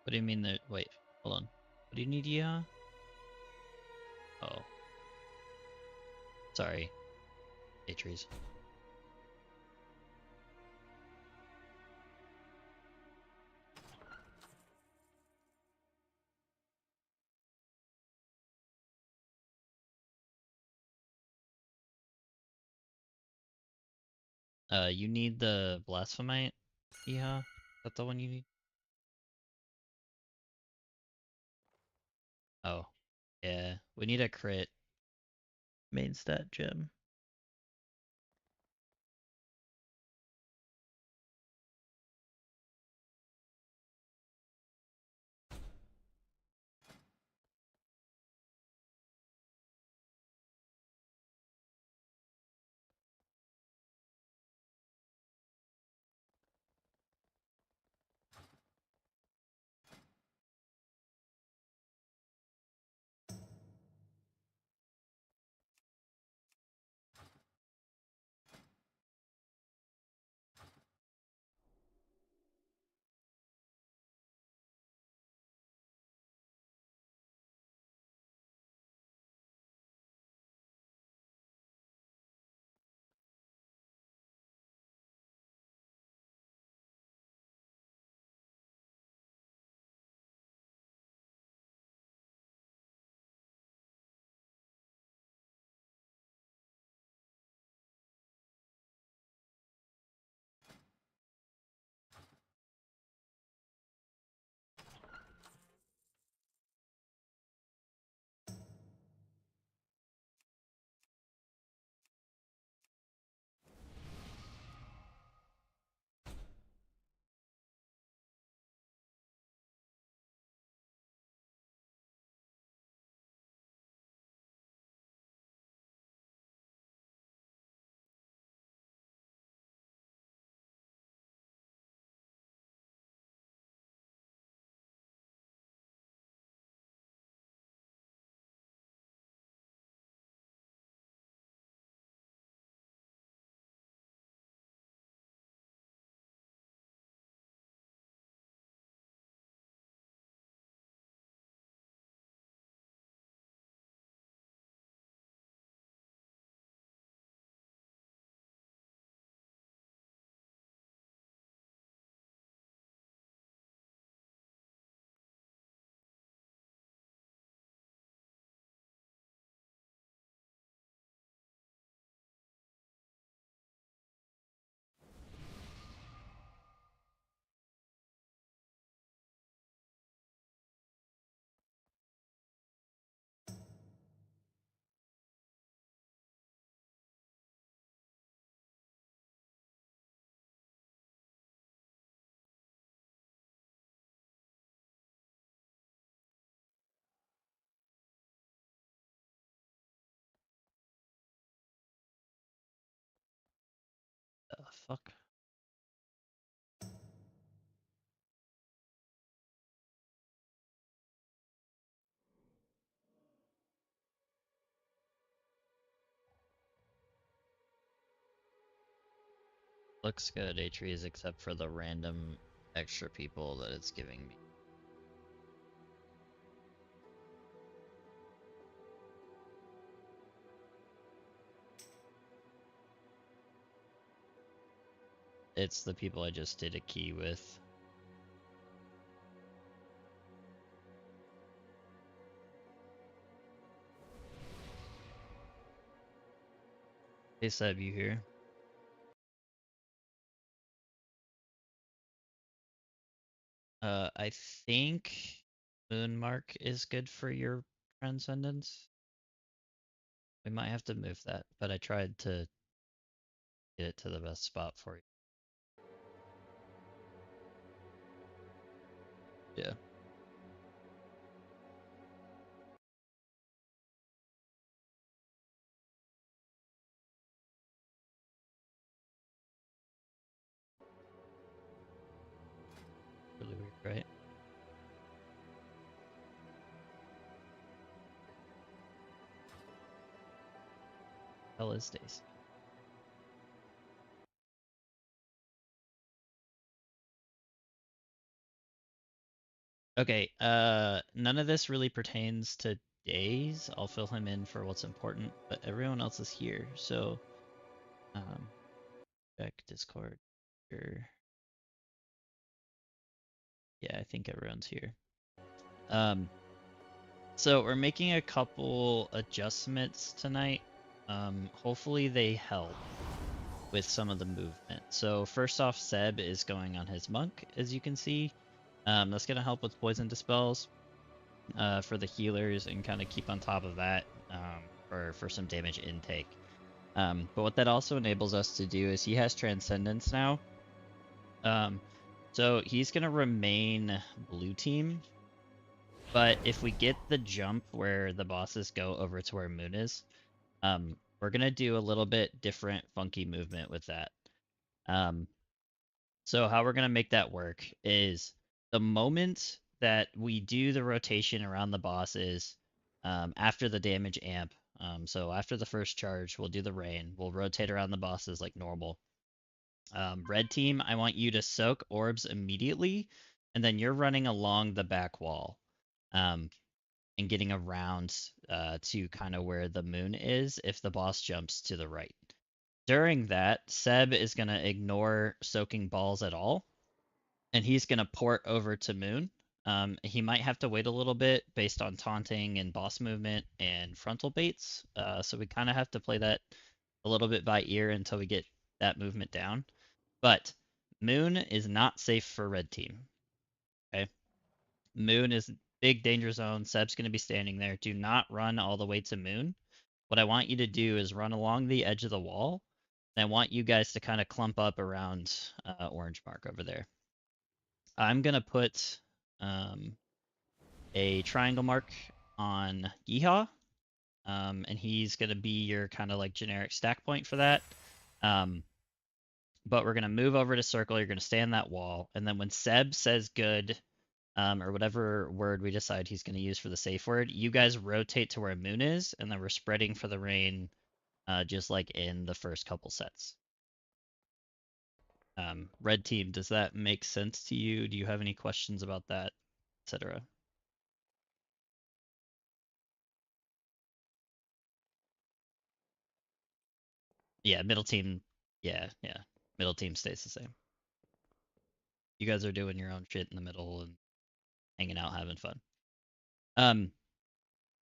What do you mean that? Wait, hold on. What do you need, yeah? Oh, sorry, Atreus. You need the Blasphemite, yeah? Is that the one you need? Oh, yeah. We need a crit main stat gem. The fuck? Looks good, Atreus, except for the random extra people that it's giving me. It's the people I just did a key with. Hey Seb, you here? I think Moonmark is good for your Transcendence. We might have to move that, but I tried to get it to the best spot for you. Yeah. Really weird, right? Hell is Stacy. Okay, none of this really pertains to days. I'll fill him in for what's important, but everyone else is here. So, um, check Discord. Here. Yeah, I think everyone's here. Um, so we're making a couple adjustments tonight. Hopefully they help with some of the movement. So first off, Seb is going on his monk, as you can see. That's gonna help with poison dispels. For the healers and kind of keep on top of that for some damage intake. But what that also enables us to do is he has Transcendence now. Um, so he's going to remain blue team. But if we get the jump where the bosses go over to where Moon is, we're going to do a little bit different funky movement with that. Um, So how we're gonna make that work is the moment that we do the rotation around the bosses after the damage amp. So after the first charge, we'll do the rain. We'll rotate around the bosses like normal. Red team, I want you to soak orbs immediately, and then you're running along the back wall um, and getting around to kind of where the moon is if the boss jumps to the right. During that, Seb is going to ignore soaking balls at all and he's going to port over to Moon. He might have to wait a little bit based on taunting and boss movement and frontal baits. So we kind of have to play that a little bit by ear until we get that movement down. But Moon is not safe for red team. Okay. Moon is big danger zone. Seb's going to be standing there. Do not run all the way to Moon. What I want you to do is run along the edge of the wall. And I want you guys to kind of clump up around orange mark over there. I'm gonna put um, a triangle mark on Yeehaw, and he's gonna be your kind of like generic stack point for that. Um, but we're gonna move over to circle. You're gonna stay on that wall, and then when Seb says good, or whatever word we decide he's gonna use for the safe word, you guys rotate to where Moon is, and then we're spreading for the rain, just like in the first couple sets. Red team, does that make sense to you? Do you have any questions about that, etc.? Yeah, middle team. Yeah, yeah. Middle team stays the same. You guys are doing your own shit in the middle and hanging out, having fun. Um,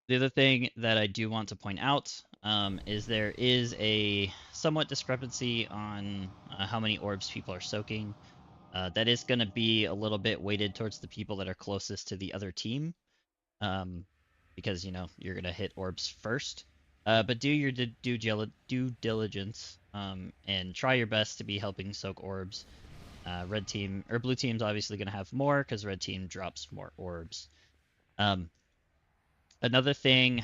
the other thing that I do want to point out is there is a somewhat discrepancy on how many orbs people are soaking. That is going to be a little bit weighted towards the people that are closest to the other team, um, because you know you're going to hit orbs first. But do your due diligence and try your best to be helping soak orbs. Red team or blue team's obviously going to have more because red team drops more orbs. Um, Another thing,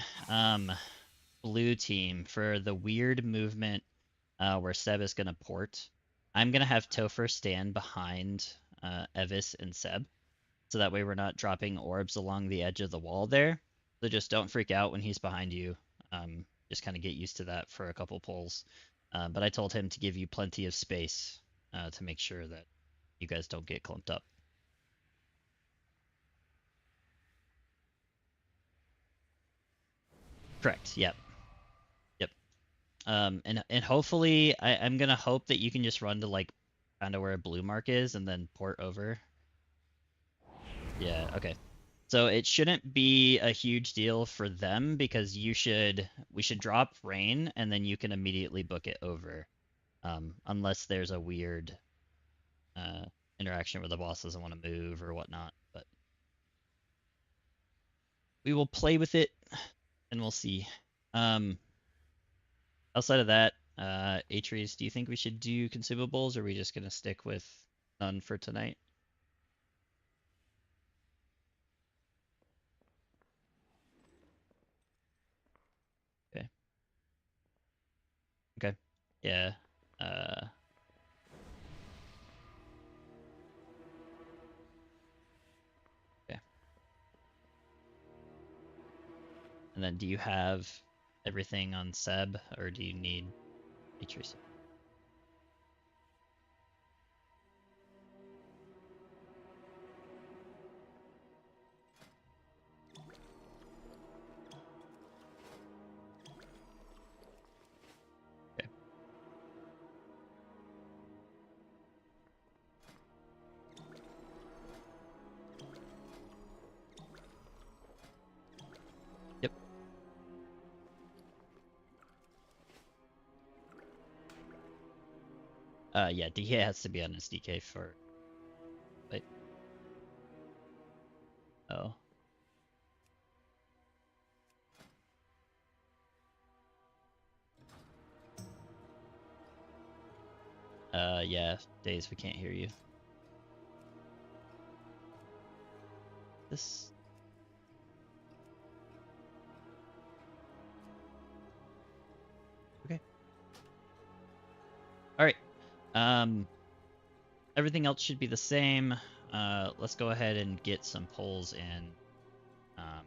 blue team for the weird movement where Seb is going to port. I'm going to have Topher stand behind Evis and Seb, so that way we're not dropping orbs along the edge of the wall there. So just don't freak out when he's behind you. Just kind of get used to that for a couple pulls. But I told him to give you plenty of space to make sure that you guys don't get clumped up. Correct. Yep. Yep. And hopefully I'm gonna hope that you can just run to like kind of where a blue mark is and then port over. Yeah. Okay. So it shouldn't be a huge deal for them because we should drop rain and then you can immediately book it over, unless there's a weird uh, interaction where the boss doesn't want to move or whatnot. But we will play with it and we'll see. Um, Outside of that, Atreus, do you think we should do consumables, or are we just gonna stick with none for tonight? Okay. Okay. Yeah. Uh, okay. And then do you have everything on Seb, or do you need Atreus? Yeah, DK has to be on his DK for. Wait. Oh. Yeah, Days, we can't hear you. This. Okay. All right. Everything else should be the same. Let's go ahead and get some polls in. Um,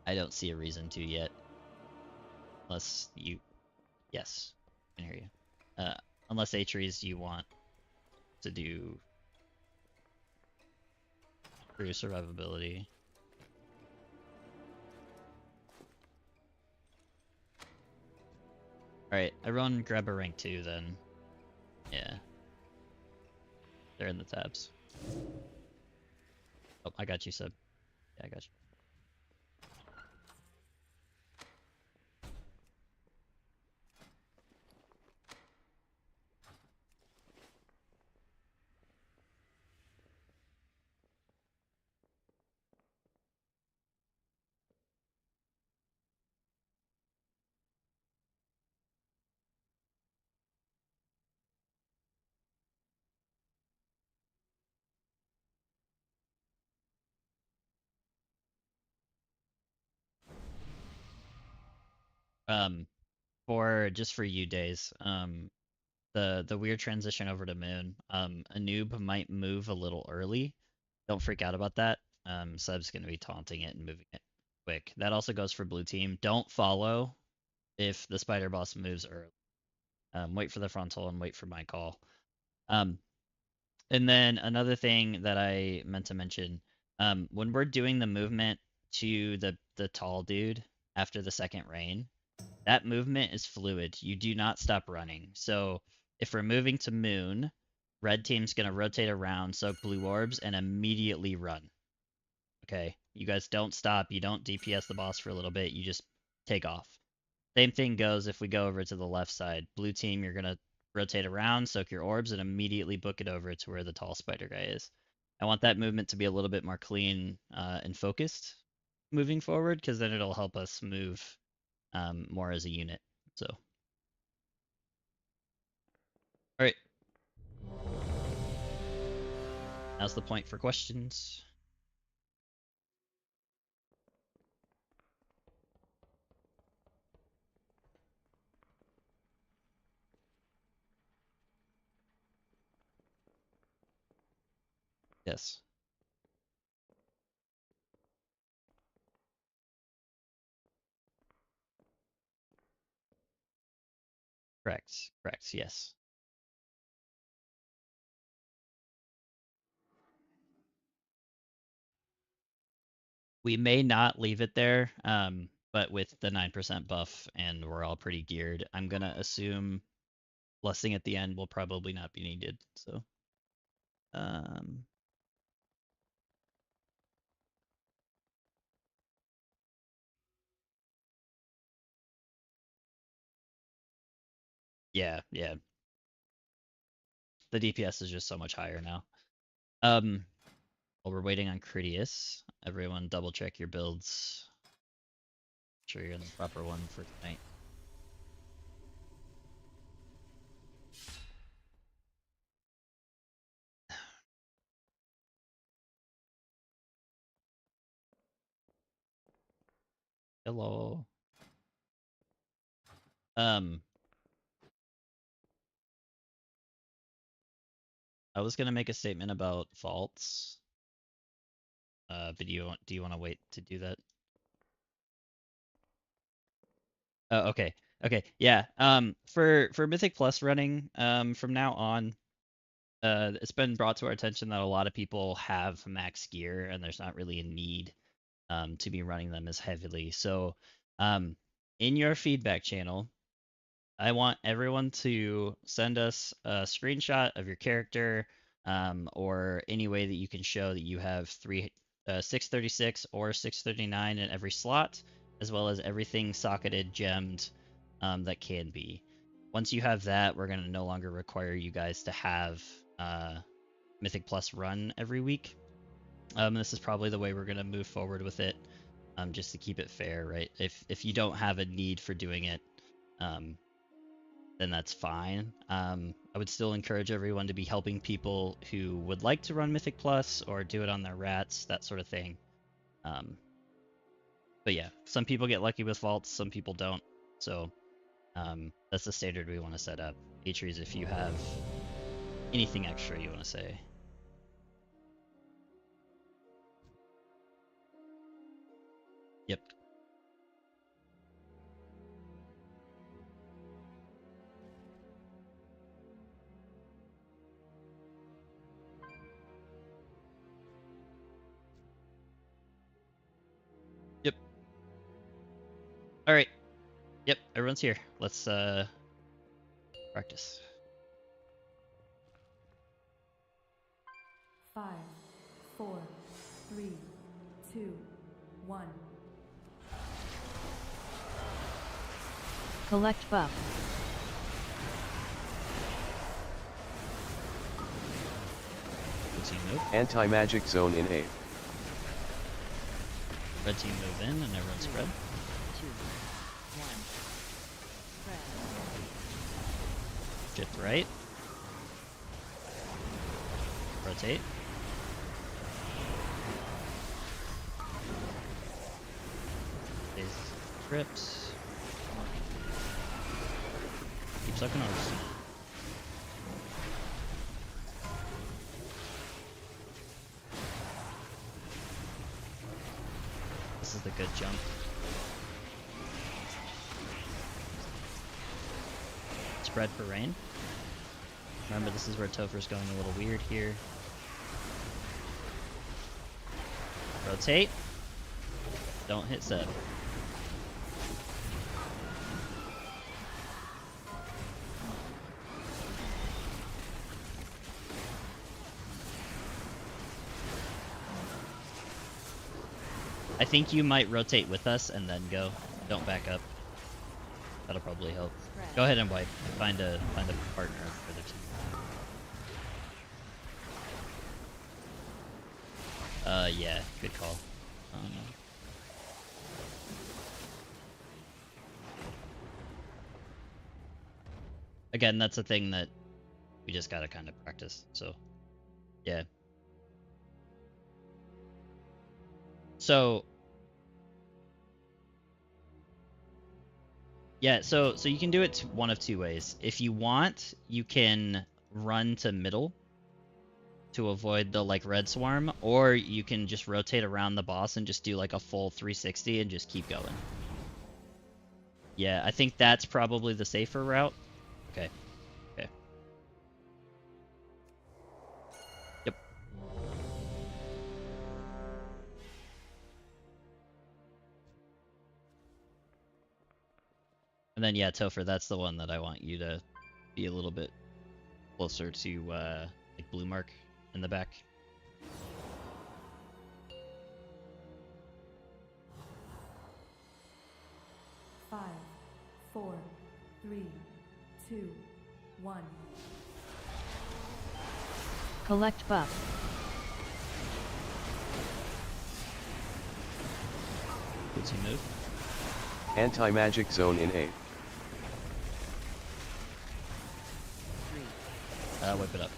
I don't see a reason to yet, unless you. Yes, I can hear you. Unless Atreus, you want to do crew survivability. All right, everyone, grab a rank 2 then. Yeah, they're in the tabs. Oh, I got you, Seb. Yeah, I got you. Um, for just for you Days, the weird transition over to Moon, a noob might move a little early. Don't freak out about that. Seb's gonna be taunting it and moving it quick. That also goes for blue team. Don't follow if the spider boss moves early. Wait for the frontal and wait for my call. Um, and then another thing that I meant to mention, when we're doing the movement to the tall dude after the second rain, that movement is fluid. You do not stop running. So if we're moving to moon, red team's gonna rotate around, soak blue orbs, and immediately run. Okay, you guys don't stop. You don't DPS the boss for a little bit. You just take off. Same thing goes if we go over to the left side. Blue team, you're gonna rotate around, soak your orbs, and immediately book it over to where the tall spider guy is. I want that movement to be a little bit more clean and focused moving forward, because then it'll help us move more as a unit. So, all right, now's the point for questions. Yes, correct, correct. Yes. We may not leave it there, but with the 9% buff and we're all pretty geared, I'm gonna assume blessing at the end will probably not be needed. So, um, yeah, yeah. The DPS is just so much higher now. Um, while we're waiting on Critias, everyone double check your builds. Make sure you're in the proper one for tonight. Hello. Um, I was gonna make a statement about faults. But do you want to wait to do that? Oh, okay. Okay. Yeah. For Mythic Plus running, from now on, it's been brought to our attention that a lot of people have max gear and there's not really a need to be running them as heavily. So, um, in your feedback channel, I want everyone to send us a screenshot of your character, or any way that you can show that you have 636 or 639 in every slot, as well as everything socketed, gemmed, that can be. Once you have that, we're going to no longer require you guys to have Mythic Plus run every week. This is probably the way we're going to move forward with it, just to keep it fair, right? If you don't have a need for doing it, then that's fine. I would still encourage everyone to be helping people who would like to run Mythic Plus or do it on their rats, that sort of thing. But yeah, some people get lucky with vaults, some people don't. So that's the standard we want to set up. Atries, if you have anything extra you want to say. Yep. Yep. All right. Yep, everyone's here. Let's practice. 5, 4, 3, 2, 1. Collect buff. Blue team move. Anti-magic zone in A. Red team move in and everyone spread. 2, 1. Spread. Shift right. Rotate. Phase trips. Keep sucking ours. This is the good jump. Spread for rain. Remember, this is where Topher's going a little weird here. Rotate. Don't hit sub. I think you might rotate with us and then go. Don't back up. That'll probably help. Go ahead and wipe. Find a partner for the team. Yeah, good call. Oh no. Again, that's a thing that we just gotta kind of practice. So, yeah. So, yeah, so you can do it one of two ways. If you want, you can run to middle to avoid the like red swarm, or you can just rotate around the boss and just do like a full 360 and just keep going. Yeah, I think that's probably the safer route. Okay. Okay. Yep. And then yeah, Topher, that's the one that I want you to be a little bit closer to like blue mark in the back. Five, 4, 3, 2, 1. Collect buff. Good team move. Anti-magic zone in A. 3, Whip it up. 1.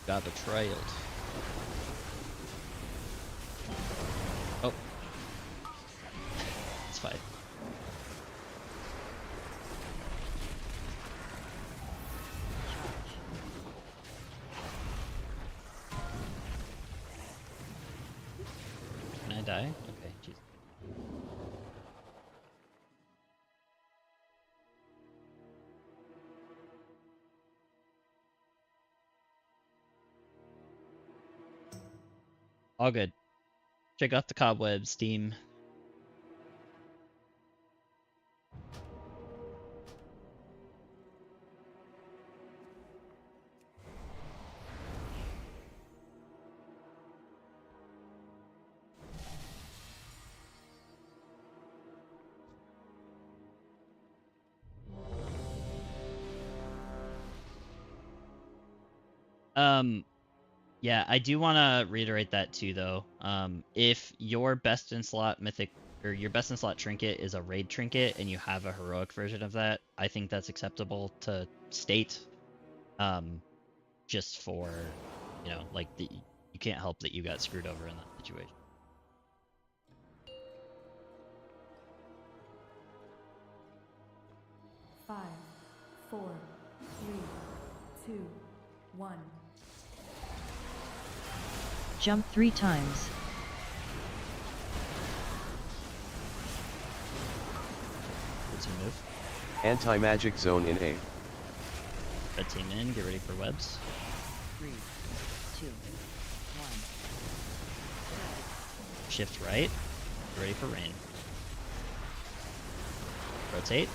Got betrayed. Oh. It's fine. Can I die? Okay, jeez. All good. Check out the cobwebs, team. Yeah, I do want to reiterate that too, though. If your best in slot mythic or your best in slot trinket is a raid trinket and you have a heroic version of that, I think that's acceptable to state. Just for, like you can't help that you got screwed over in that situation. Five, four, three, two, one. Jump 3 times. What's your move? Anti-magic zone in A. Red team in, get ready for webs. 3, 2, 1. Shift right, get ready for rain. Rotate.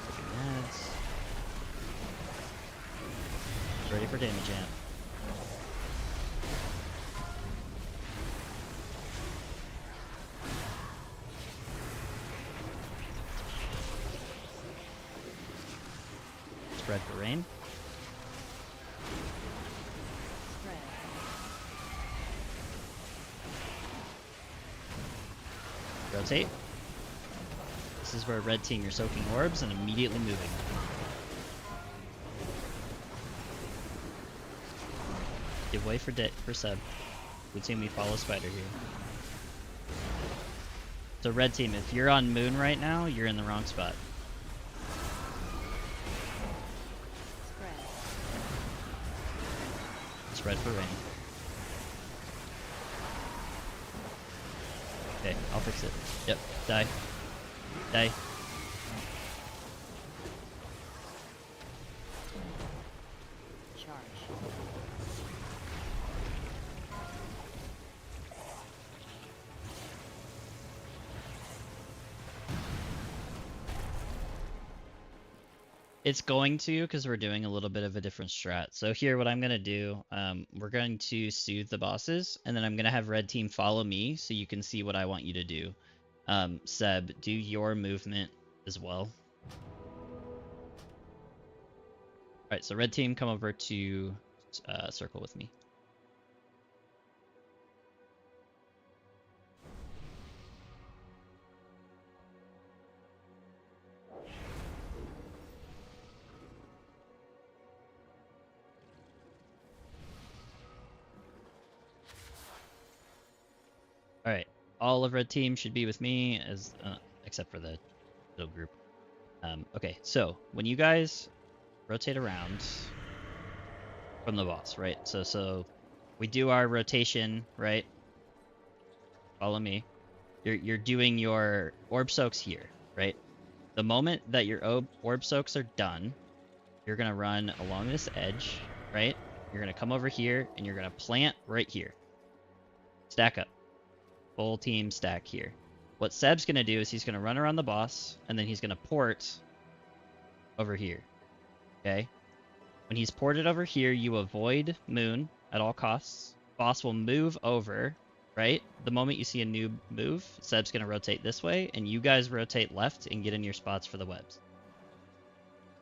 Taking ads. Ready for damage amp. Spread for rain. Spread. Rotate. This is where red team, you're soaking orbs and immediately moving. Give way for Seb. Blue team, we follow Spider here. So red team, if you're on moon right now, you're in the wrong spot. Spread. Spread for rain. Okay, I'll fix it. Yep, die. Die. Charge. It's going to, because we're doing a little bit of a different strat. So here, what I'm going to do, we're going to soothe the bosses, and then I'm going to have red team follow me so you can see what I want you to do. Seb, do your movement as well. Alright, so red team, come over to circle with me. Alright, all of red team should be with me, as except for the little group. Okay, so when you guys rotate around from the boss, right? So we do our rotation, right? Follow me. You're doing your orb soaks here, right? The moment that your orb soaks are done, you're gonna run along this edge, right? You're gonna come over here and you're gonna plant right here. Stack up. Full team stack here. What Seb's gonna do is he's gonna run around the boss and then he's gonna port over here. Okay? When he's ported over here, you avoid moon at all costs. Boss will move over, right? The moment you see a new move, Seb's going to rotate this way, and you guys rotate left and get in your spots for the webs.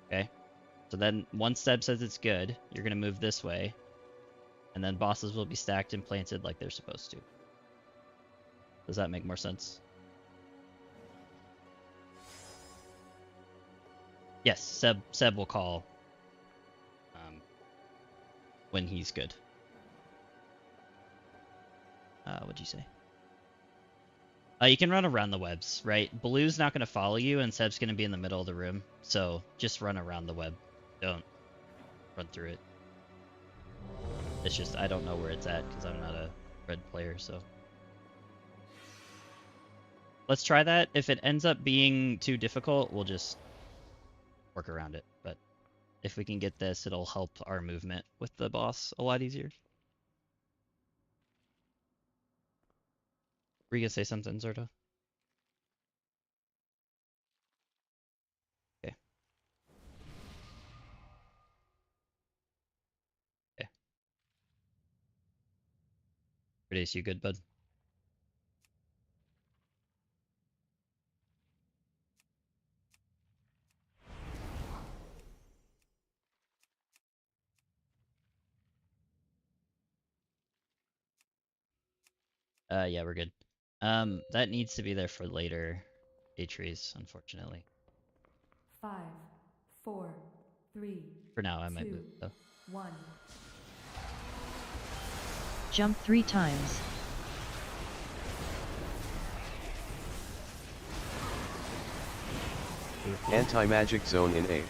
Okay? So then once Seb says it's good, you're going to move this way, and then bosses will be stacked and planted like they're supposed to. Does that make more sense? Yes, Seb will call when he's good. What'd you say? You can run around the webs, right? Blue's not going to follow you, and Seb's going to be in the middle of the room. So just run around the web. Don't run through it. It's just, I don't know where it's at because I'm not a red player, so. Let's try that. If it ends up being too difficult, we'll just work around it. But if we can get this, it'll help our movement with the boss a lot easier. Were you gonna say something, Zerto? Okay. Okay. Radius, you good, bud? Yeah, we're good. That needs to be there for later trees, unfortunately. 5, 4, 3, For now, I might 2, move though. 1. Jump 3 times. Move here. Anti-magic zone in A.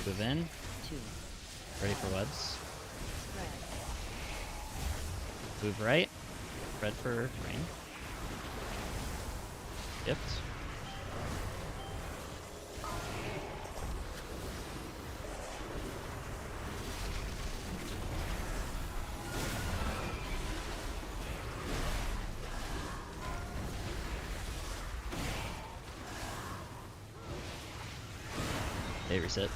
Move in. 2. Ready for webs. Spread. Move right. Red for rain. Dipped. Okay, reset.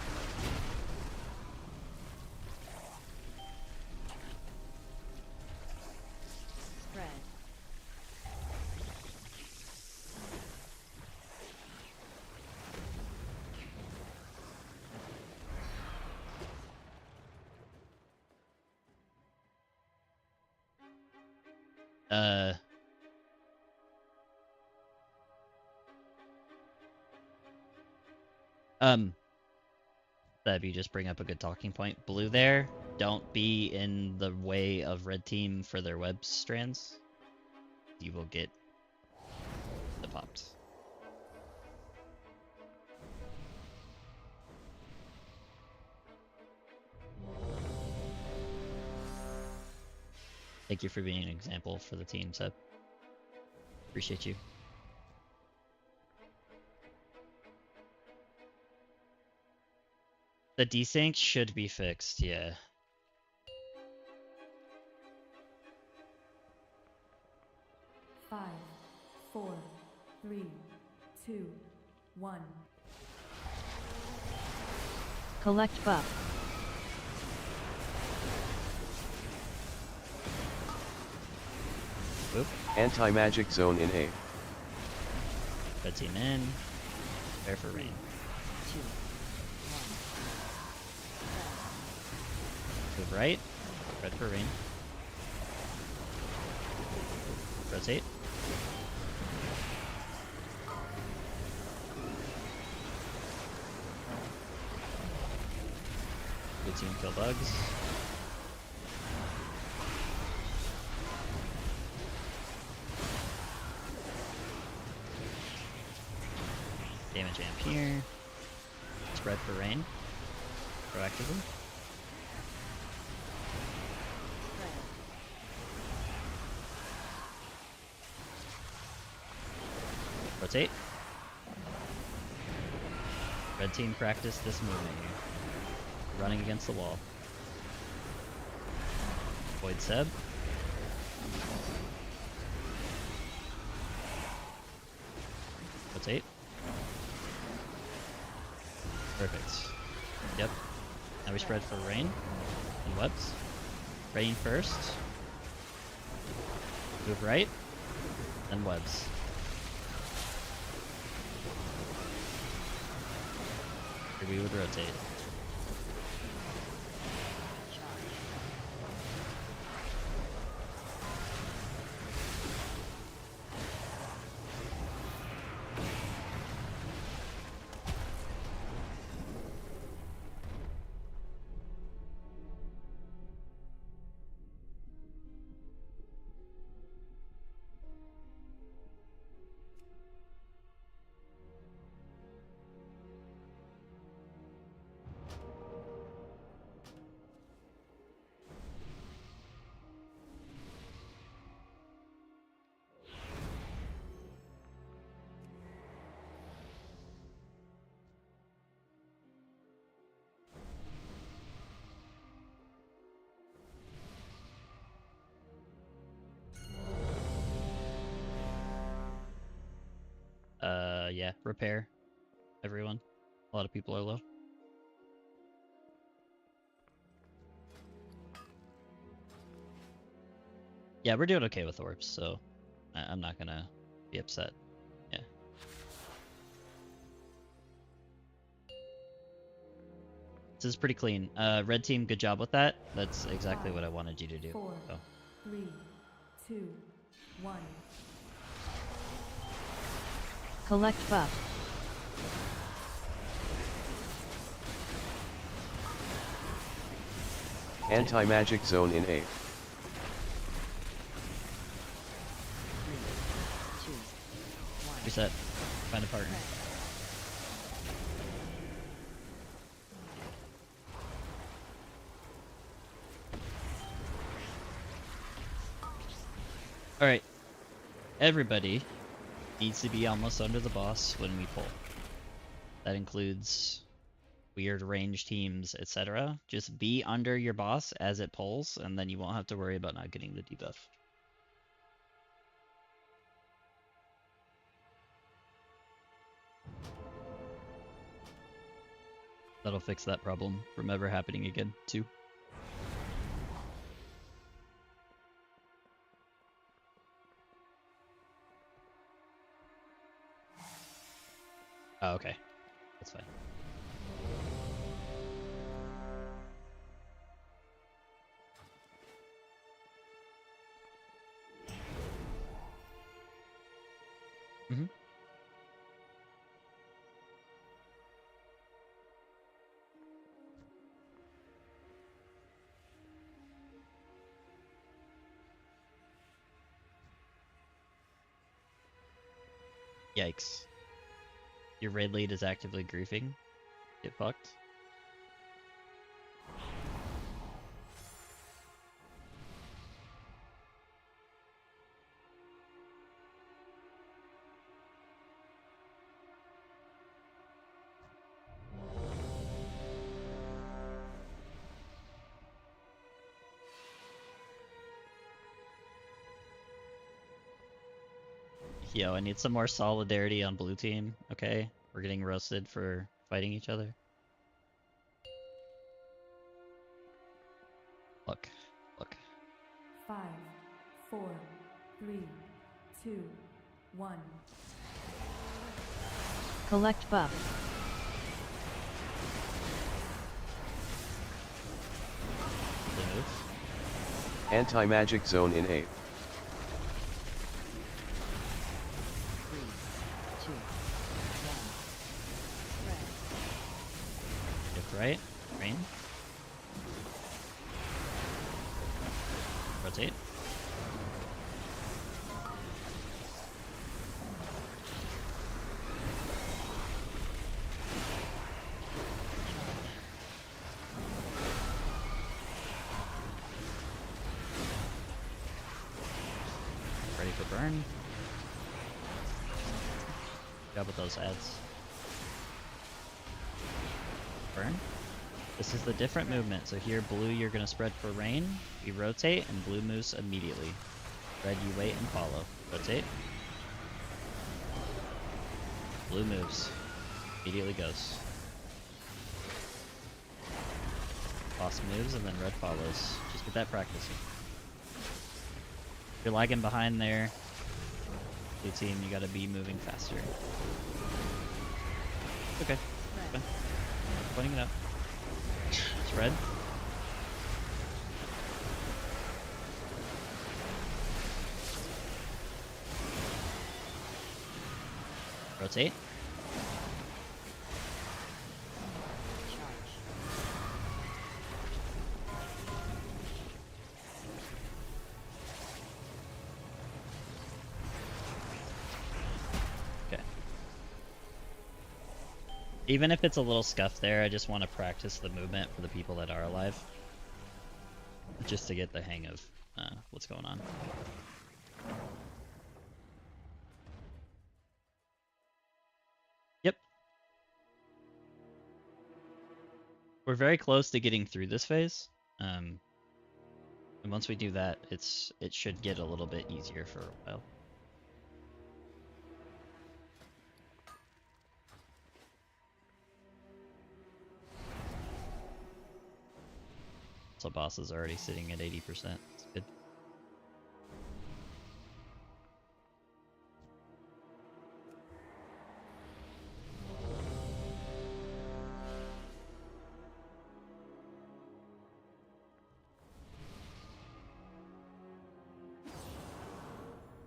Spread. Uh. That you just bring up a good talking point. Blue there, don't be in the way of red team for their web strands. You will get the popped. Thank you for being an example for the team, Seb. Appreciate you. The desync should be fixed, yeah. Five, 4, 3, 2, 1. Collect buff. Oop. Anti-magic zone in A. Red team in. Prepare for rain. 2. 1. Move right. Red for rain. Rotate. Blue team kill bugs. Damage amp here. Spread for rain. Proactively. Spread. Rotate. Red team practice this movement here. Running against the wall. Void Seb. Rotate. Perfect. Yep. Now we spread for rain and webs. Rain first. Move right. Then webs. Or we would rotate. Charge. Yeah, repair. Everyone. A lot of people are low. Yeah, we're doing okay with orbs, so I'm not gonna be upset. Yeah. This is pretty clean. Red team, good job with that. That's exactly what I wanted you to do. 4, So. 3, 2, 1. Collect buff. Anti-magic zone in A. 3, 2, 1. Reset. Find a partner. Alright. Everybody needs to be almost under the boss when we pull. That includes weird range teams, etc. Just be under your boss as it pulls, and then you won't have to worry about not getting the debuff. That'll fix that problem from ever happening again, too. Oh, okay. That's fine. Mm-hmm. Yikes. Your raid lead is actively griefing. Get fucked. Yo, I need some more solidarity on blue team, okay? We're getting roasted for fighting each other. Look, look. 5, 4, 3, 2, 1. Collect buff. Blue move. Anti-magic zone in A. 3, 2, 1. Shift right. Rain. Rotate. Ready for burn. Good job with those ads. Burn. This is the different movement. So here, blue, you're going to spread for rain. You rotate, and blue moves immediately. Red, you wait and follow. Rotate. Blue moves. Immediately goes. Boss moves, and then red follows. Just get that practicing. If you're lagging behind there, blue team, you gotta be moving faster. Okay. Fine. Pointing it out. It's red. Rotate. Okay. Even if it's a little scuff there, I just want to practice the movement for the people that are alive. Just to get the hang of what's going on. Yep. We're very close to getting through this phase. And once we do that, it should get a little bit easier for a while. So boss is already sitting at 80%. It's good.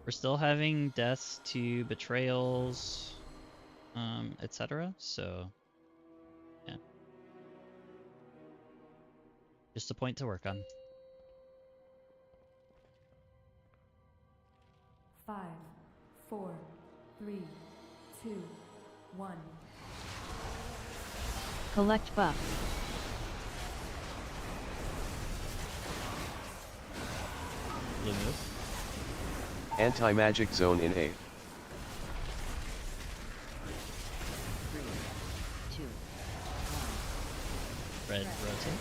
We're still having deaths to betrayals, etc. So, yeah. Just a point to work on. 5, 4, 3, 2, 1. Collect buff. Blue move. Anti-magic zone in A. 3, 2, 1. Red rotate.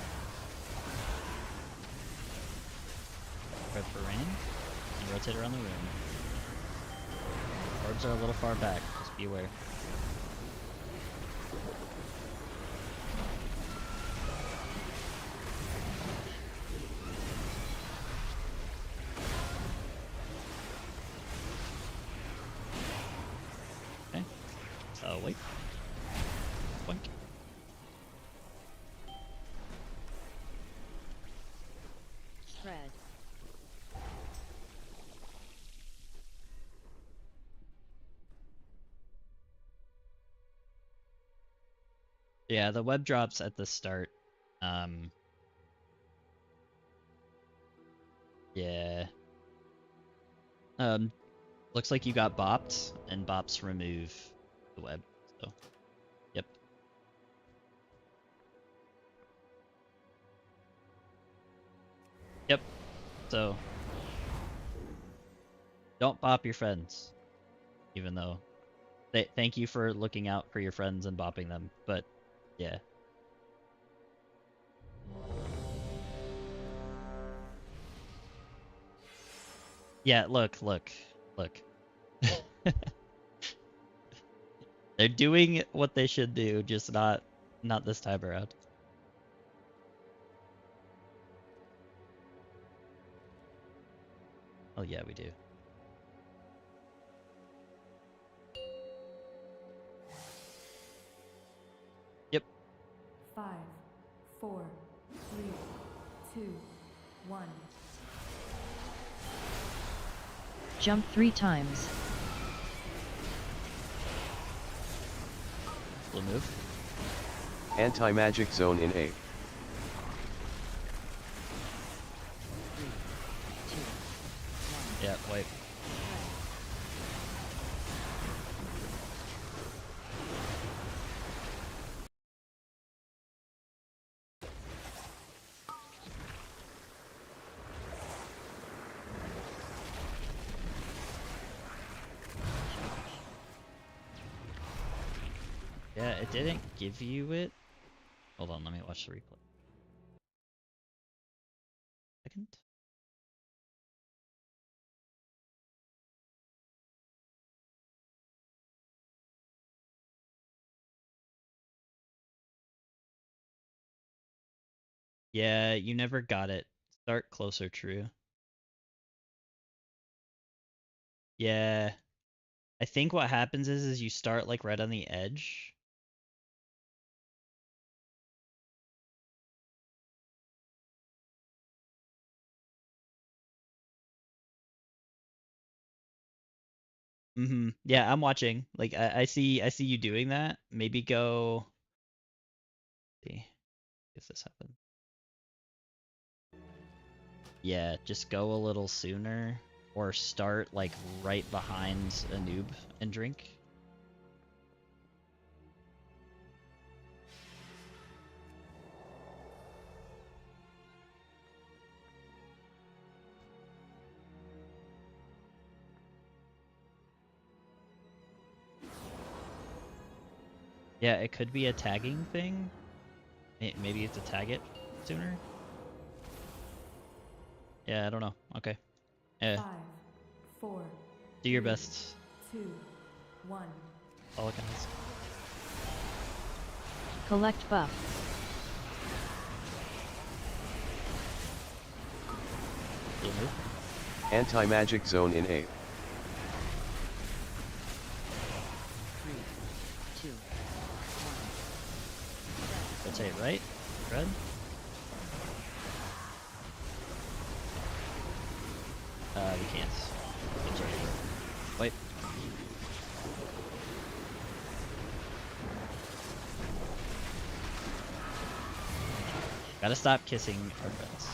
Red for rain. And rotate around the room. Orbs are a little far back, just be aware. Okay. Wait. Boink. Spread. Yeah, the web drops at the start. Yeah. Looks like you got bopped, and bops remove the web. So, yep. Yep. So, don't bop your friends, even though thank you for looking out for your friends and bopping them, but yeah. Yeah, look. They're doing what they should do, just not this time around. Oh yeah, we do. Yep. 5, 4, 3, 2, 1. Jump 3 times. Blue move. Anti-magic zone in A. 3, 2, 1. Yeah, wipe. Yeah, it didn't give you it. Hold on, let me watch the replay. Second. Yeah, you never got it. Start closer, true. Yeah. I think what happens is you start like right on the edge. Yeah, I'm watching. Like I see you doing that. Maybe go see if this happens. Yeah, just go a little sooner or start like right behind a noob and drink. Yeah, it could be a tagging thing. Maybe you have to tag it sooner. Yeah, I don't know. Okay. 5, 4, Do your 3, best. 2, 1. All I can ask. Collect buff. Blue move. Anti-magic zone in A. 3, 2, 1. Rotate right. Red. We can't. I'm sorry. Gotta stop kissing our friends.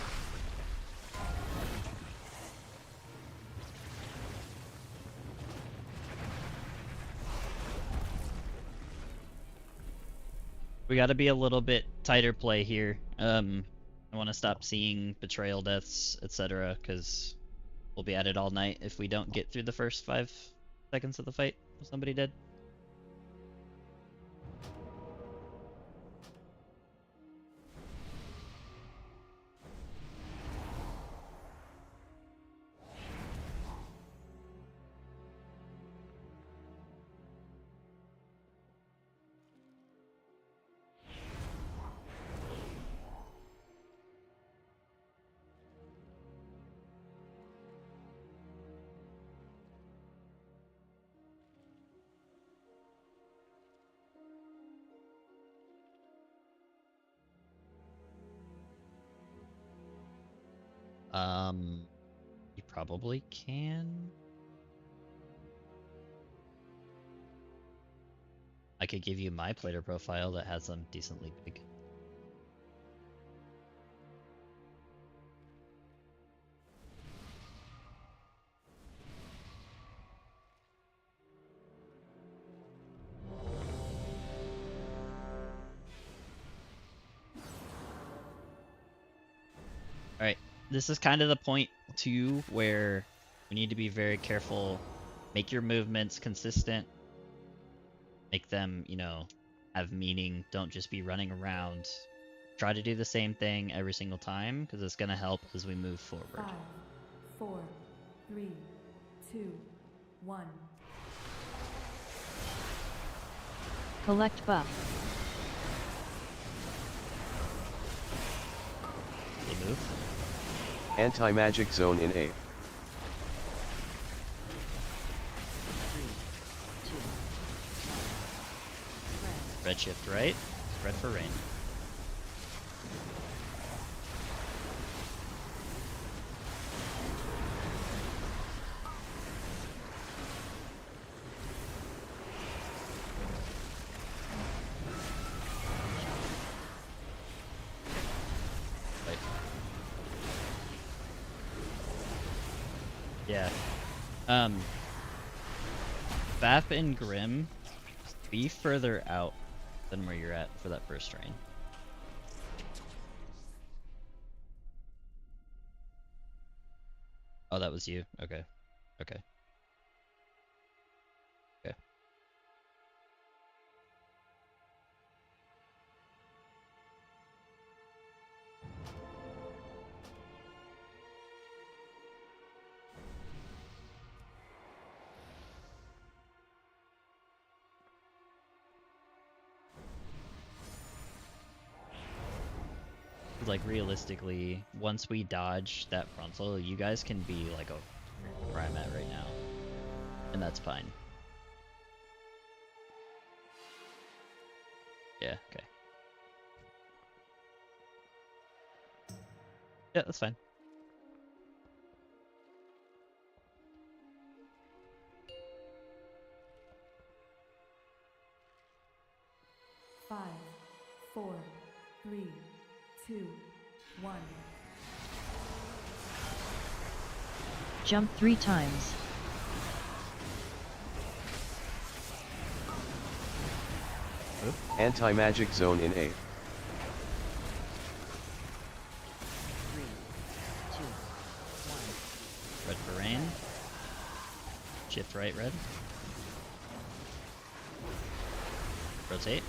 We gotta be a little bit tighter play here. I want to stop seeing betrayal deaths, etc., because we'll be at it all night if we don't get through the first 5 seconds of the fight with somebody dead. You probably can. I could give you my player profile that has them decently big. Alright, this is kind of the point too where we need to be very careful. Make your movements consistent. Make them, you know, have meaning. Don't just be running around. Try to do the same thing every single time, because it's going to help as we move forward. 5, 4, 3, 2, 1. Collect buff. They move. Anti-magic zone in A. 3, 2, Redshift right. Spread for rain. Yeah. Bap and Grim, be further out than where you're at for that first train. Oh, that was you. Okay. Okay. Okay. Like, realistically, once we dodge that frontal, you guys can be like where I'm at right now, and that's fine. Yeah, okay. Yeah, that's fine. Five, 4, 3, 2, 1. Jump 3 times. Anti-magic zone in A. 3, 2, 1. Red for rain. Shift right, red. Rotate.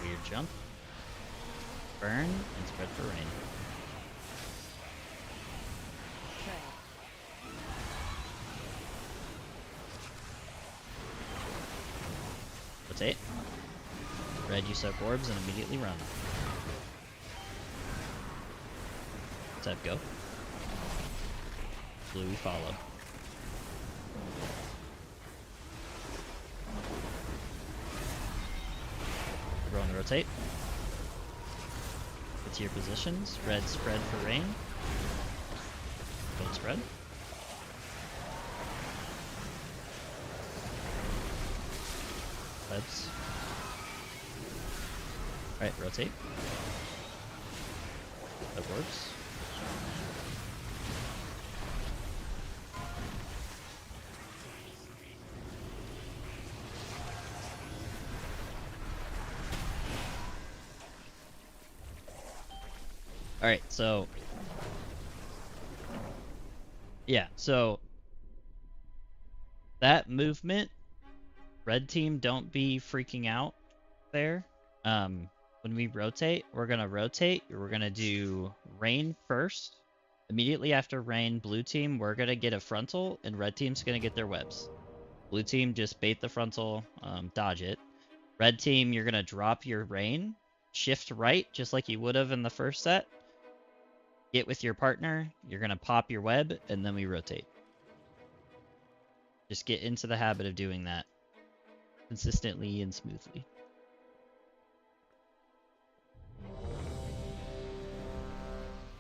Weird jump. Burn and spread for rain. Rotate. Red, you soak orbs and immediately run. Type go. Blue, we follow. rotate. Get to your positions. Red spread for rain. Don't spread. Webs. Alright, rotate. That works. Alright, so yeah, so that movement, red team, don't be freaking out there. When we rotate, we're gonna do rain first. Immediately after rain, blue team, we're gonna get a frontal, and red team's gonna get their webs. Blue team, just bait the frontal, dodge it. Red team, you're gonna drop your rain, shift right, just like you would have in the first set. Get with your partner, you're gonna pop your web, and then we rotate. Just get into the habit of doing that consistently and smoothly.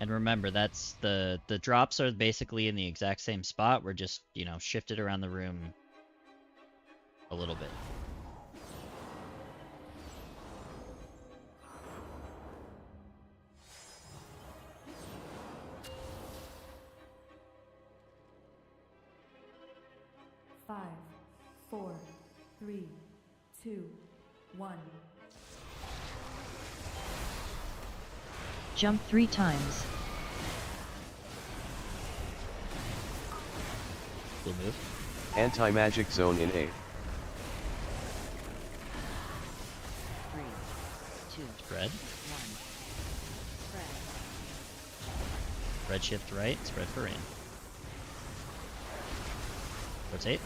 And remember, that's the drops are basically in the exact same spot. We're just, you know, shifted around the room a little bit. Five, 4, 3, 2, 1. Jump 3 times. We'll move. Anti-magic zone in A. 3, 2, Spread. 1. Spread. Red shift right. Spread for rain. Rotate.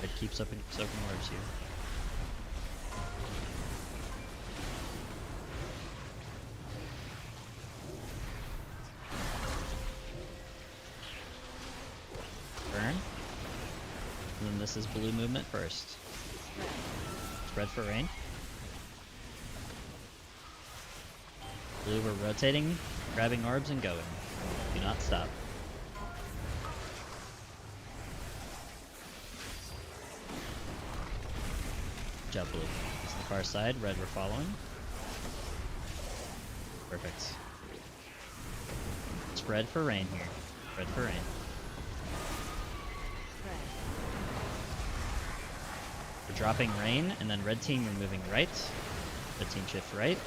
Red keeps open orbs here. Burn. And then this is blue movement first. Spread for rain. Blue, we're rotating, grabbing orbs, and going. Do not stop. Good job, blue. This is the far side. Red, we're following. Perfect. Spread for rain here. Spread for rain. We're dropping rain, and then red team, you're moving right. Red team shift right.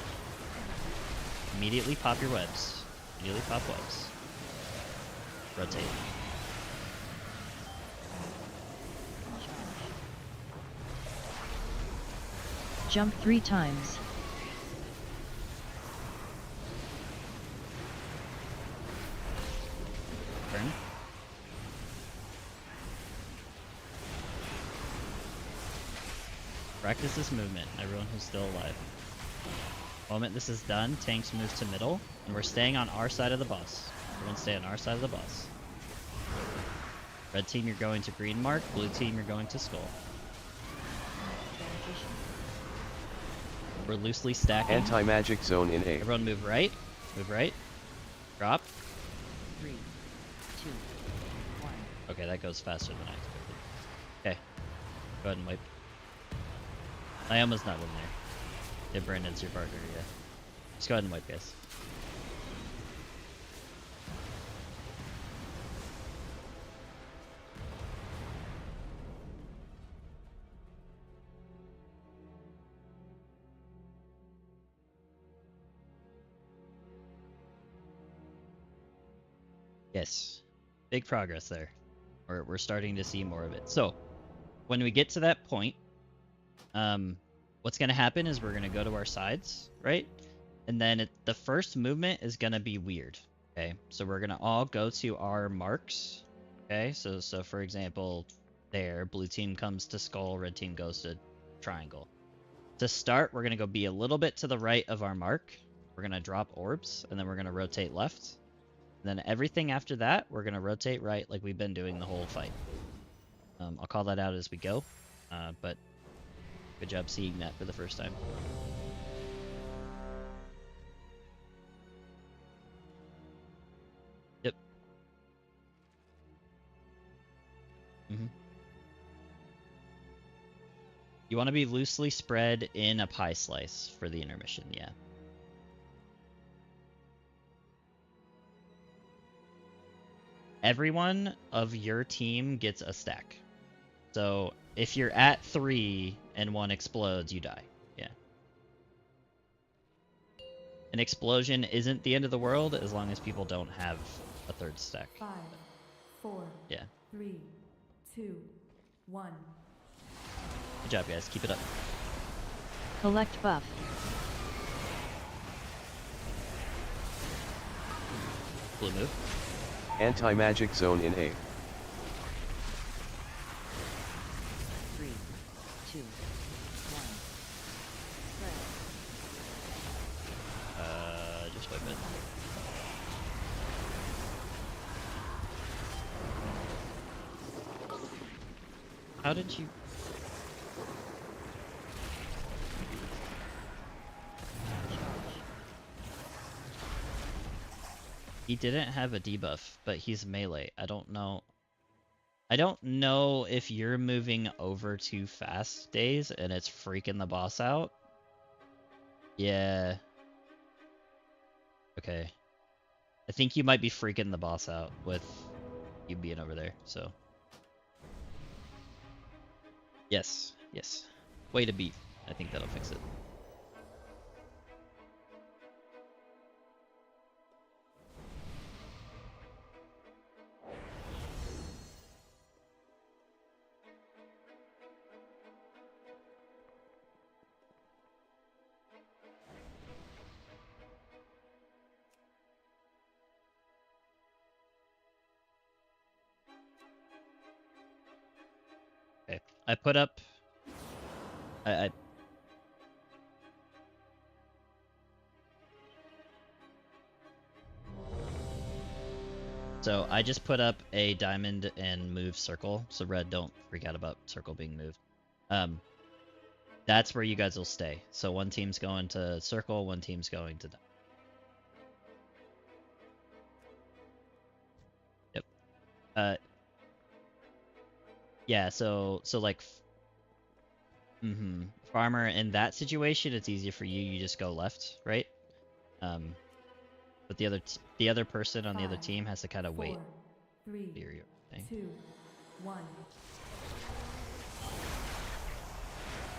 Immediately pop your webs. Immediately pop webs. Rotate. Jump 3 times. Burn. Practice this movement, everyone who's still alive. Moment this is done, tanks move to middle, and we're staying on our side of the bus. Everyone stay on our side of the bus. Red team, you're going to green mark. Blue team, you're going to skull. We're loosely stacking. Anti-magic zone in A. Everyone move right. Move right. Drop. 3, 2, 1. Okay, that goes faster than I expected. Okay. Go ahead and wipe. Ioma's not in there. Yeah, Brandon's your partner, yeah. Just go ahead and wipe, guys. Yes. Big progress there. We're starting to see more of it. So, when we get to that point, what's going to happen is we're going to go to our sides, right? And then the first movement is going to be weird, okay? So we're going to all go to our marks, okay? So for example, there, blue team comes to skull, red team goes to triangle. To start, we're going to go be a little bit to the right of our mark. We're going to drop orbs, and then we're going to rotate left. Then everything after that, we're gonna rotate right like we've been doing the whole fight. I'll call that out as we go, but good job seeing that for the first time. Yep. You want to be loosely spread in a pie slice for the intermission, yeah. Everyone of your team gets a stack. So if you're at 3 and one explodes, you die. Yeah. An explosion isn't the end of the world as long as people don't have a third stack. 5, 4, Yeah. 3, 2, 1. Good job, guys. Keep it up. Collect buff. Blue move. Anti-magic zone in A. 3, 2, 1. Spread. Just wipe it. How did you... He didn't have a debuff, but he's melee. I don't know. I don't know if you're moving over too fast, Days, and it's freaking the boss out. Yeah. Okay. I think you might be freaking the boss out with you being over there, so. Yes, yes. Way to beat. I think that'll fix it. Okay, I put up. I So I just put up a diamond and move circle, so red don't freak out about circle being moved. That's where you guys will stay. So one team's going to circle, one team's going to diamond. Yep. Yeah, so like farmer, in that situation it's easier for you, you just go left, right? But the other person on the other 5, team has to kind of wait. 4, 3, Hear your thing. 2, 1.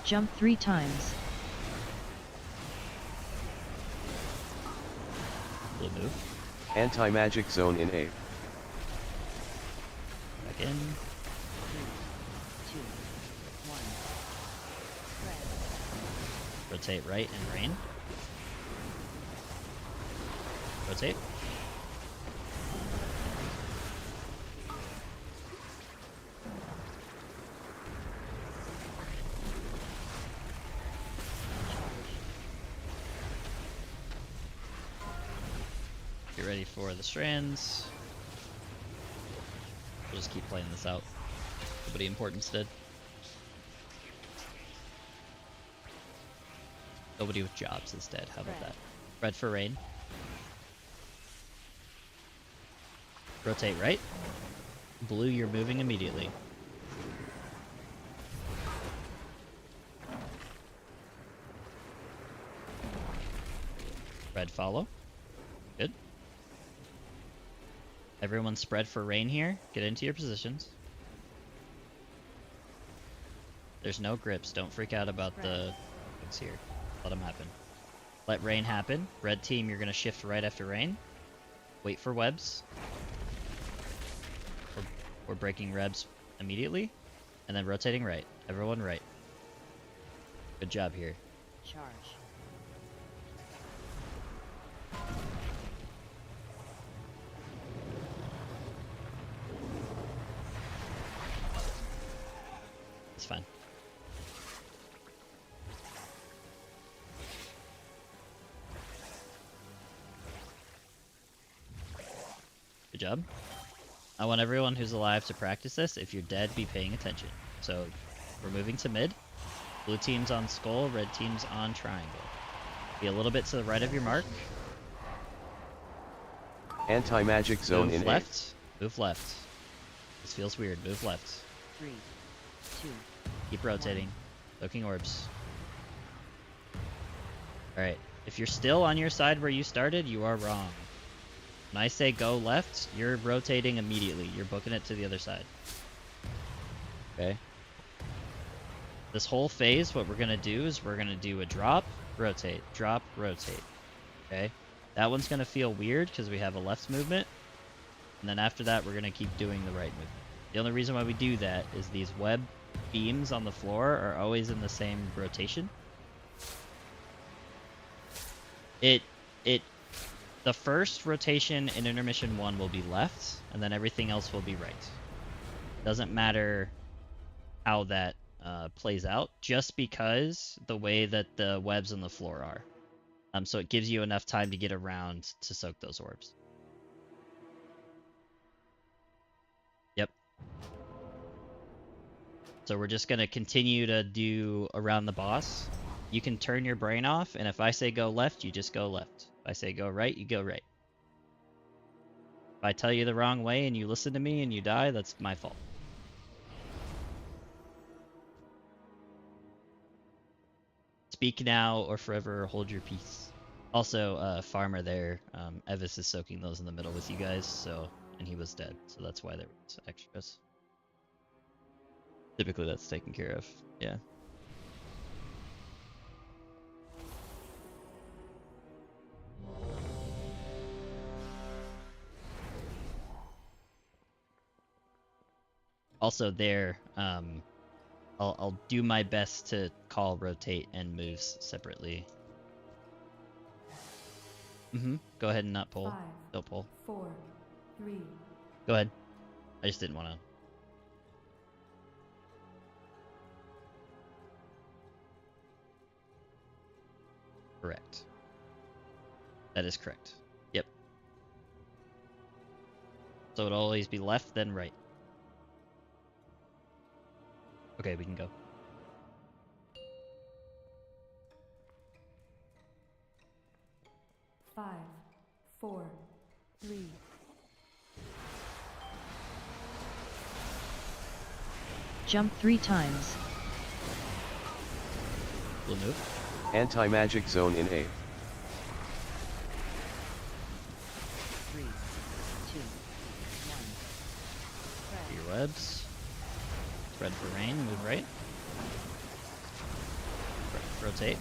Jump 3 times. Blue move. Anti-magic zone in A. Back in. 3, 2, 1. Spread. Rotate right and rain. Rotate. Get ready for the strands. We'll just keep playing this out. Nobody important's dead. Nobody with jobs is dead. How about that? Red for rain. Rotate right. Blue, you're moving immediately. Red follow. Good. Everyone spread for rain here. Get into your positions. There's no grips. Don't freak out about the things here. Let them happen. Let rain happen. Red team, you're going to shift right after rain. Wait for webs. We're breaking webs immediately. And then rotating right. Everyone right. Good job here. Charge. It's fine. Good job. I want everyone who's alive to practice this. If you're dead, be paying attention. So we're moving to mid. Blue team's on skull, red team's on triangle. Be a little bit to the right of your mark. Anti-magic zone Move in A. left. Move left. This feels weird. Move left. 3, 2, Keep rotating. Soaking orbs. Alright. If you're still on your side where you started, you are wrong. When I say go left, you're rotating immediately. You're booking it to the other side. Okay? This whole phase, what we're going to do is we're going to do a drop, rotate, drop, rotate. Okay? That one's going to feel weird because we have a left movement. And then after that, we're going to keep doing the right movement. The only reason why we do that is these web beams on the floor are always in the same rotation. The first rotation in intermission 1 will be left, and then everything else will be right. Doesn't matter how that plays out, just because the way that the webs on the floor are. So it gives you enough time to get around to soak those orbs. Yep. So we're just going to continue to do around the boss. You can turn your brain off, and if I say go left, you just go left. If I say go right, you go right. If I tell you the wrong way and you listen to me and you die, that's my fault. Speak now or forever hold your peace. Also, farmer there, Evis is soaking those in the middle with you guys, so, and he was dead, so that's why there was extras. Typically that's taken care of, yeah. Also there, I'll do my best to call rotate and moves separately. Go ahead and not pull. 5, Don't pull. 4, 3, Go ahead. I just didn't want to. Correct. That is correct. Yep. So it'll always be left, then right. Okay, we can go. five, 4, 3, Jump 3 times. We'll move. Anti-magic zone in A. 3, 2, 1. Do your webs. Spread for rain. Move right. Rotate.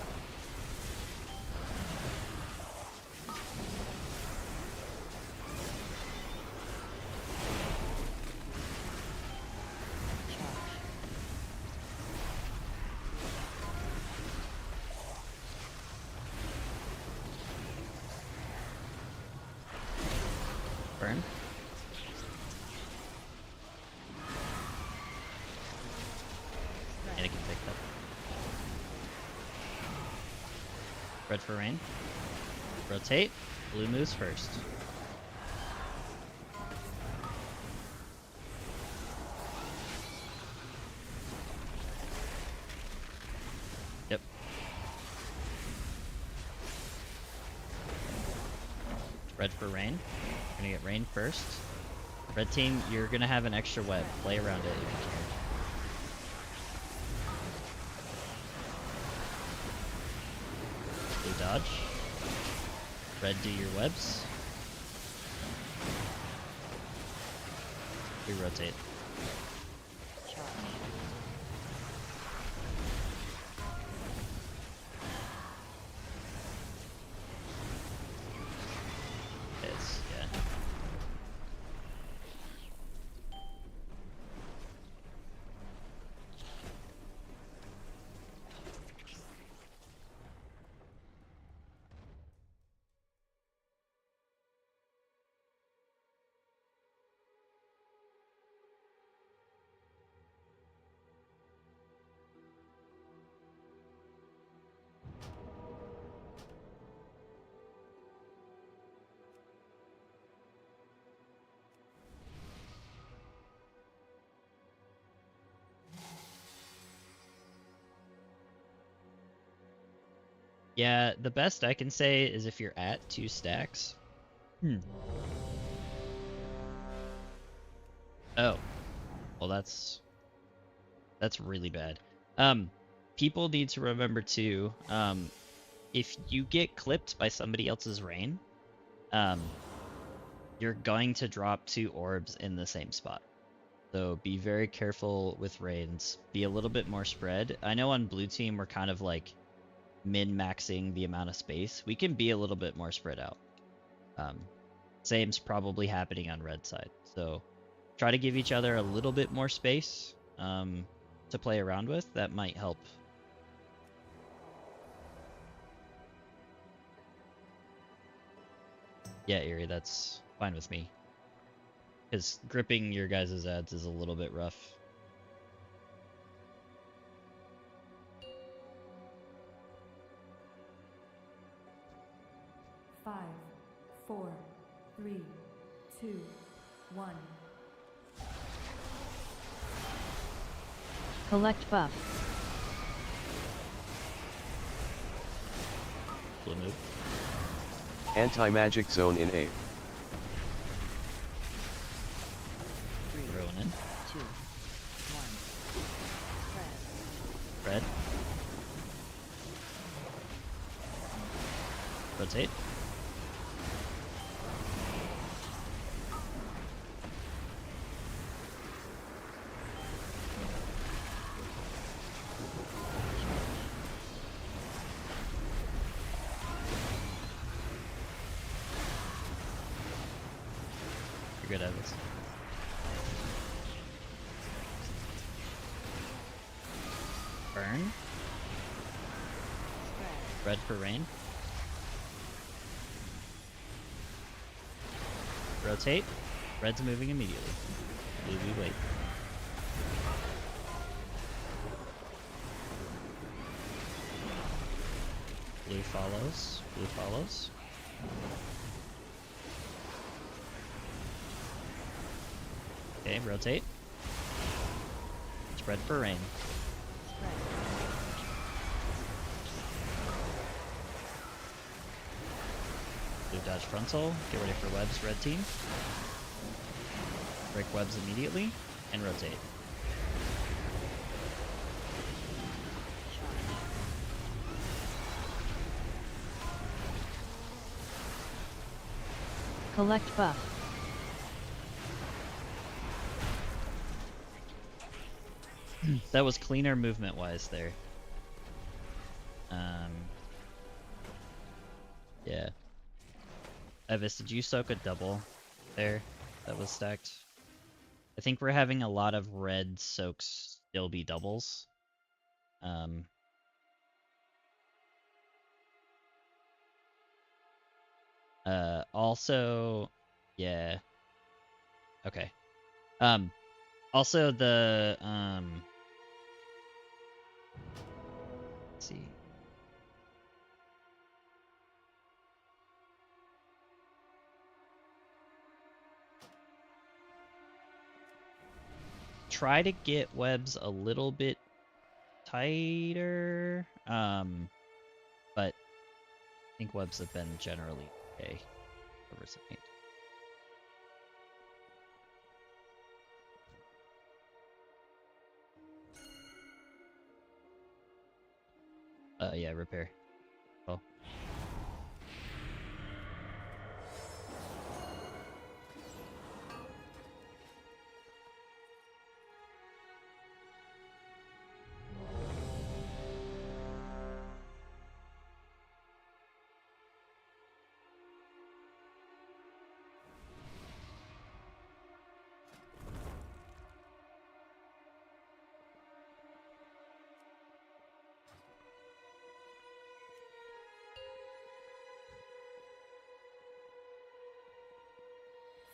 Burn. And it can take that. Red for rain. Rotate. Blue moves first. Yep. Red for rain. We're gonna get rain first. Red team, you're gonna have an extra web. Play around it if you can. Blue dodge. Red, do your webs. We rotate. It's, yeah. Yeah, the best I can say is if you're at 2 stacks. Oh, well that's really bad. People need to remember too, if you get clipped by somebody else's rain, you're going to drop 2 orbs in the same spot. So be very careful with rains. Be a little bit more spread. I know on blue team we're kind of like min-maxing the amount of space. We can be a little bit more spread out. Same's probably happening on red side. So try to give each other a little bit more space to play around with. That might help. Yeah, Eerie, that's fine with me. Because gripping your guys' ads is a little bit rough. Five, four, three, two, one. Collect buff. Blue move. Anti-magic zone in A. 3, Throwing in. 2, 1. Red. Rotate. You're good at this. Burn. Red for rain. Rotate. Red's moving immediately. Blue, we wait. Blue follows. Blue follows. Okay, rotate. Spread for rain. Blue dodge frontal. Get ready for webs, red team. Break webs immediately and rotate. Collect buff. That was cleaner movement wise there. Yeah. Evis, did you soak a double there that was stacked? I think we're having a lot of red soaks still be doubles. Also, yeah. Okay. Also the, let's see. Try to get webs a little bit tighter, but I think webs have been generally okay over Saint. Yeah, repair. Oh.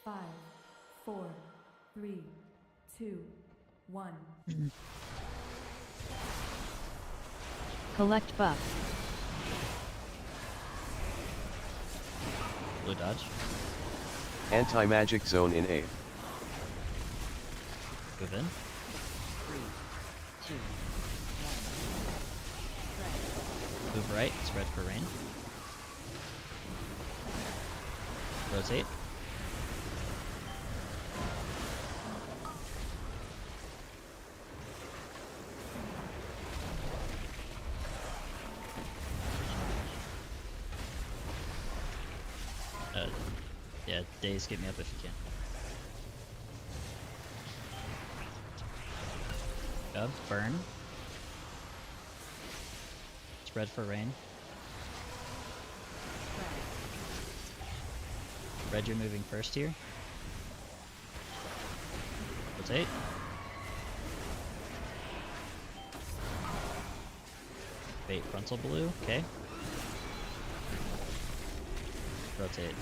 Five, four, three, two, one. Collect buff. Blue dodge. Anti-magic zone in A. Move in. 3, 2, 1. Move right, spread for rain. Rotate. Yeah, days, get me up if you can. Gov, burn. Spread for rain. Red, you're moving first here. Rotate. Bait frontal blue, okay. Rotate.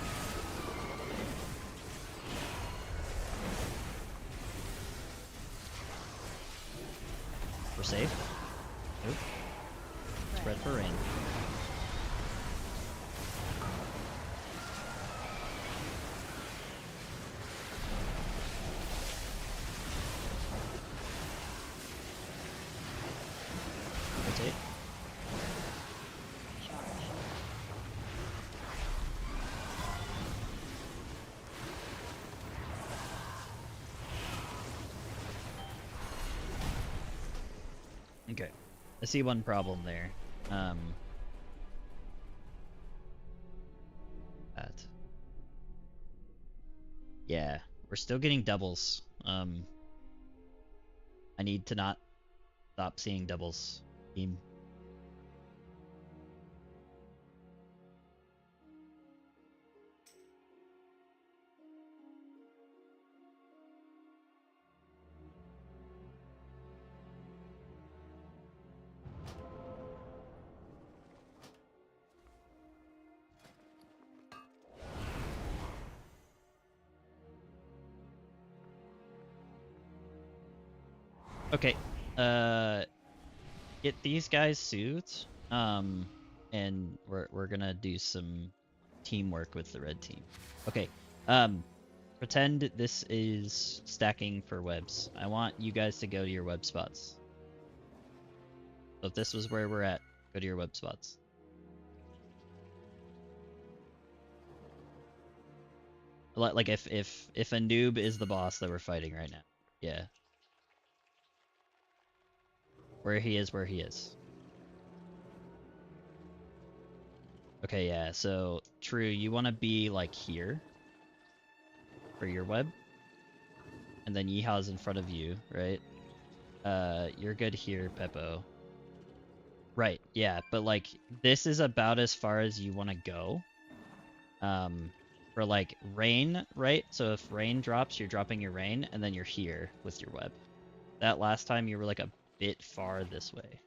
We're safe. Nope. Spread for rain. Rotate. Okay. I see one problem there. That. Yeah, we're still getting doubles. I need to not stop seeing doubles. Team. Okay. Get these guys soothed. And we're gonna do some teamwork with the red team. Okay. Pretend this is stacking for webs. I want you guys to go to your web spots. So if this was where we're at, go to your web spots. Like if a noob is the boss that we're fighting right now. Yeah. Where he is. Okay, yeah, so True, you want to be like here for your web. And then Yeehaw's in front of you, right? You're good here, Peppo. Right, yeah, but like this is about as far as you want to go. For like rain, right? So if rain drops, you're dropping your rain, and then you're here with your web. That last time you were like a bit far this way.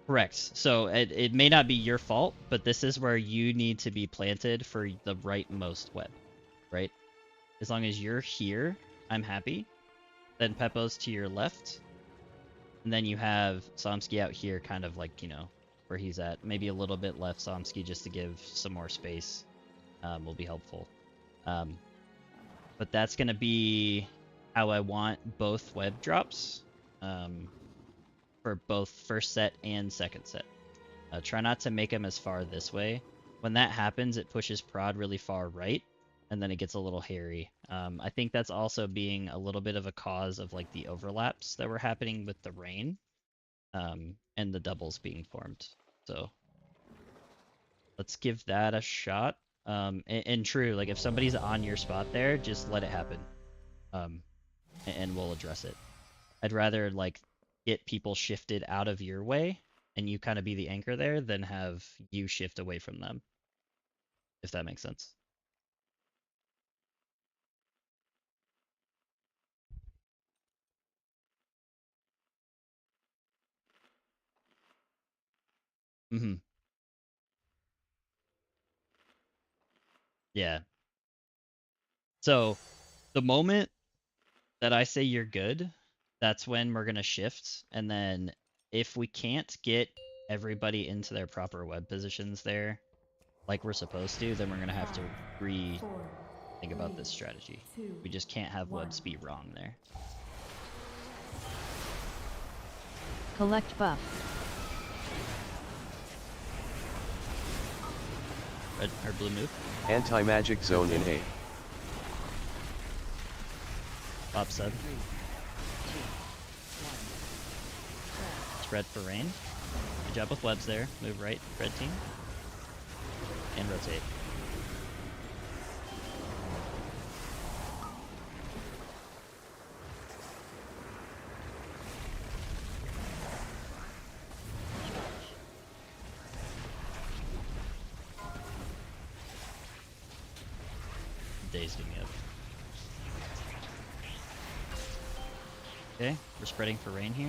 Correct. So it may not be your fault, but this is where you need to be planted for the rightmost web, right? As long as you're here, I'm happy. Then Peppo's to your left. And then you have Somsky out here kind of like, you know, where he's at. Maybe a little bit left Somsky just to give some more space will be helpful. But that's going to be how I want both web drops for both first set and second set. Try not to make them as far this way. When that happens, it pushes prod really far right, and then it gets a little hairy. I think that's also being a little bit of a cause of like the overlaps that were happening with the rain, and the doubles being formed. So let's give that a shot. And True, like if somebody's on your spot there, just let it happen, and we'll address it. I'd rather like get people shifted out of your way and you kind of be the anchor there than have you shift away from them, if that makes sense. Mm-hmm. Yeah. So the moment that I say you're good, that's when we're gonna shift, and then if we can't get everybody into their proper web positions there like we're supposed to, then we're gonna have to think about this strategy. We just can't have webs be wrong there. Collect buff. Red or blue move. Anti-magic zone in A. Bob sub. 3, 2, 1. Spread for rain. Good job with webs there. Move right, red team. And rotate. Dazed me up. Okay, we're spreading for rain here.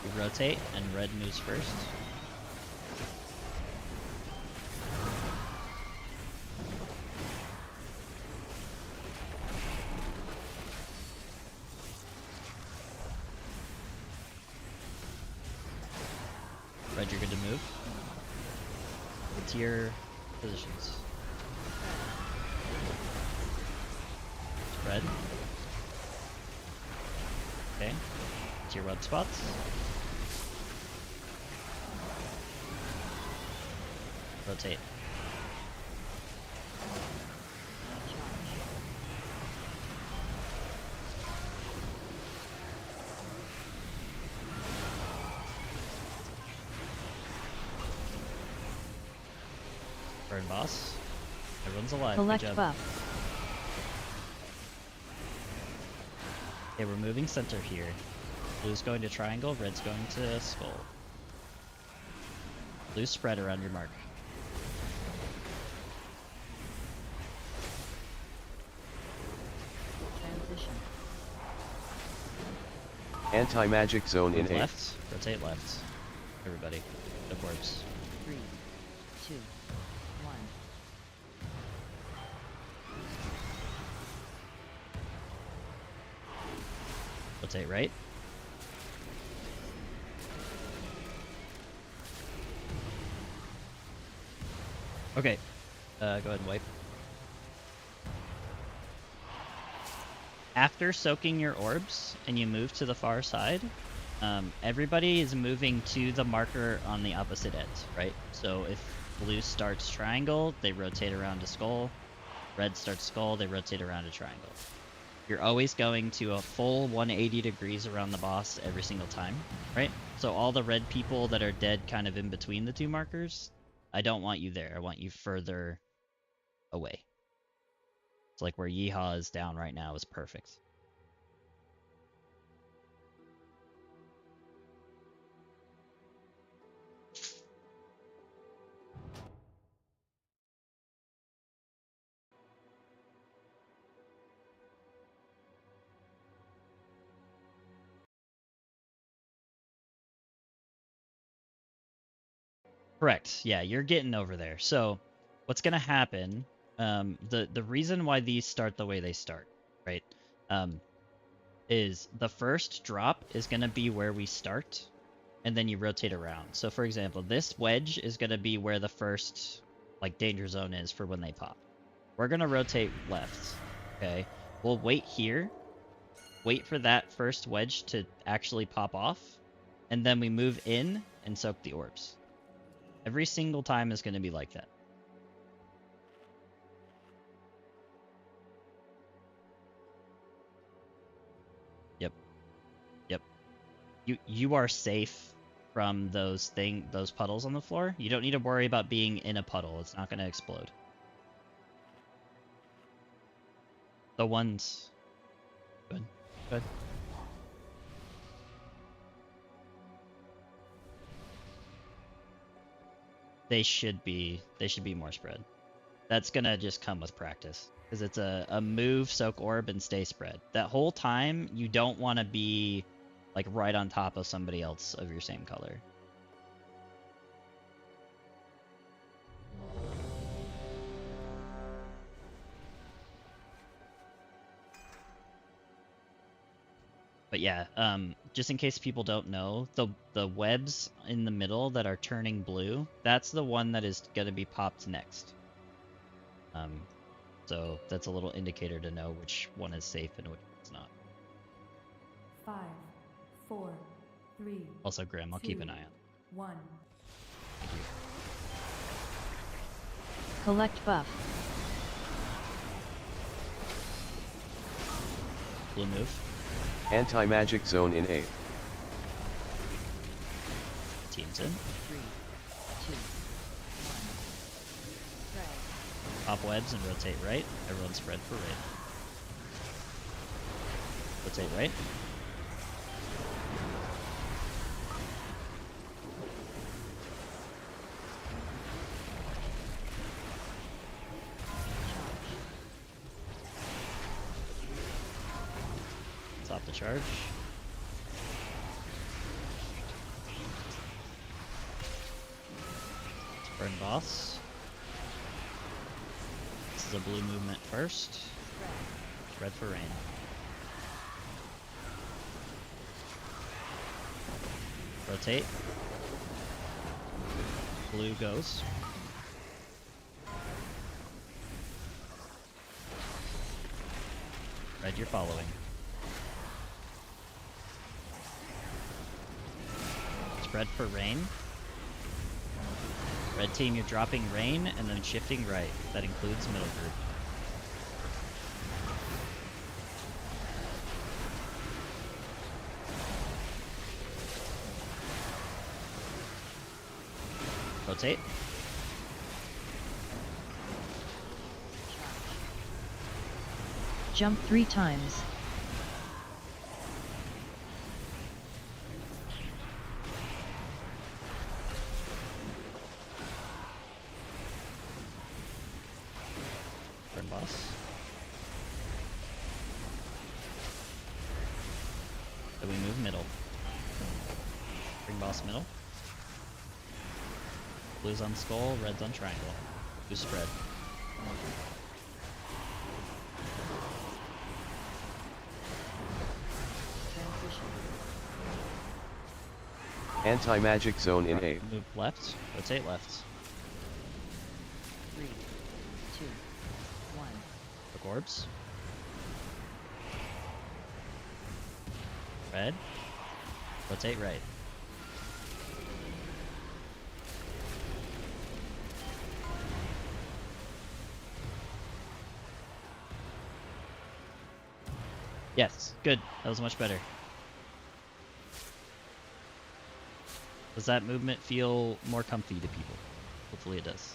We rotate, and red moves first. Red, you're good to move. Get to your positions. Spread. Okay. To your web spots. Rotate. Burn boss. Everyone's alive. Collect Good job. buff. Okay, we're moving center here. Blue's going to triangle, red's going to skull. Blue spread around your mark. Transition. Anti-magic zone in Move A. left, rotate left. Everybody, the orbs. 3, 2, 1. Rotate right. Okay, go ahead and wipe. After soaking your orbs and you move to the far side, everybody is moving to the marker on the opposite end, right? So if blue starts triangle, they rotate around to skull. Red starts skull, they rotate around to triangle. You're always going to a full 180 degrees around the boss every single time, right? So all the red people that are dead kind of in between the two markers, I don't want you there. I want you further away. It's like where Yeehaw is down right now is perfect. Correct. Yeah, you're getting over there. So what's going to happen, the reason why these start the way they start, right, is the first drop is going to be where we start, and then you rotate around. So for example, this wedge is going to be where the first like danger zone is for when they pop. We're going to rotate left, okay? We'll wait here, wait for that first wedge to actually pop off, and then we move in and soak the orbs. Every single time is going to be like that. Yep. Yep. You are safe from those puddles on the floor. You don't need to worry about being in a puddle. It's not going to explode. The ones. Good. Good. They should be more spread. That's gonna just come with practice. Because it's a move, soak orb, and stay spread. That whole time, you don't want to be like right on top of somebody else of your same color. But yeah, just in case people don't know, the webs in the middle that are turning blue, that's the one that is gonna be popped next. So that's a little indicator to know which one is safe and which one's not. 5, 4, 3, Also, Graham, I'll keep an eye on. 1. Thank you. Collect buff. Blue move. Anti-magic zone in A. Teams in. 3, 2, 1. Prog. Pop webs and rotate right. Everyone spread for right. Rotate right. Stop the charge. Burn boss. This is a blue movement first. Red for rain. Rotate. Blue goes. Red, you're following. Spread for rain. Red team, you're dropping rain and then shifting right. That includes middle group. Rotate. Jump 3 times. Burn boss. Then we move middle. Bring boss middle. Blue's on skull, red's on triangle. Blue spread. Transition. Anti-magic zone in A. Move left, rotate left. 3, 2, 1. Quick orbs. Red. Rotate right. Yes, good. That was much better. Does that movement feel more comfy to people? Hopefully it does.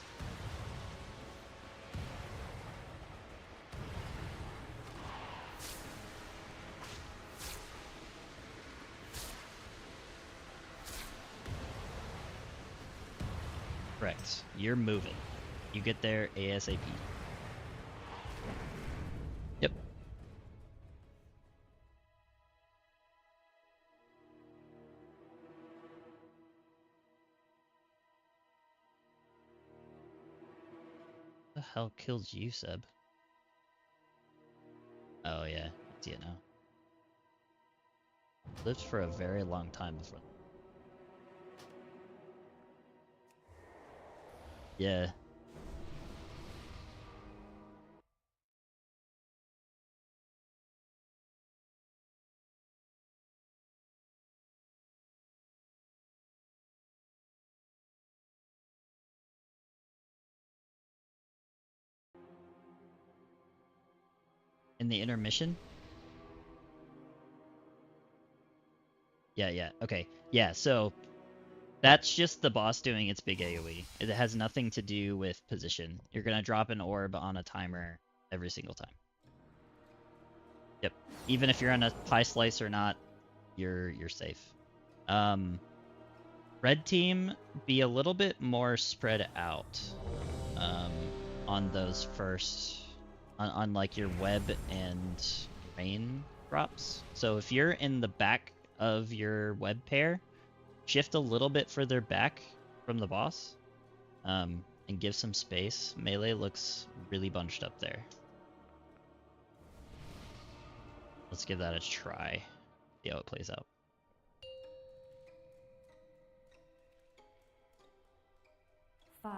Correct. You're moving. You get there ASAP. Yep. The hell killed you, Seb? Oh yeah, I see it now. Lived for a very long time before. Yeah. In the intermission? Yeah, okay. Yeah, so that's just the boss doing its big AoE. It has nothing to do with position. You're gonna drop an orb on a timer every single time. Yep. Even if you're on a pie slice or not, you're safe. Red team, be a little bit more spread out on those first on like your web and rain drops. So if you're in the back of your web pair, shift a little bit further back from the boss, and give some space. Melee looks really bunched up there. Let's give that a try. See how it plays out. 5,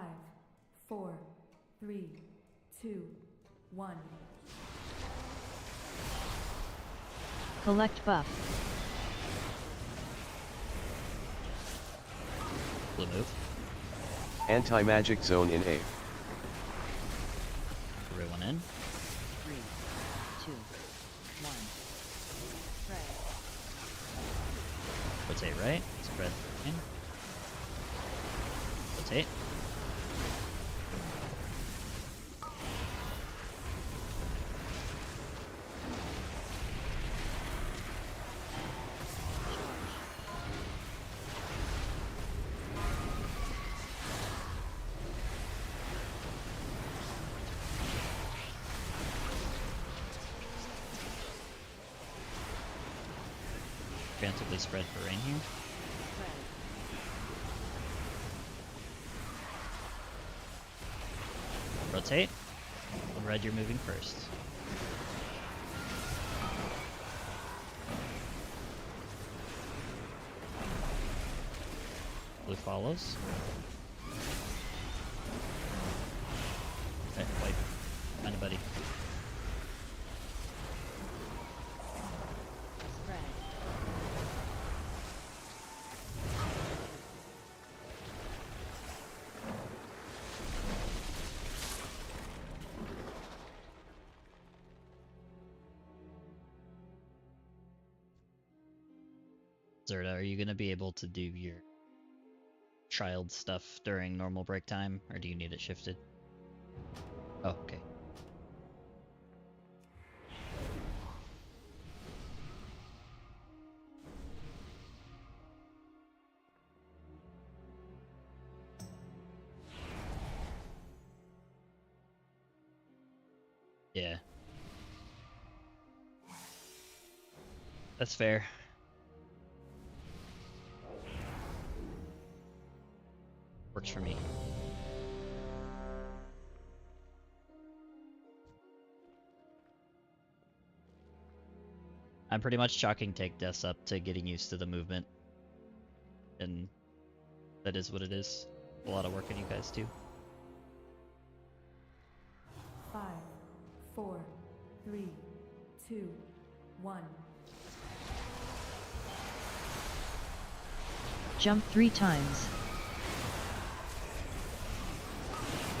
4, 3, 2, 1. Collect buff. Blue move. Anti-magic zone in A. Everyone in. 3, 2, 1. Spread. Rotate right. Spread in. Rotate. Preemptively spread for rain here. Spread. Rotate. On red, you're moving first. Blue follows. Okay, white. Find a buddy. Spread. Zerda, are you gonna be able to do your child stuff during normal break time, or do you need it shifted? Oh, okay. Yeah. That's fair. Works for me. I'm pretty much chalking take deaths up to getting used to the movement. And that is what it is. A lot of work on you guys too. 5, 4, 3, 2, 1. Jump 3 times.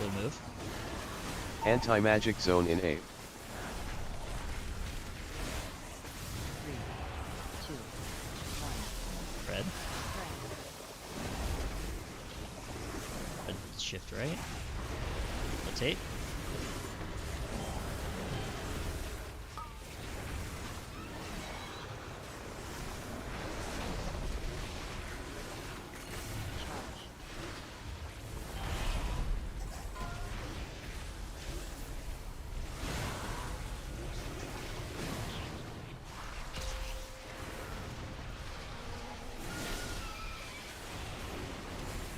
Blue move. Anti-magic zone in A. 3, 2, 1. Red. Spread. Red shift right. Rotate. Charge.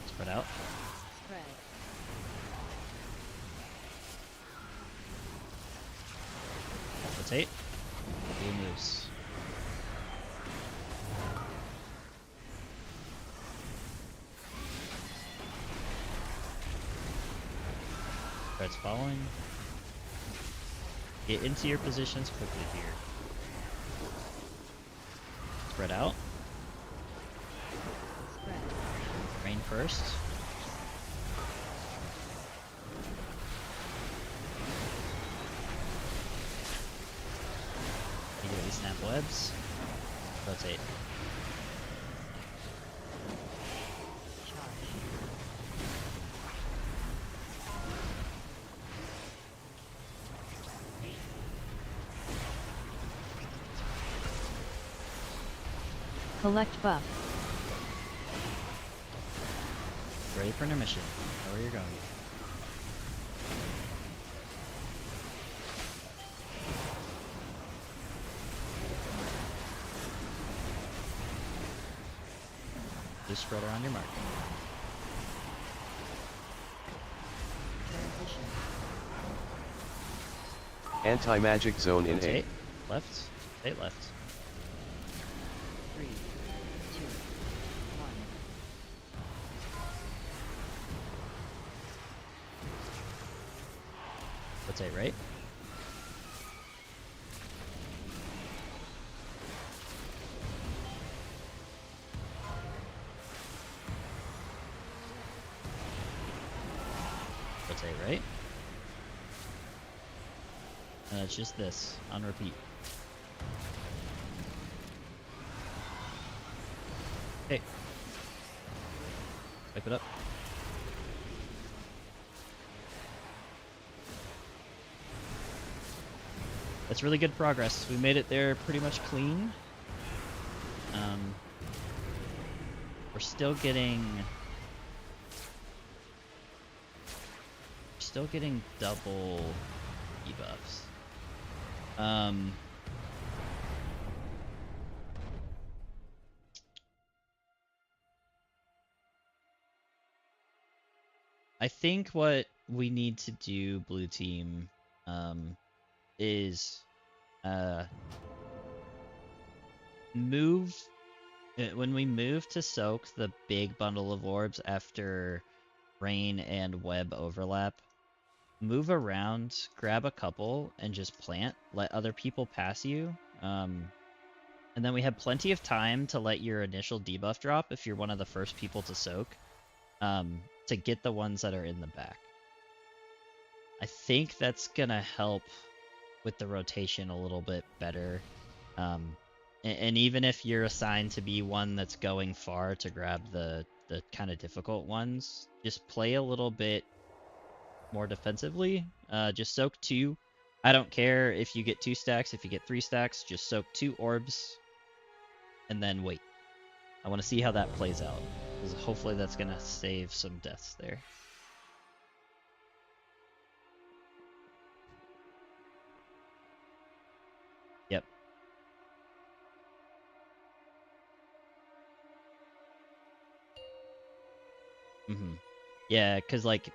Spread out. Spread. Rotate. Blue moves. Red's following. Get into your positions quickly here. Spread out. Spread. Rain first. Immediately snap webs. Rotate. Charge. Collect buff. Ready for intermission. Know where you're going. Just spread around your mark. Transition. Anti-magic zone in A. Rotate. Left. Rotate left. 3, 2, 1. Rotate right. Rotate right. And it's just this on repeat. Okay. Pick it up. That's really good progress. We made it there pretty much clean. We're still getting double debuffs. I think what we need to do, blue team, is move when we move to soak the big bundle of orbs after rain and web overlap. Move around, grab a couple, and just plant. Let other people pass you. And then we have plenty of time to let your initial debuff drop if you're one of the first people to soak, to get the ones that are in the back. I think that's gonna help with the rotation a little bit better. And even if you're assigned to be one that's going far to grab the kind of difficult ones, just play a little bit more defensively. Just soak 2. I don't care if you get 2 stacks, if you get 3 stacks, just soak 2 orbs and then wait. I want to see how that plays out, because hopefully that's going to save some deaths there. Yep. Yeah, because like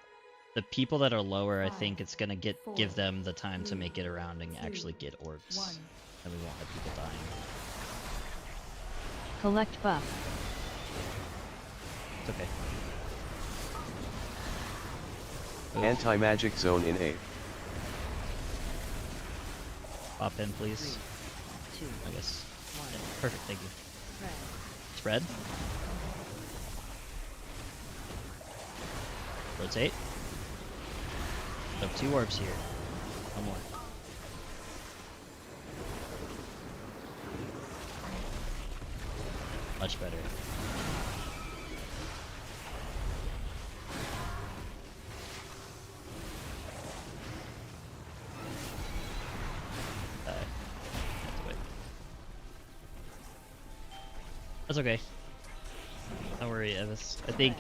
the people that are lower, I think it's gonna give them the time to make it around and actually get orbs, and we won't have people dying. Collect buff. It's okay. Anti-magic zone in A. Pop in, please. 3, 2, I guess. 1. Yeah, perfect, thank you. Spread. Spread. Rotate. So 2 orbs here. One more. Much better. That's okay. Don't worry, Evis. I think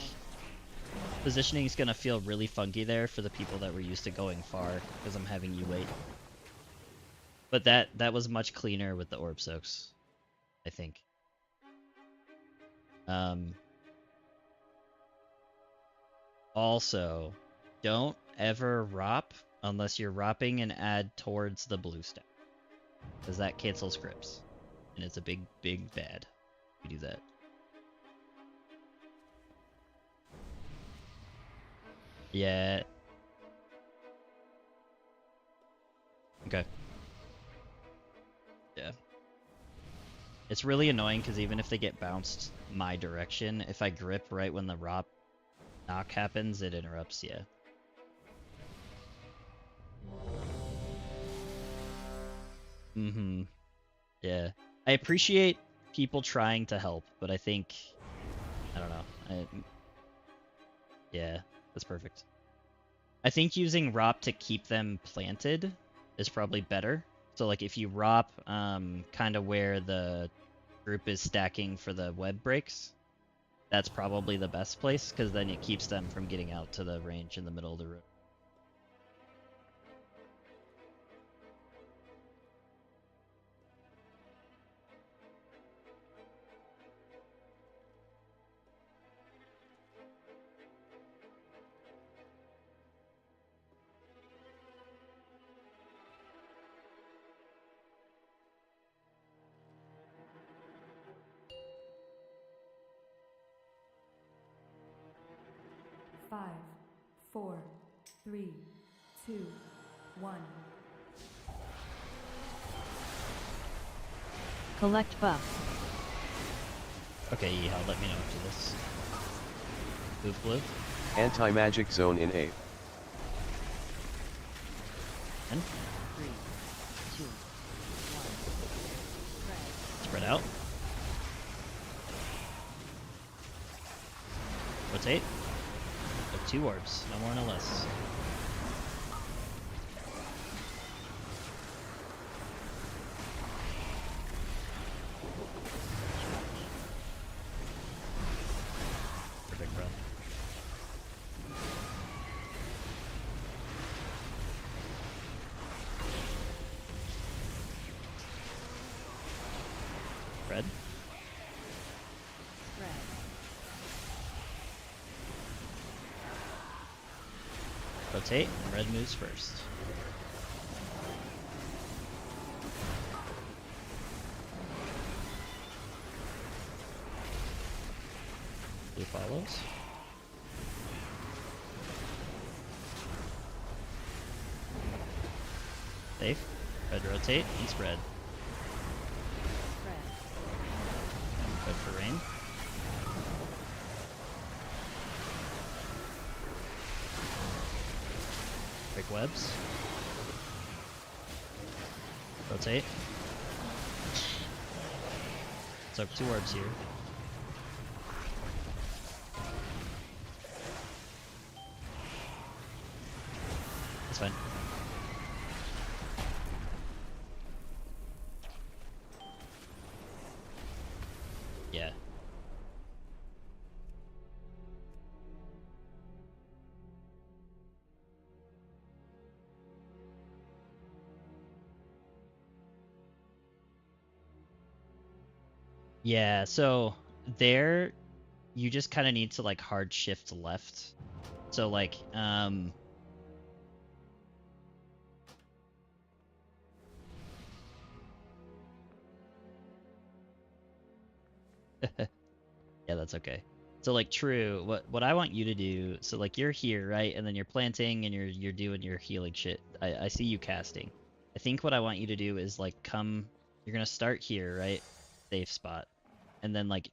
positioning is gonna feel really funky there for the people that were used to going far, because I'm having you wait. But that was much cleaner with the orb soaks, I think. Also, don't ever ROP unless you're ROPing and add towards the blue stack, because that cancels grips, and it's a big bad if you do that. Yeah. Okay. Yeah. It's really annoying because even if they get bounced my direction, if I grip right when the ROP knock happens, it interrupts, yeah. Yeah. I appreciate people trying to help, but I think, I don't know. Yeah, that's perfect. I think using ROP to keep them planted is probably better. So like if you ROP kind of where the group is stacking for the web breaks, that's probably the best place, because then it keeps them from getting out to the range in the middle of the room. Five, four, three, two, 1. Collect buff. Okay, Yeehaw, let me know after this. Move blue. Anti-magic zone in A. And 3, 2, 1. spread out. Rotate. With 2 orbs, no more, no less. Perfect, bro. Red. Red. Rotate, and red moves first. Blue follows. Safe. Red rotate, and spread. Red. Red for rain. Break webs. Rotate. Soak 2 orbs here. That's fine. Yeah. Yeah, so there you just kind of need to like hard shift left. So like yeah, that's okay. So like true, what I want you to do, so like you're here, right? And then you're planting and you're doing your healing shit. I see you casting. I think what I want you to do is like come, you're gonna start here, right? Safe spot. And then like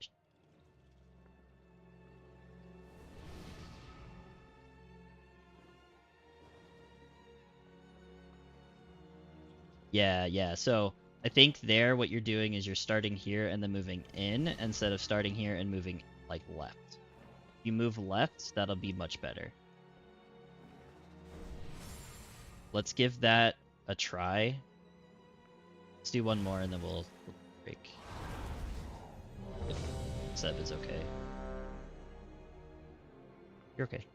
yeah. So I think there what you're doing is you're starting here and then moving in instead of starting here and moving like left. If you move left, that'll be much better. Let's give that a try. Let's do one more and then we'll break. If Seb is okay. You're okay.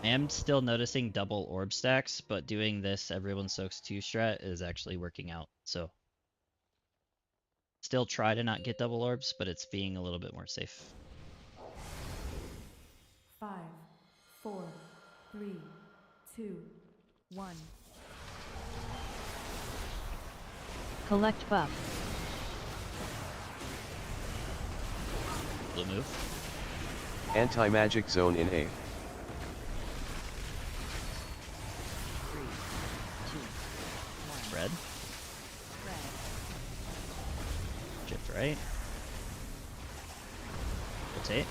I am still noticing double orb stacks, but doing this everyone soaks 2 strat is actually working out. So still try to not get double orbs, but it's being a little bit more safe. 5, 4, 3, 2, 1. Collect buff. Blue move. Anti-magic zone in A. 3, 2, 1. Red. Red. Shift right. Rotate.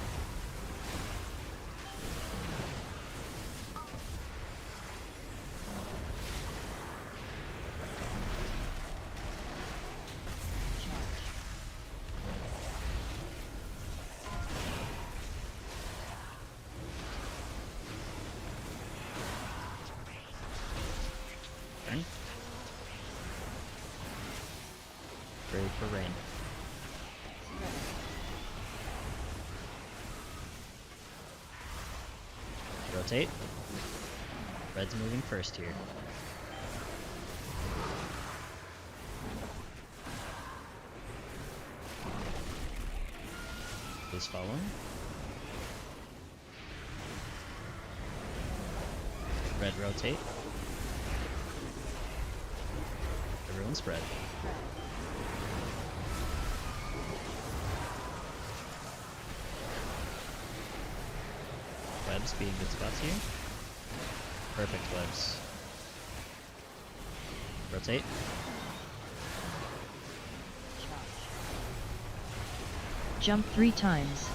Turn. Break for rain. Rotate. Red's moving first here. Blue's following. Red rotate. Everyone spread. webs being good spots here. Perfect webs. Rotate. Jump 3 times.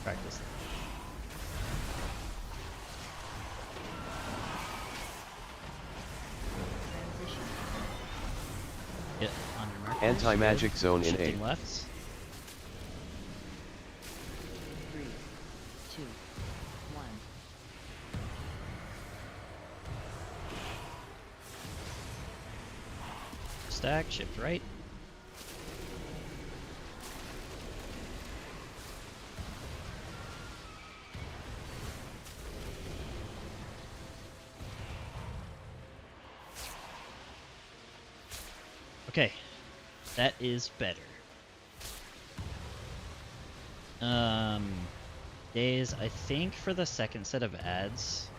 Practice. Transition. Get on your mark. Anti-magic zone in A. Shifting left. 3, 2, 1. Stack, shift right. Okay, that is better. Days, I think for the second set of ads,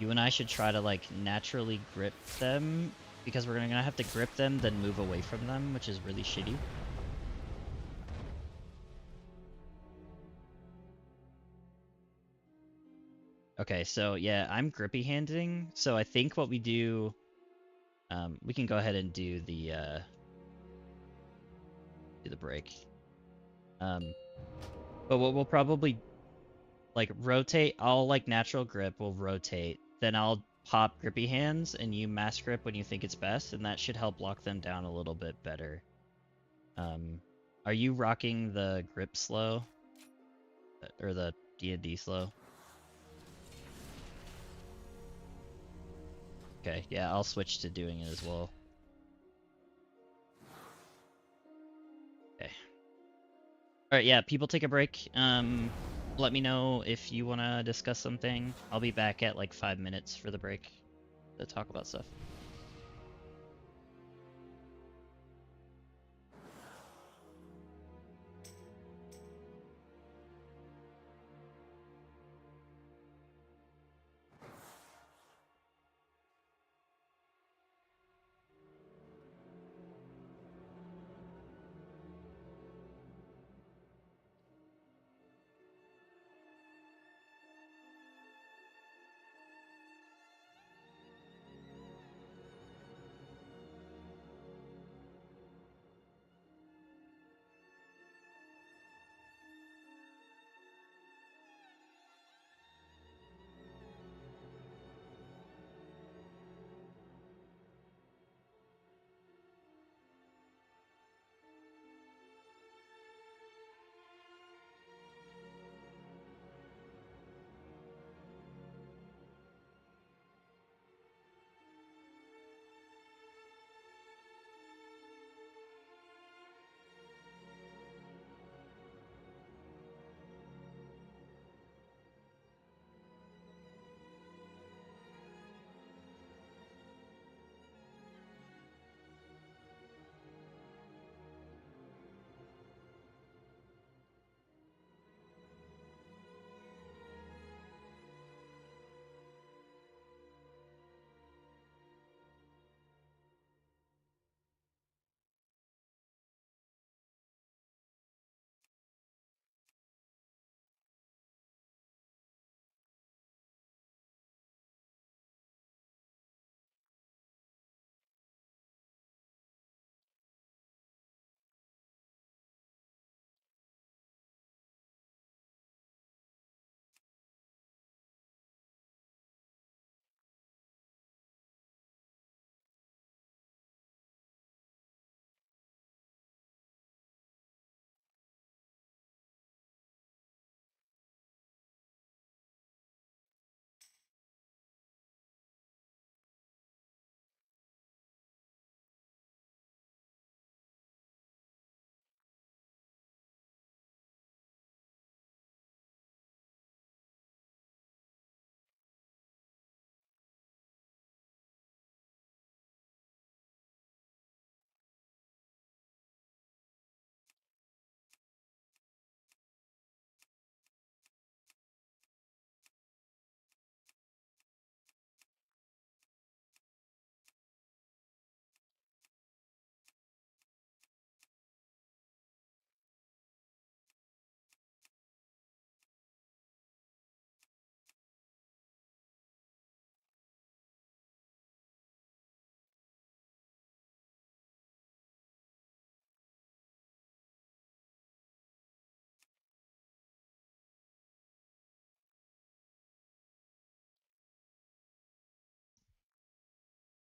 you and I should try to like naturally grip them, because we're gonna have to grip them, then move away from them, which is really shitty. Okay, so yeah, I'm grippy handing, so I think what we do, we can go ahead and do the break. But what we'll probably like rotate, I'll like natural grip, we'll rotate, then I'll pop grippy hands and you mass grip when you think it's best, and that should help lock them down a little bit better. Are you rocking the grip slow? Or the D&D slow? Okay, yeah, I'll switch to doing it as well. Okay. Alright, yeah, people take a break. Let me know if you want to discuss something. I'll be back at like 5 minutes for the break to talk about stuff.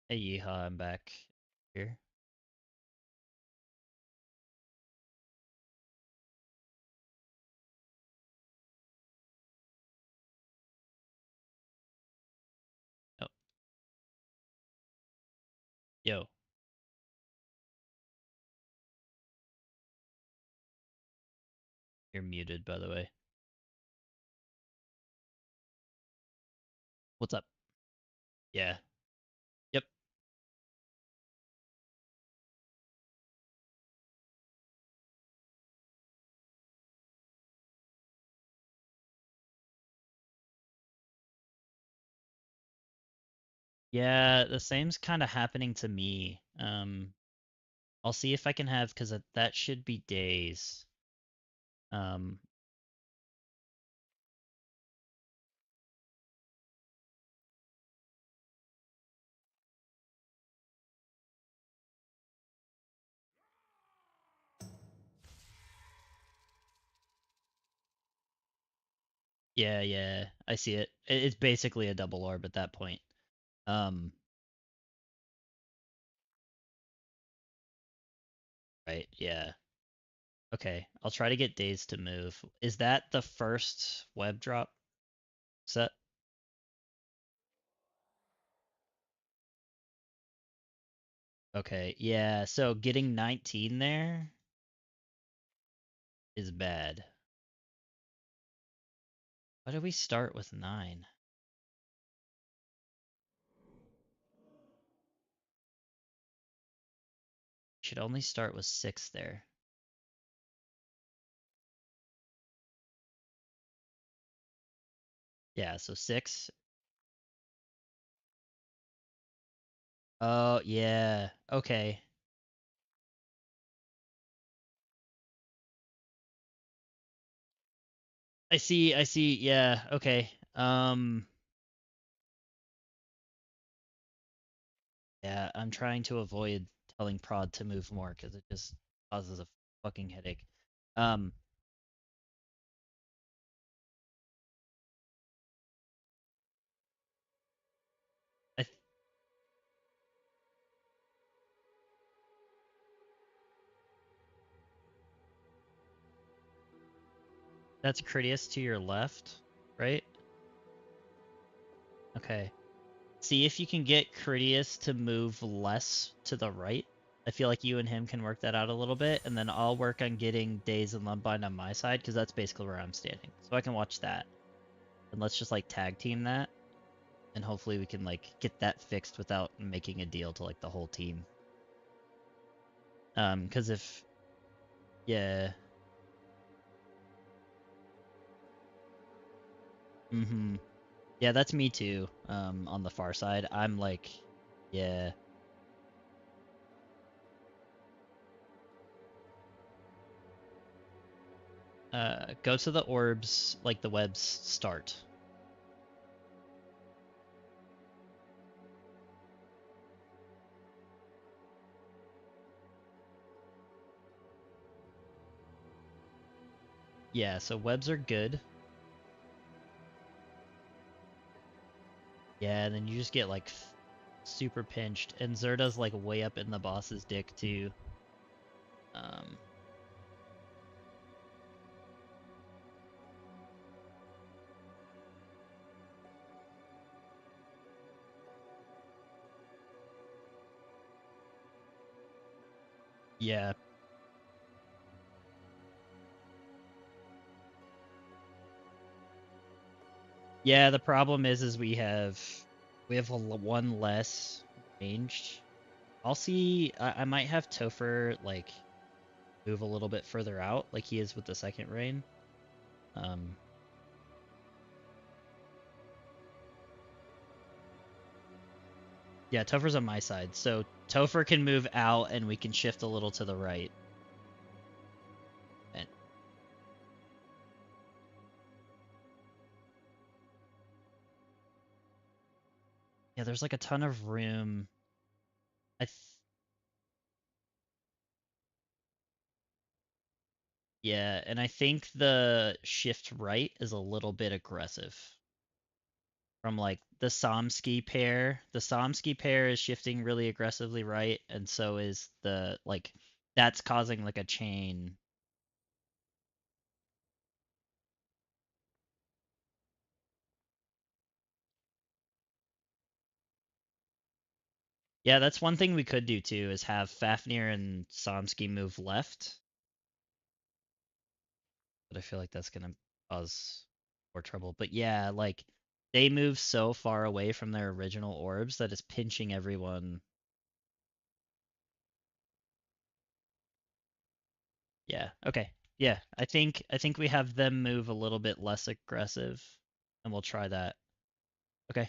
Hey, Yeehaw, I'm back here. Oh, yo, you're muted, by the way. What's up? Yeah. Yep. Yeah, the same's kind of happening to me. I'll see if I can have, because that should be days. Um, yeah, yeah, I see it. It's basically a double orb at that point. Um, right, yeah. Okay, I'll try to get days to move. Is that the first web drop set? Okay, yeah, so getting 19 there is bad. Why did we start with 9? Should only start with 6 there. Yeah, so 6. Oh, yeah. Okay. I see. Yeah, okay. Yeah, I'm trying to avoid telling Prod to move more because it just causes a fucking headache. Um, I th that's Critias to your left, right? Okay. See if you can get Critias to move less to the right. I feel like you and him can work that out a little bit, and then I'll work on getting Daze and Lumbind on my side, because that's basically where I'm standing. So I can watch that. And let's just like tag team that, and hopefully we can like get that fixed without making a deal to like the whole team. Because if yeah, mm-hmm. Yeah, that's me too. On the far side, I'm like, yeah. Go to the orbs, like the webs start. Yeah, so webs are good. Yeah, and then you just get like super pinched, and Zerda's like way up in the boss's dick too. Um, yeah, yeah. The problem is we have one less ranged. I'll see. I might have Topher like move a little bit further out, like he is with the second rain. Um, yeah, Topher's on my side, so Topher can move out, and we can shift a little to the right. And yeah, there's like a ton of room. I th Yeah, and I think the shift right is a little bit aggressive. from like the Somsky pair. The Somsky pair is shifting really aggressively right, and so is the like that's causing like a chain. Yeah, that's one thing we could do too, is have Fafnir and Somsky move left. But I feel like that's gonna cause more trouble. But yeah, like they move so far away from their original orbs that it's pinching everyone. Yeah, okay. Yeah, I think we have them move a little bit less aggressive, and we'll try that. Okay.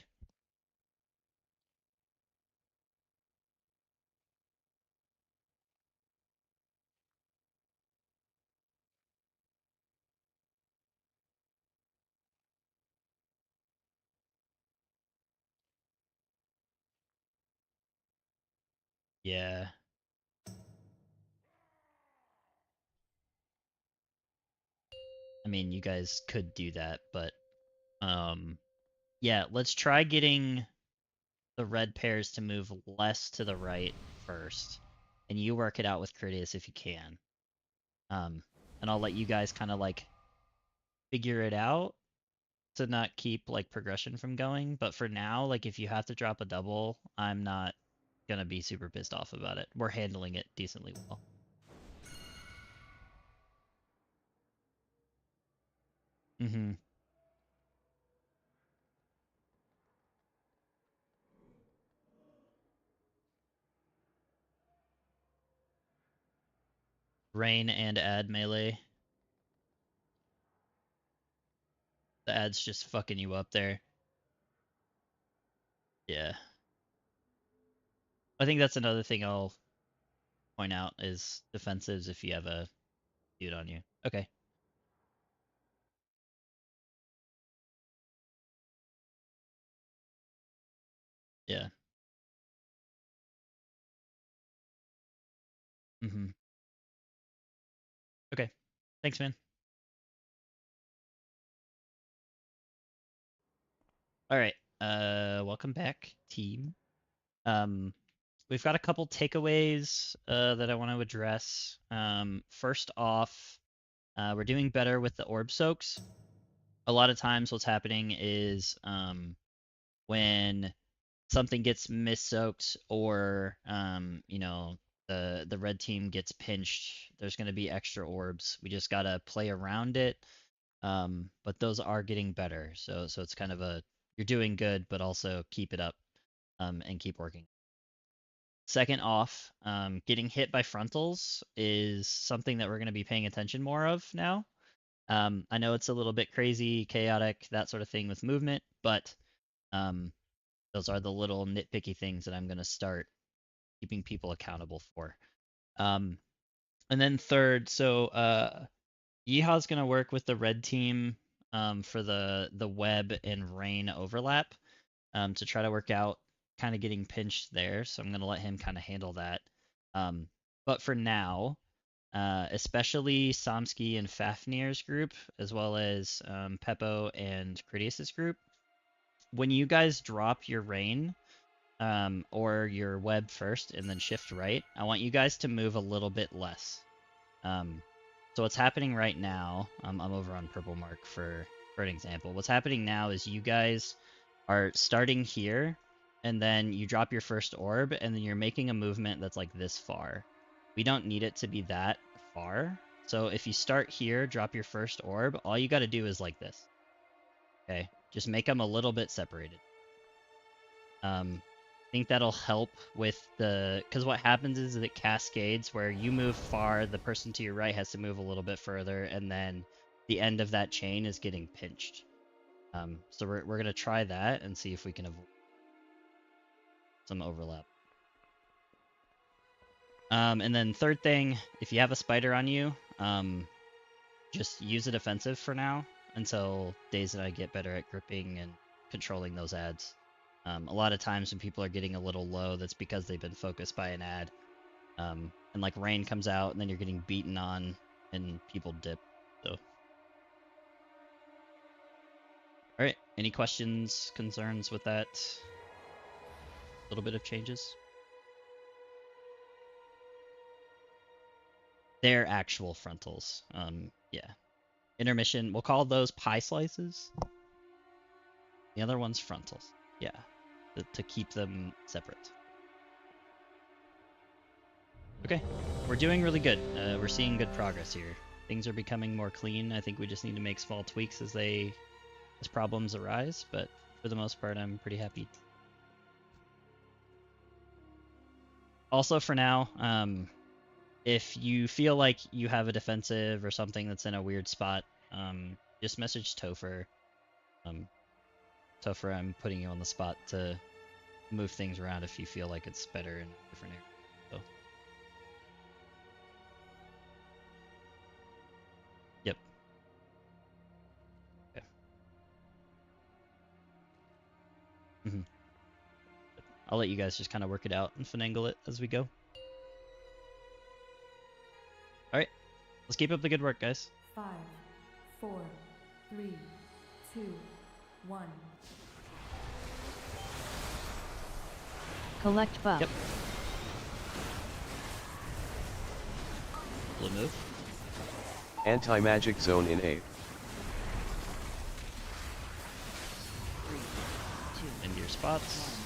Yeah. I mean, you guys could do that, but um yeah, let's try getting the red pairs to move less to the right first. And you work it out with Critias if you can. Um and I'll let you guys kind of like figure it out to not keep like progression from going. But for now, like if you have to drop a double, I'm not gonna be super pissed off about it. We're handling it decently well. Mm-hmm. Rain and add melee. The ad's just fucking you up there. Yeah. I think that's another thing I'll point out is defensives if you have a dude on you. Okay. Yeah. Mm-hmm. Okay. Thanks, man. All right. Welcome back, team. Um, we've got a couple takeaways that I want to address. First off, we're doing better with the orb soaks. A lot of times, what's happening is when something gets mis-soaked or the red team gets pinched, there's going to be extra orbs. We just gotta play around it. But those are getting better. So it's kind of a you're doing good, but also keep it up and keep working. Second off, getting hit by frontals is something that we're going to be paying attention more of now. I know it's a little bit crazy, chaotic, that sort of thing with movement, but um, those are the little nitpicky things that I'm going to start keeping people accountable for. Um, and then third, so Yeehaw's going to work with the red team for the web and rain overlap to try to work out kind of getting pinched there. So I'm going to let him kind of handle that. Um, but for now, especially Somsky and Fafnir's group, as well as Peppo and Critias's group, when you guys drop your rain or your web first and then shift right, I want you guys to move a little bit less. Um, so what's happening right now, I'm over on purple mark for an example. What's happening now is you guys are starting here, and then you drop your first orb, and then you're making a movement that's like this far. We don't need it to be that far. So if you start here, drop your first orb, all you got to do is like this. Okay, just make them a little bit separated. I think that'll help with because what happens is it cascades where you move far, the person to your right has to move a little bit further, and then the end of that chain is getting pinched. So we're gonna try that and see if we can avoid some overlap. And then third thing, if you have a spider on you, just use a defensive for now until Daze and I get better at gripping and controlling those ads. A lot of times when people are getting a little low, that's because they've been focused by an ad. And like rain comes out and then you're getting beaten on and people dip. So, all right. Any questions, concerns with that little bit of changes? They're actual frontals. Yeah. Intermission, we'll call those pie slices. The other one's frontals. Yeah. To keep them separate. Okay. We're doing really good. We're seeing good progress here. Things are becoming more clean. I think we just need to make small tweaks as problems arise, but for the most part, I'm pretty happy. Also, for now, if you feel like you have a defensive or something that's in a weird spot, just message Topher. Topher, I'm putting you on the spot to move things around if you feel like it's better in a different area. So. Yep. Okay. I'll let you guys just kind of work it out and finagle it as we go. Alright. Let's keep up the good work, guys. 5, 4, 3, 2, 1. Collect buff. Yep. Blue move. Anti-magic zone in 8. 3, 2, Into your spots.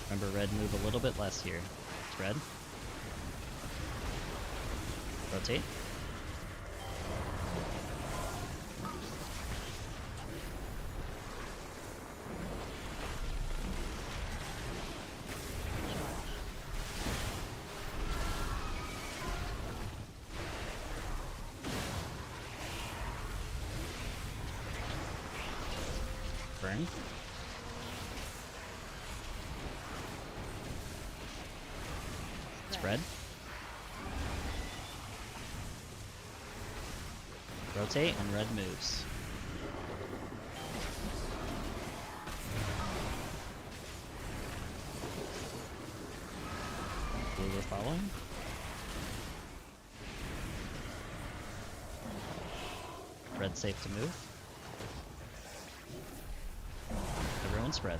1. Remember, red move a little bit less here. It's red. Rotate. Burn. Spread. Rotate and red moves. Blue we're following. Red safe to move. Everyone spread.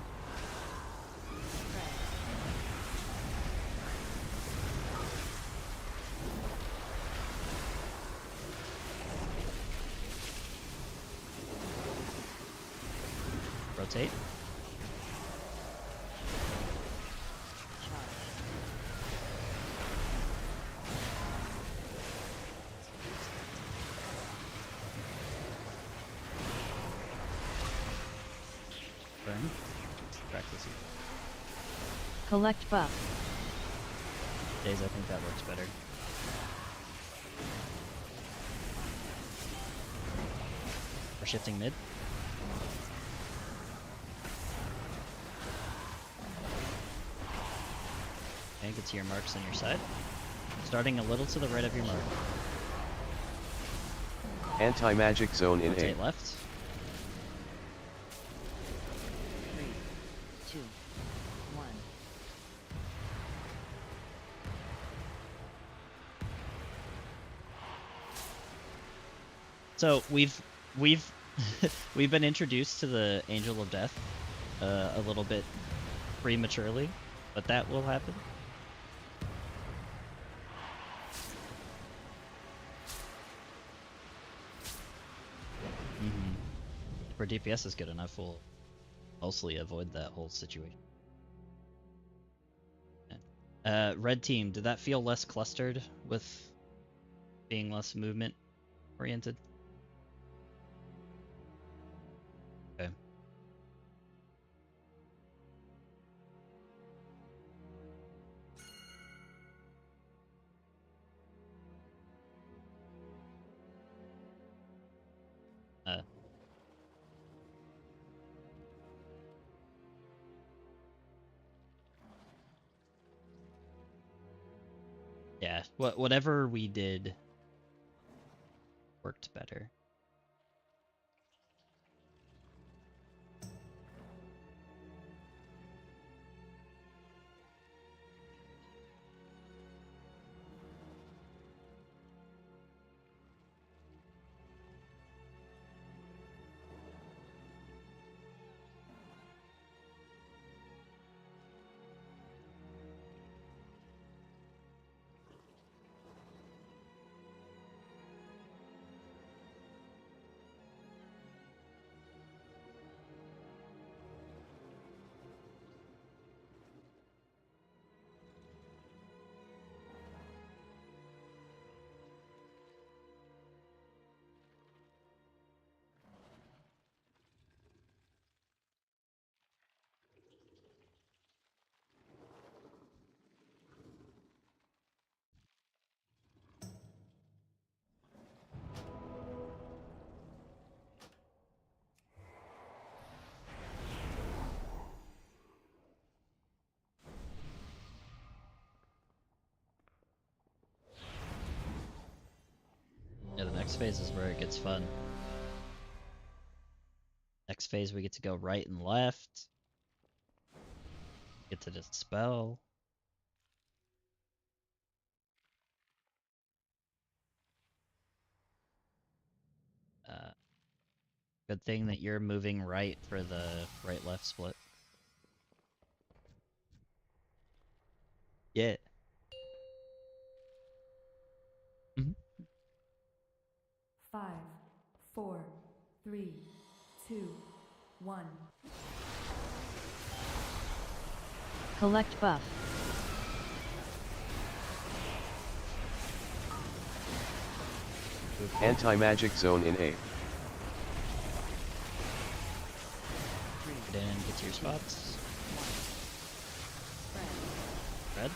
Rotate. Burn. Practice. Collect buff. Days, I think that works better. We're shifting mid. Okay, get to your marks on your side. Starting a little to the right of your mark. Anti-magic zone in 8. Rotate left. 3, 2, 1. So we've we've been introduced to the Angel of Death a little bit prematurely, but that will happen. Where DPS is good enough, we'll mostly avoid that whole situation. Red team, did that feel less clustered with being less movement oriented? Okay. Yeah, whatever we did worked better. Next phase is where it gets fun. Next phase we get to go right and left. Get to dispel. Good thing that you're moving right for the right-left split. Yeah. Mhm. 5, 4, 3, 2, 1. Collect buff. Anti-magic zone in A. Get in, get to your spots. Red.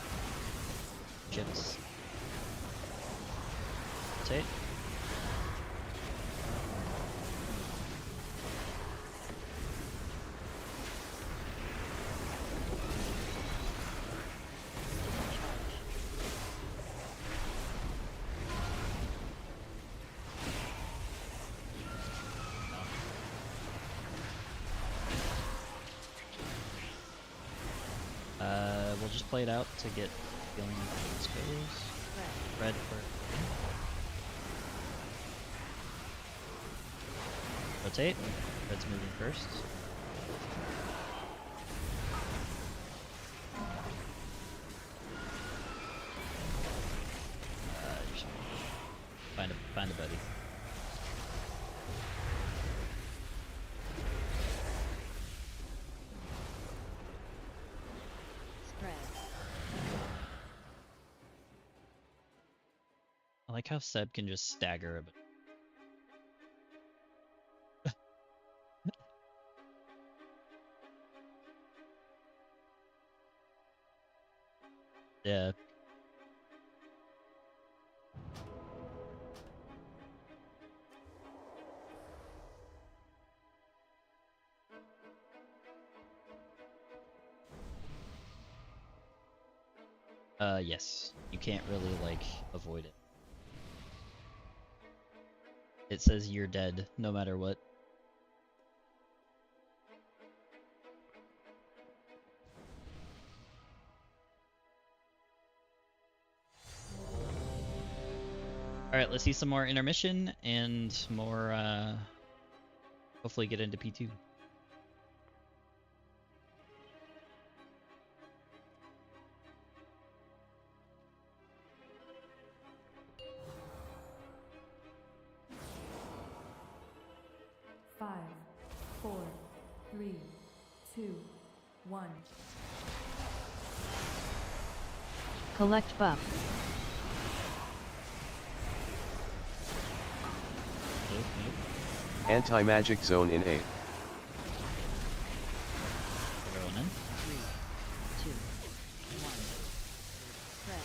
Chips. Rotate. We'll just play it out to get feeling exposed. Red for rotate. Red's moving first. Just find a buddy. I like how Seb can just stagger a bit. Yeah. Yes. You can't really, like, avoid it. It says you're dead, no matter what. Alright, let's see some more intermission and more, hopefully get into P2. Five, 4, 3, 2, 1. Collect buff. Move, move. Anti-magic zone in A. Everyone in. 3, 2, 1. Spread.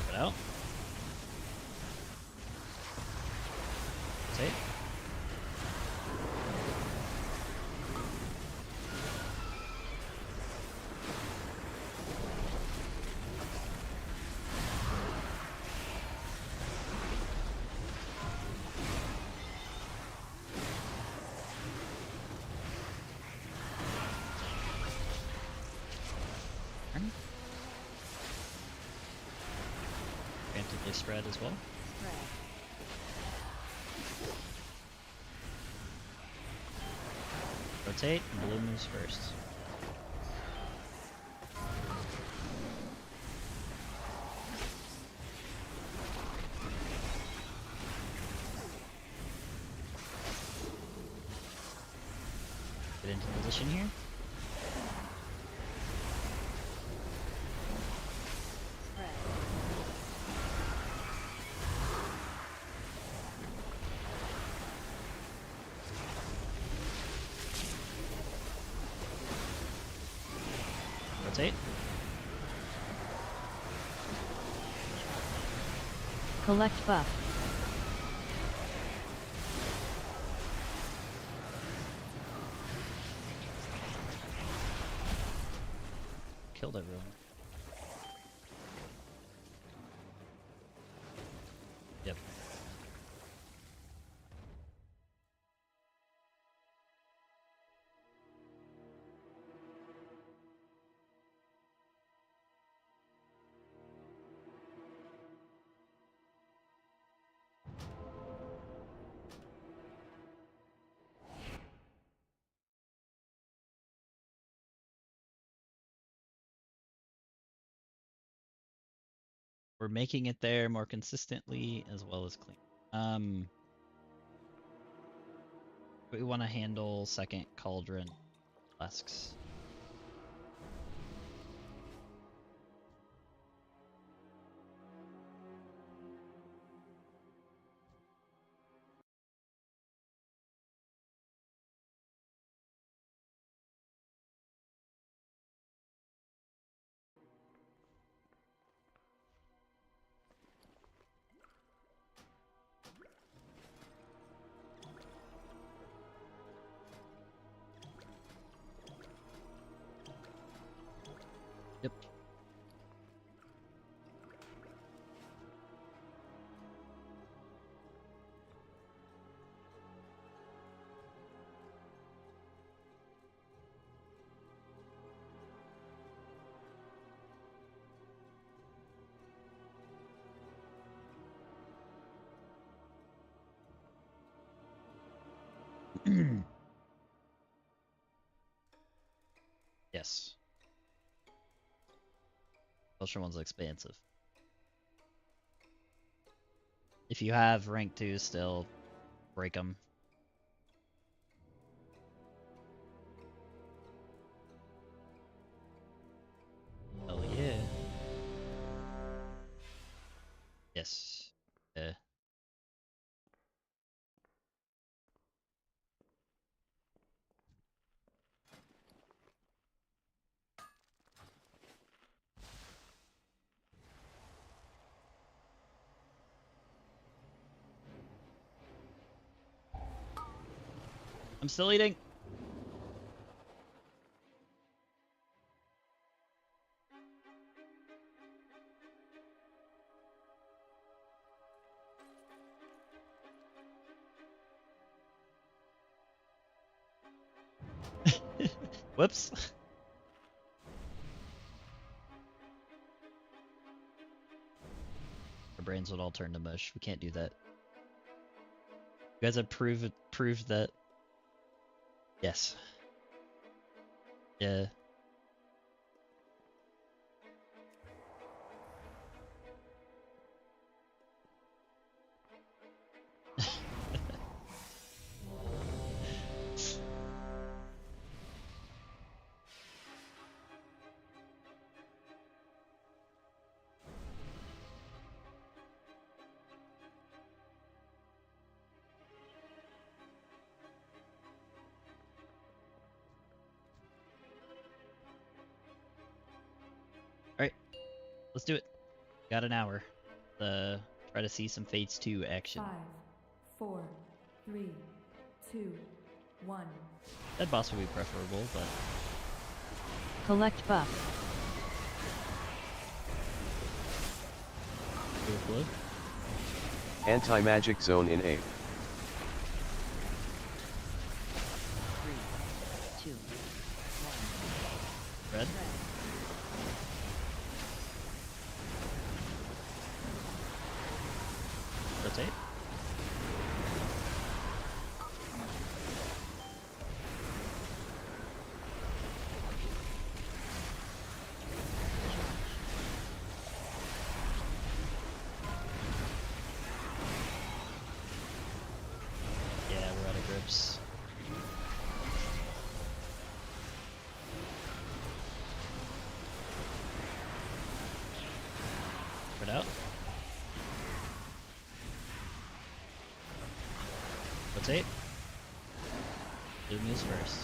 Put it out. Rotate. Preemptively spread as well. Spread. Rotate, and blue moves first. Get into position here. Spread. Rotate. Collect buff. Killed everyone. Yep. we're making it there more consistently as well as clean. We want to handle second cauldron flasks. Yep. Yes. Culture one's expansive. If you have rank 2 still, break them. Hell yeah. Yes. Yeah. I'm still eating. Whoops. Our brains would all turn to mush. We can't do that. You guys have proved that. Yes. Yeah. Alright. Let's do it. Got an hour. Try to see some Fates 2 action. 5, 4, 3, 2, 1. That boss would be preferable, but Collect buff. do it blue. Anti-magic zone in A. 3, 2, 1. Red. Rotate. Yeah, we're out of grips. Spread out. Rotate. Blue moves first.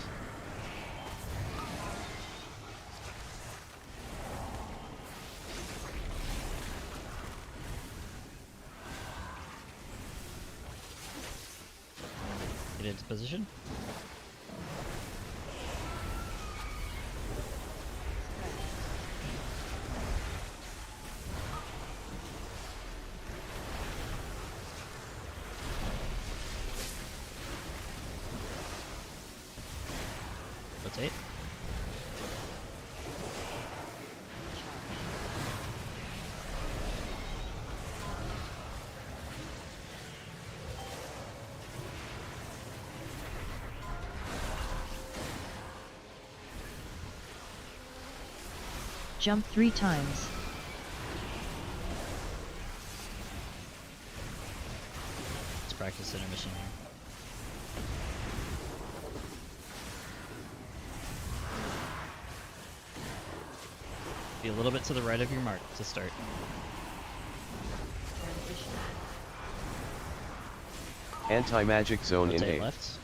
Get into position. Rotate. Jump 3 times. practice intermission here. Be a little bit to the right of your mark to start. Anti-magic zone in Rotate A. left.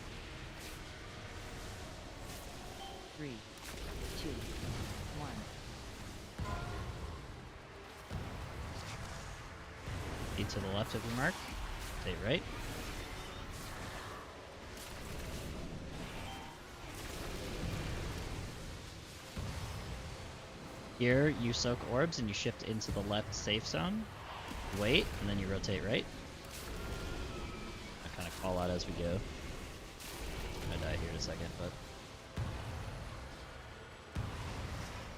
3, 2, 1. Be to the left of your mark. Rotate right. Here, you soak orbs and you shift into the left safe zone. Wait, and then you rotate right. I kind of call out as we go. I'm gonna die here in a second, but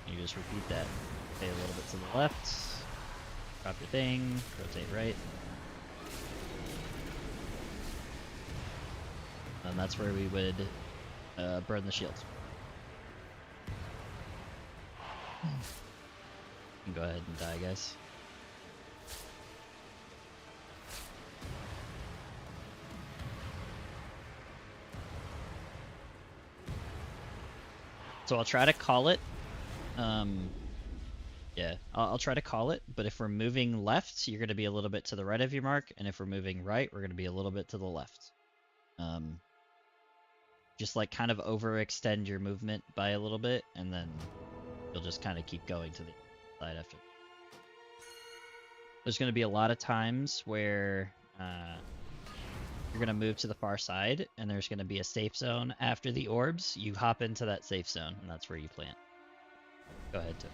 you just repeat that. Stay a little bit to the left. Drop your thing. Rotate right. And that's where we would burn the shield. You can go ahead and die, guys. So I'll try to call it. Yeah, I'll try to call it, but if we're moving left, you're going to be a little bit to the right of your mark, and if we're moving right, we're going to be a little bit to the left. Just like kind of overextend your movement by a little bit, and then you'll just kind of keep going to the side after. There's going to be a lot of times where you're going to move to the far side, and there's going to be a safe zone after the orbs. You hop into that safe zone, and that's where you plant. Go ahead, Tim.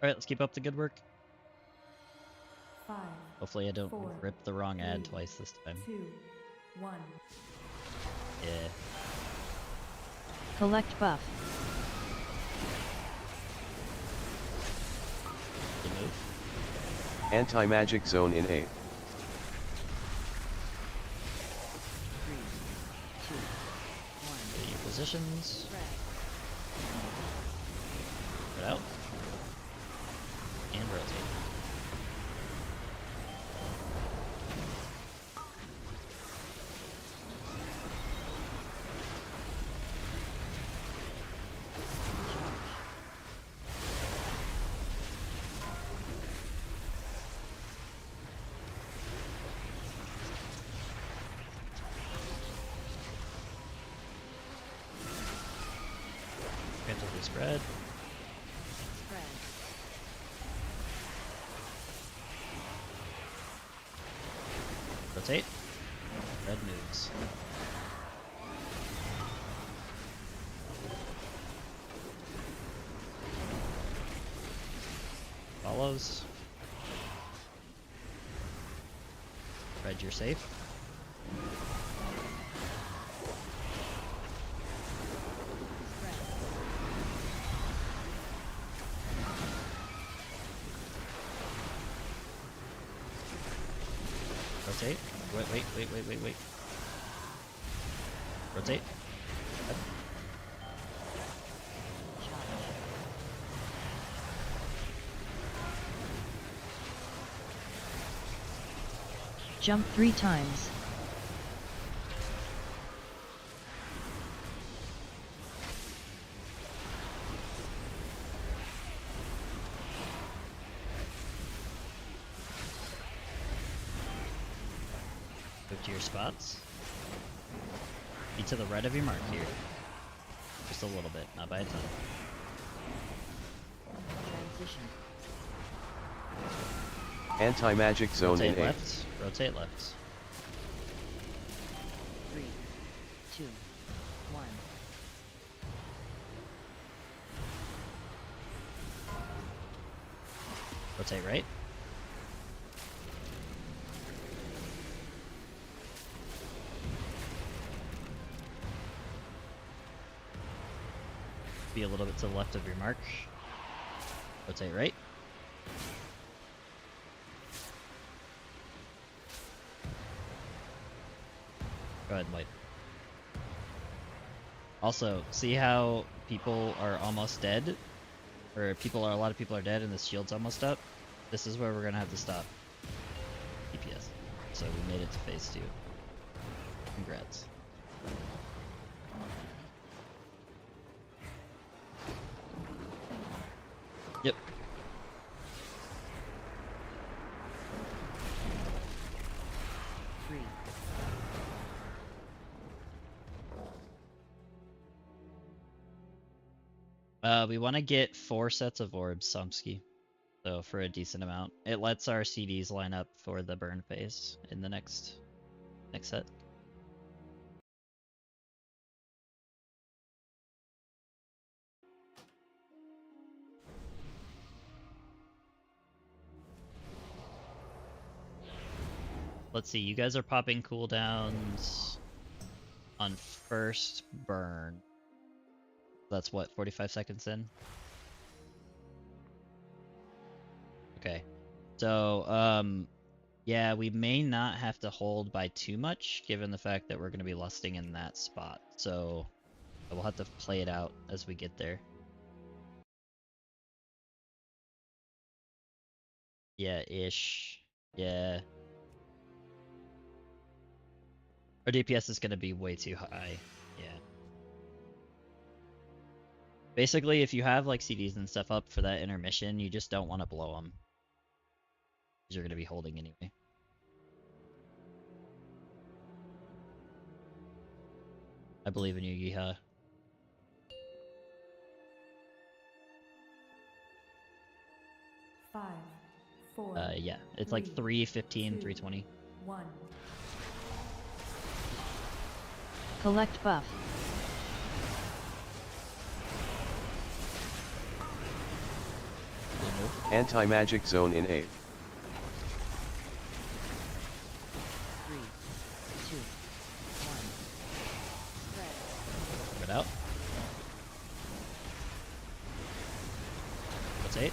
Alright, let's keep up the good work. 5, Hopefully I don't 4, rip the wrong ad 3, twice this time. 2, 1. Yeah. Collect buff. Good move. Anti-magic zone in A. 3, 2, 1. Get your positions. Spread. Put out. And rotate. Preemptively spread. Spread. Rotate. Red moves. Follows. Red, you're safe. Spread. Rotate. Wait. Rotate. Red. Charge. Jump 3 times. Move to your spots. Be to the right of your mark here. Just a little bit, not by a ton. Transition. Anti-magic zone in Rotate A. left. Rotate left. Rotate right. Be a little bit to the left of your mark. Rotate right. Go ahead and wipe. Also, see how people are almost dead? Or a lot of people are dead and the shield's almost up? This is where we're gonna have to stop DPS. So we made it to phase 2. Congrats. Yep. Three. We want to get 4 sets of orbs, Somsky. So for a decent amount. It lets our CDs line up for the burn phase in the next set. Let's see, you guys are popping cooldowns on first burn. That's what, 45 seconds in? Okay. So, yeah, we may not have to hold by too much, given the fact that we're going to be lusting in that spot. So, we'll have to play it out as we get there. Yeah, ish. Yeah. Our DPS is going to be way too high. Yeah. Basically, if you have like CDs and stuff up for that intermission, you just don't want to blow them. Because you're going to be holding anyway. I believe in you, Yeehaw. Five, four. Yeah. It's like 315, 2, 320. 1. Collect buff. Anti-magic zone in A. 3, 2, 1. Spread. Spread out. Rotate.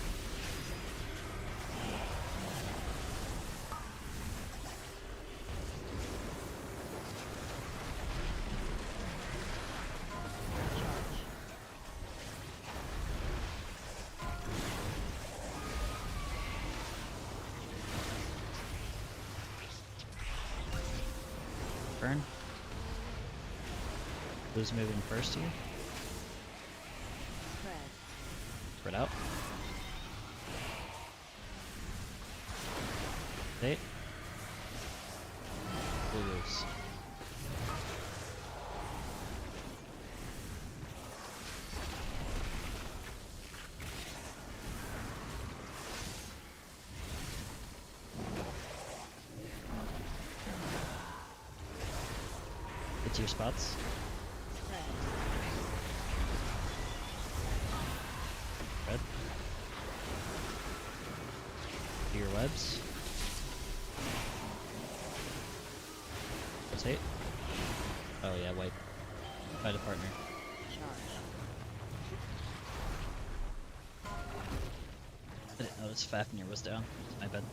Burn. Who's moving first here? Spread. Spread out. Rotate. Blue loose. Get to your spots. Spread. Red. Do your webs. Rotate. Oh yeah, wipe. Find a partner. Charge. I didn't notice Fafnir was down. My bad.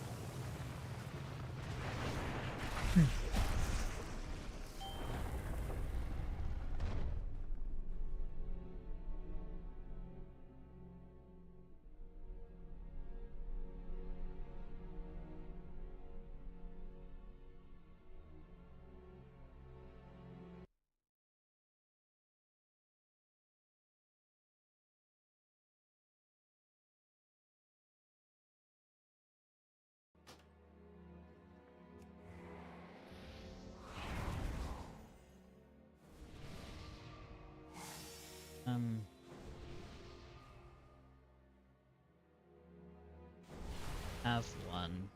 Have one.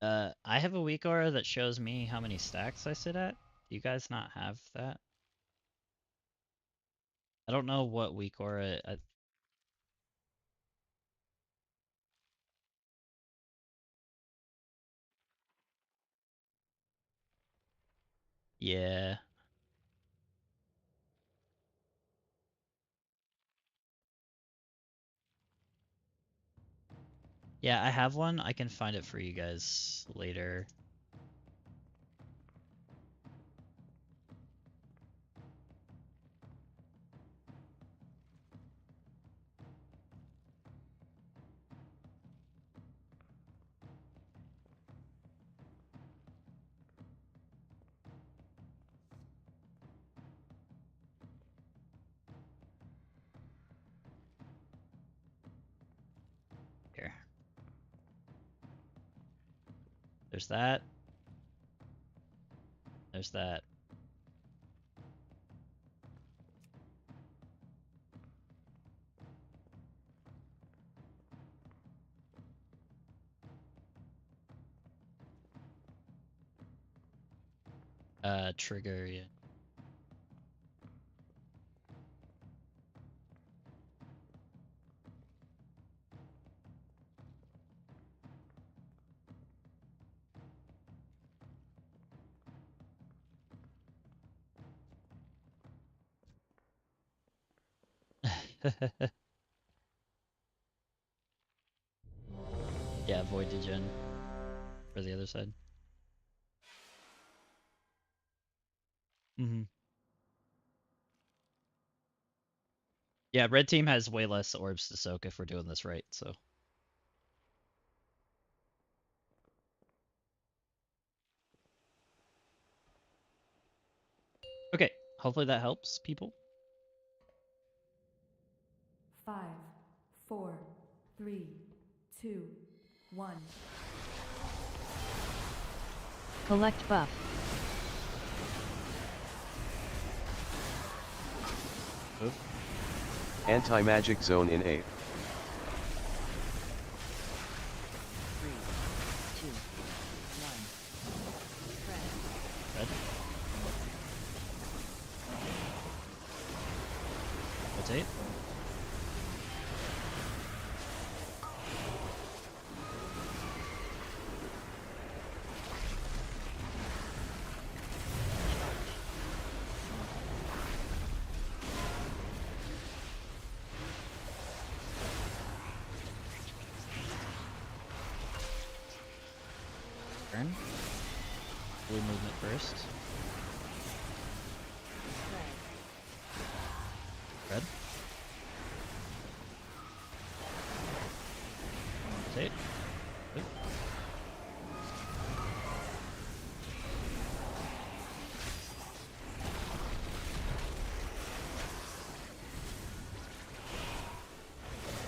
I have a weak aura that shows me how many stacks I sit at. Do you guys not have that? I don't know what weak aura. Yeah. Yeah, I have one. I can find it for you guys later. Here. There's that. There's that. Trigger, yeah. Yeah, Void Degen for the other side. Mm-hmm. Yeah, red team has way less orbs to soak if we're doing this right, so. Okay, hopefully that helps people. 5, 4, 3, 2, 1. Collect buff. Move. Anti-magic zone in A. 3, 2, 1. Spread. Red. Rotate. Turn. Blue movement first. Spread. Red. Rotate. Move.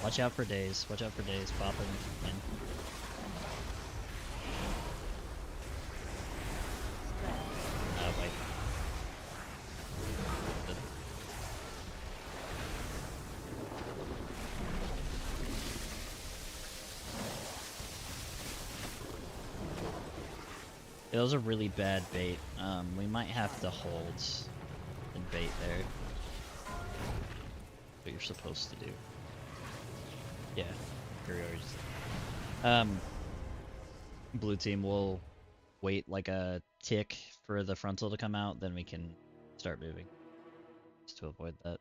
Watch out for days. Watch out for days. Popping in. Wait. Good. Yeah, those are really bad bait. We might have to hold and bait there. What you're supposed to do. Yeah. Superiorities. Blue team will wait like a tick for the frontal to come out, then we can start moving. Just to avoid that.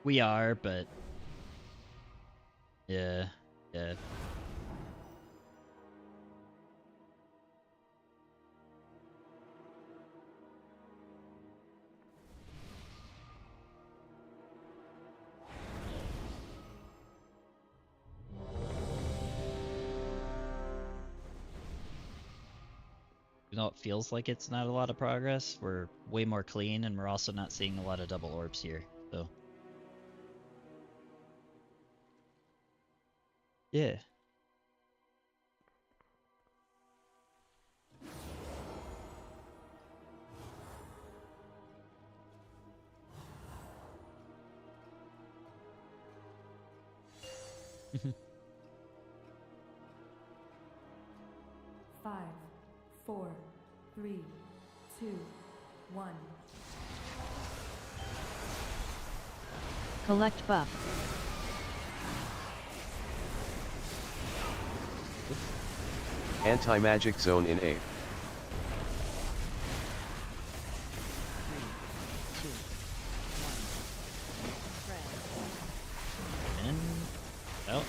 We are, but yeah, yeah. You know, it feels like it's not a lot of progress. We're way more clean, and we're also not seeing a lot of double orbs here. So, yeah. Five, four, three, two, one. Collect buff. Anti-magic zone in A. 3, 2, 1. Spread. In. Out.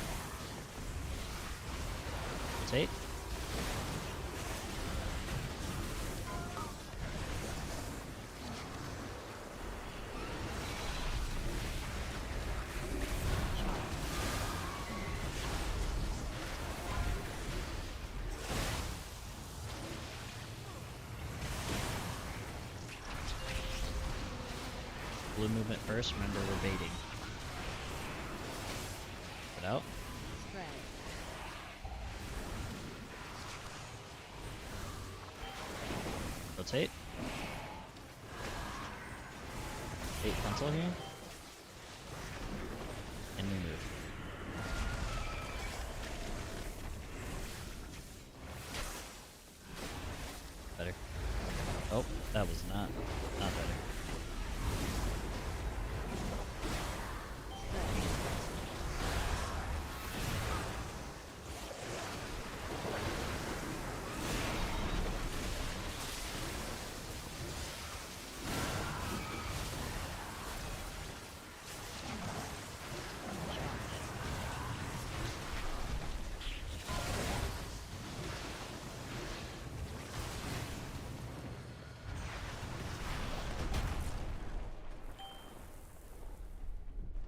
Rotate. Blue movement first. Remember, we're baiting. Put out. Spread. Rotate. 8 frontal here. And we move. Better. Oh, that was not better.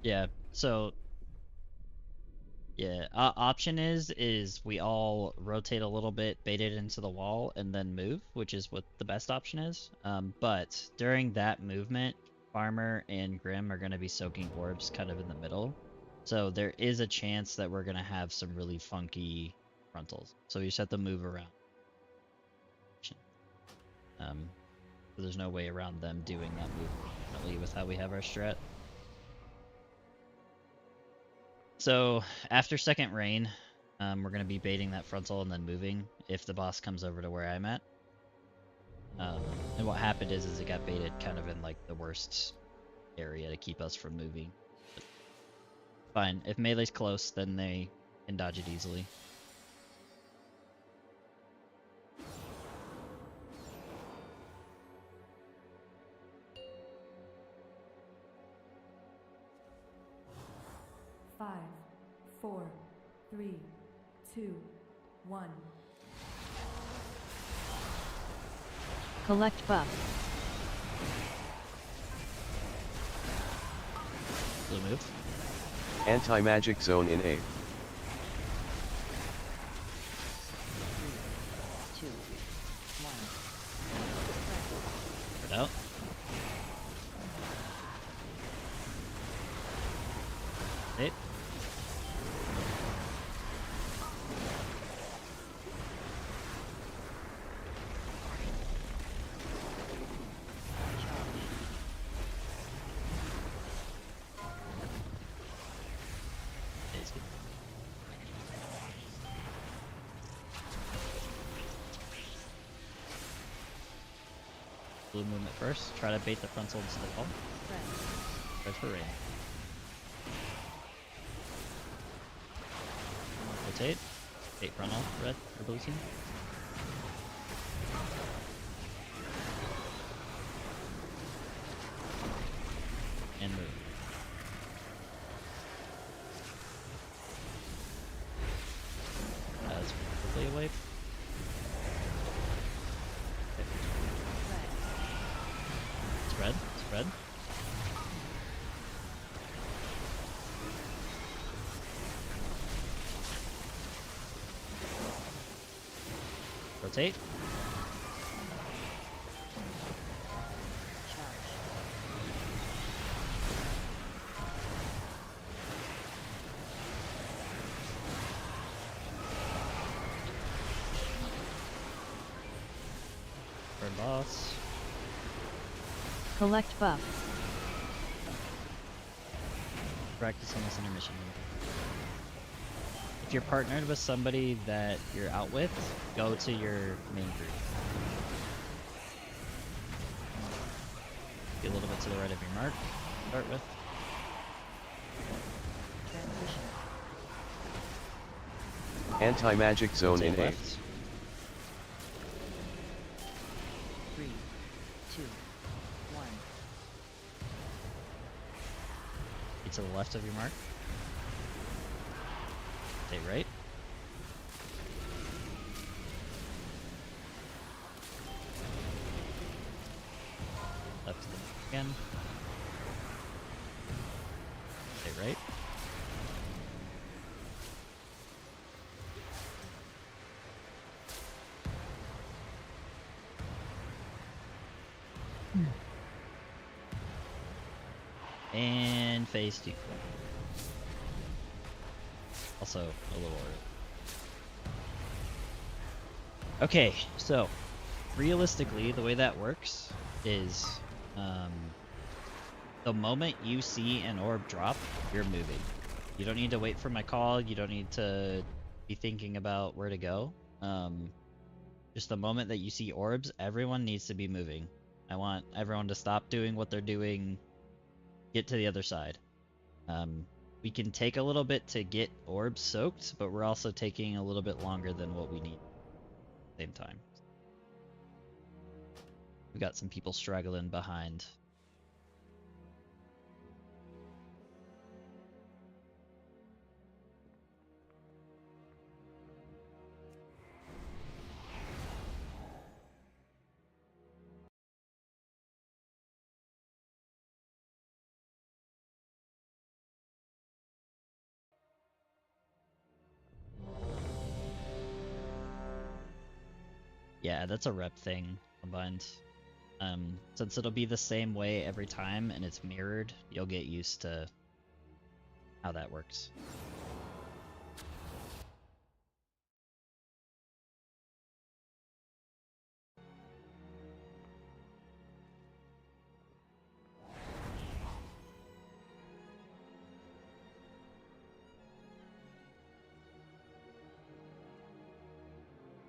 Yeah, so yeah, option is we all rotate a little bit, bait it into the wall, and then move, which is what the best option is. But during that movement, Farmer and Grim are going to be soaking orbs kind of in the middle. So there is a chance that we're going to have some really funky frontals. So you just have to move around. So there's no way around them doing that move currently with how we have our strat. So after second rain, we're going to be baiting that frontal and then moving if the boss comes over to where I'm at. And what happened is it got baited kind of in like the worst area to keep us from moving. But fine, if melee's close, then they can dodge it easily. Five, four, three, two, one. Collect buff. Blue move. Anti-magic zone in A. 3, 2, 1. Spread. Put out. Hit. Easy. Blue movement first. Try to bait the frontal into the wall. Spread. Try for rain. Rotate. Bait frontal, red or blue team. And move. That's quickly a wipe. Spread. Spread, spread. Rotate. Charge. Burn boss. Collect buff. Practice on this intermission. if you're partnered with somebody that you're out with, go to your main group. Be a little bit to the right of your mark. Start with. Transition. Anti-magic zone To in your A. left. 3, 2, 1. Be to the left of your mark. Stay right. Left to the mark again. Stay right. And phase 2. Also a little early. Okay, so realistically, the way that works is the moment you see an orb drop, you're moving. You don't need to wait for my call. You don't need to be thinking about where to go. Just the moment that you see orbs, everyone needs to be moving. I want everyone to stop doing what they're doing, get to the other side. We can take a little bit to get orbs soaked, but we're also taking a little bit longer than what we need at the same time. We got some people struggling behind. Yeah, that's a rep thing combined. Since it'll be the same way every time and it's mirrored, you'll get used to how that works.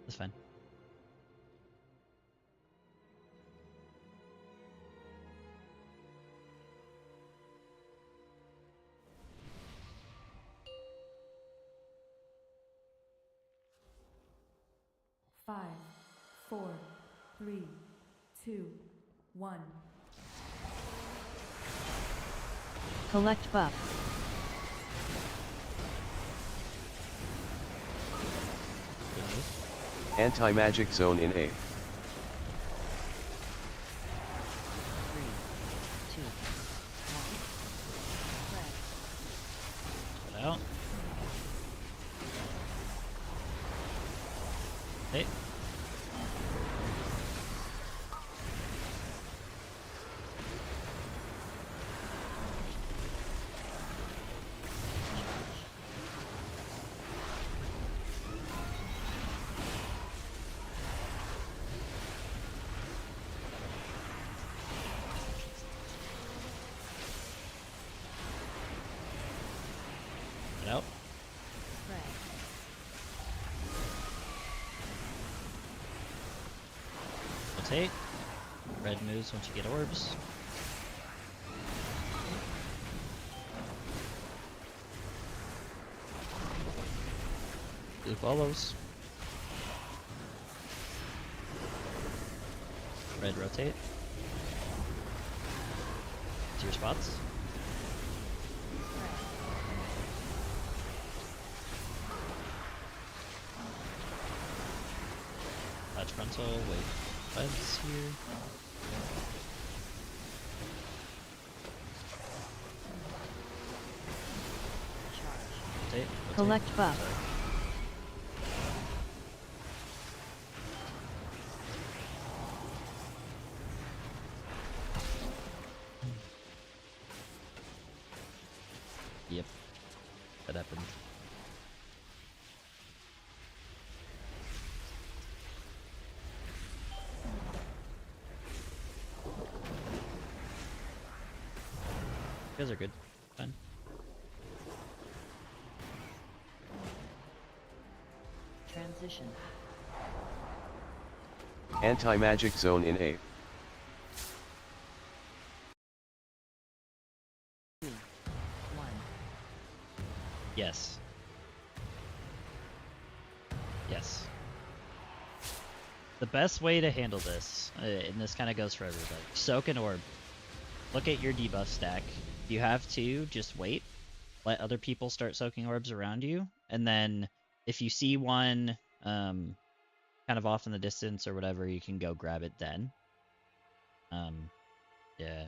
That's fine. Five, four, three, two, one. Collect buff. Good move. Anti-magic zone in A. 3, 2, 1. Put out. Hey. Put out. Spread. Rotate. Red moves once you get orbs. Blue follows. Red rotate. To your spots. Touch frontal, wait. Buds here. Charge. Rotate. Collect buff. Sorry. Yep. That happened. You guys are good. Fine. Transition. Anti-magic zone in A. 3, 1. Yes. Yes. The best way to handle this, and this kind of goes for everybody, soak an orb. Look at your debuff stack. If you have to, just wait. Let other people start soaking orbs around you, and then if you see one kind of off in the distance or whatever, you can go grab it then. Yeah.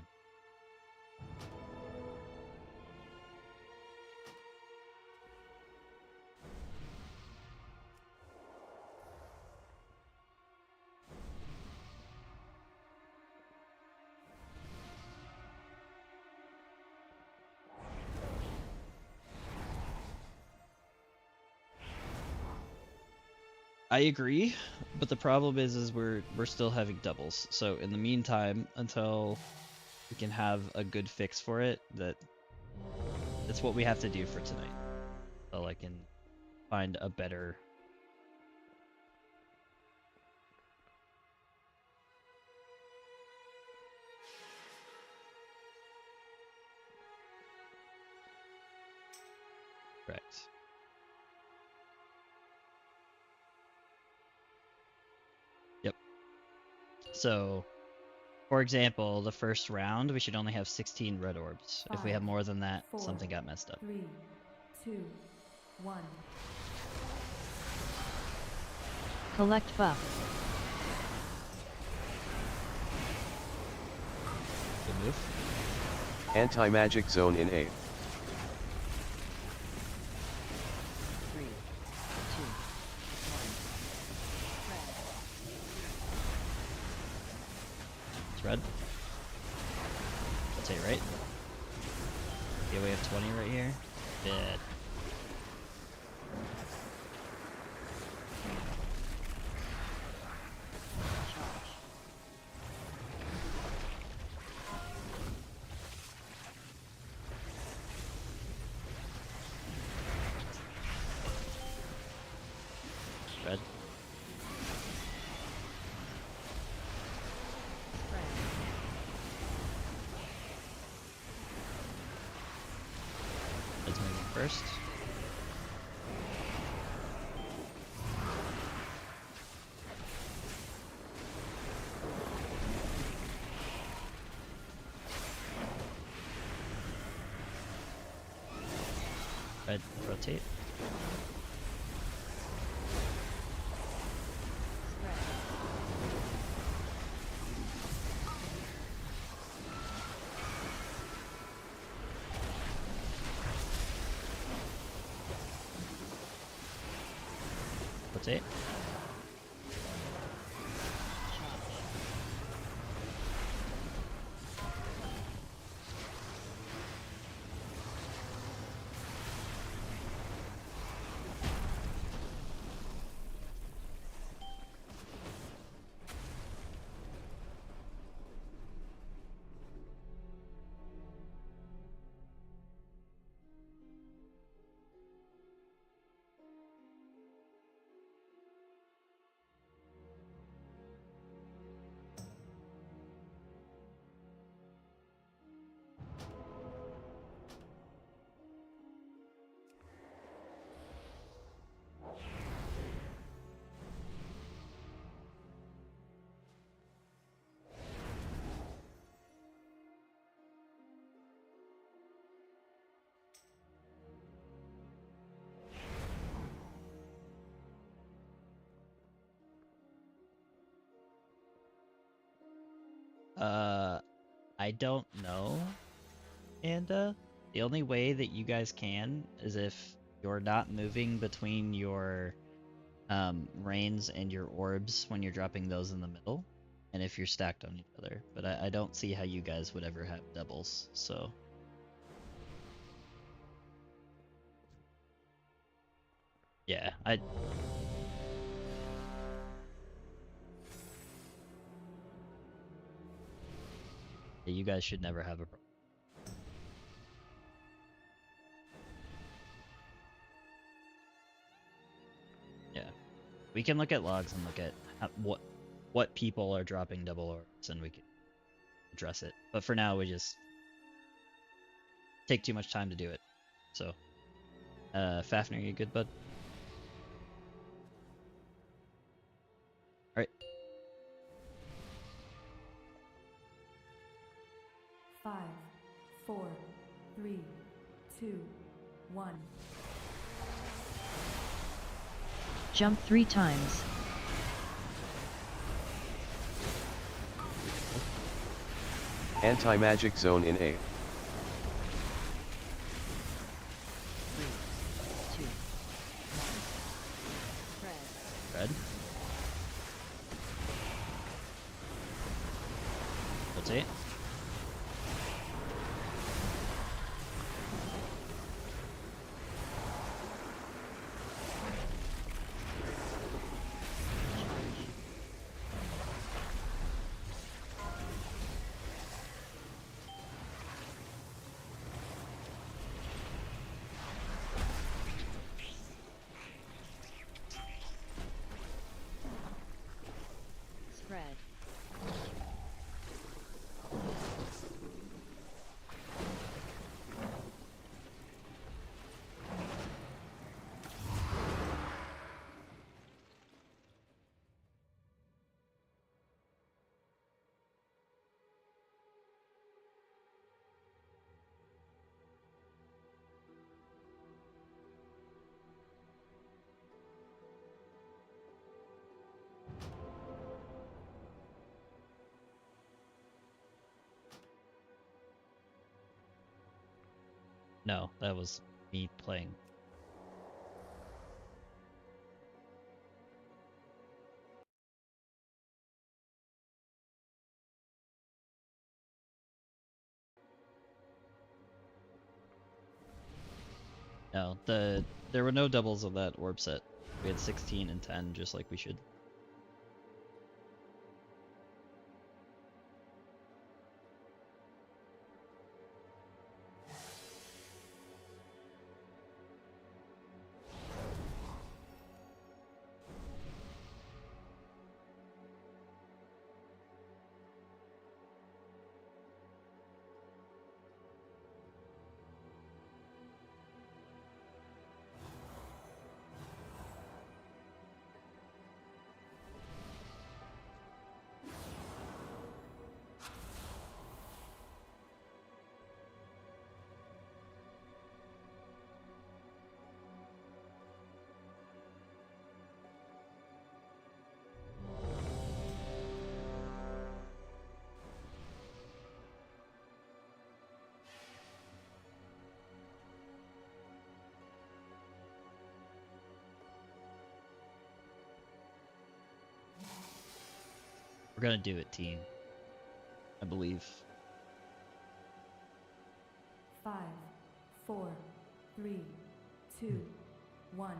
I agree, but the problem is we're still having doubles. So in the meantime, until we can have a good fix for it, that's what we have to do for tonight. So I can find a better. Correct. Yep. So, for example, the first round, we should only have 16 red orbs. If we have more than that, Four, something got messed up. 3, 2, 1. Collect buff. Good move. Anti-magic zone in A. 3, 2, 1. It's red. Rotate right. Okay, we have 20 right here. Dead. Red. Red's moving first. Red, rotate. Rotate. I don't know. And the only way that you guys can is if you're not moving between your reins and your orbs when you're dropping those in the middle, and if you're stacked on each other. But I don't see how you guys would ever have doubles, so. Yeah, you guys should never have a problem. Yeah. We can look at logs and look at what people are dropping double orbs, and we can address it. But for now, we just take too much time to do it. So, Fafnir, you good, bud? All right. 5, 4, 3, 2, 1. Jump 3 times. Anti-magic zone in A. 3, 2, 1. Red. Rotate. Spread. No, that was me playing. No, there were no doubles of that orb set. We had 16 and 10, just like we should. We're gonna do it, team. I believe. 5, 4, 3, 2, 1.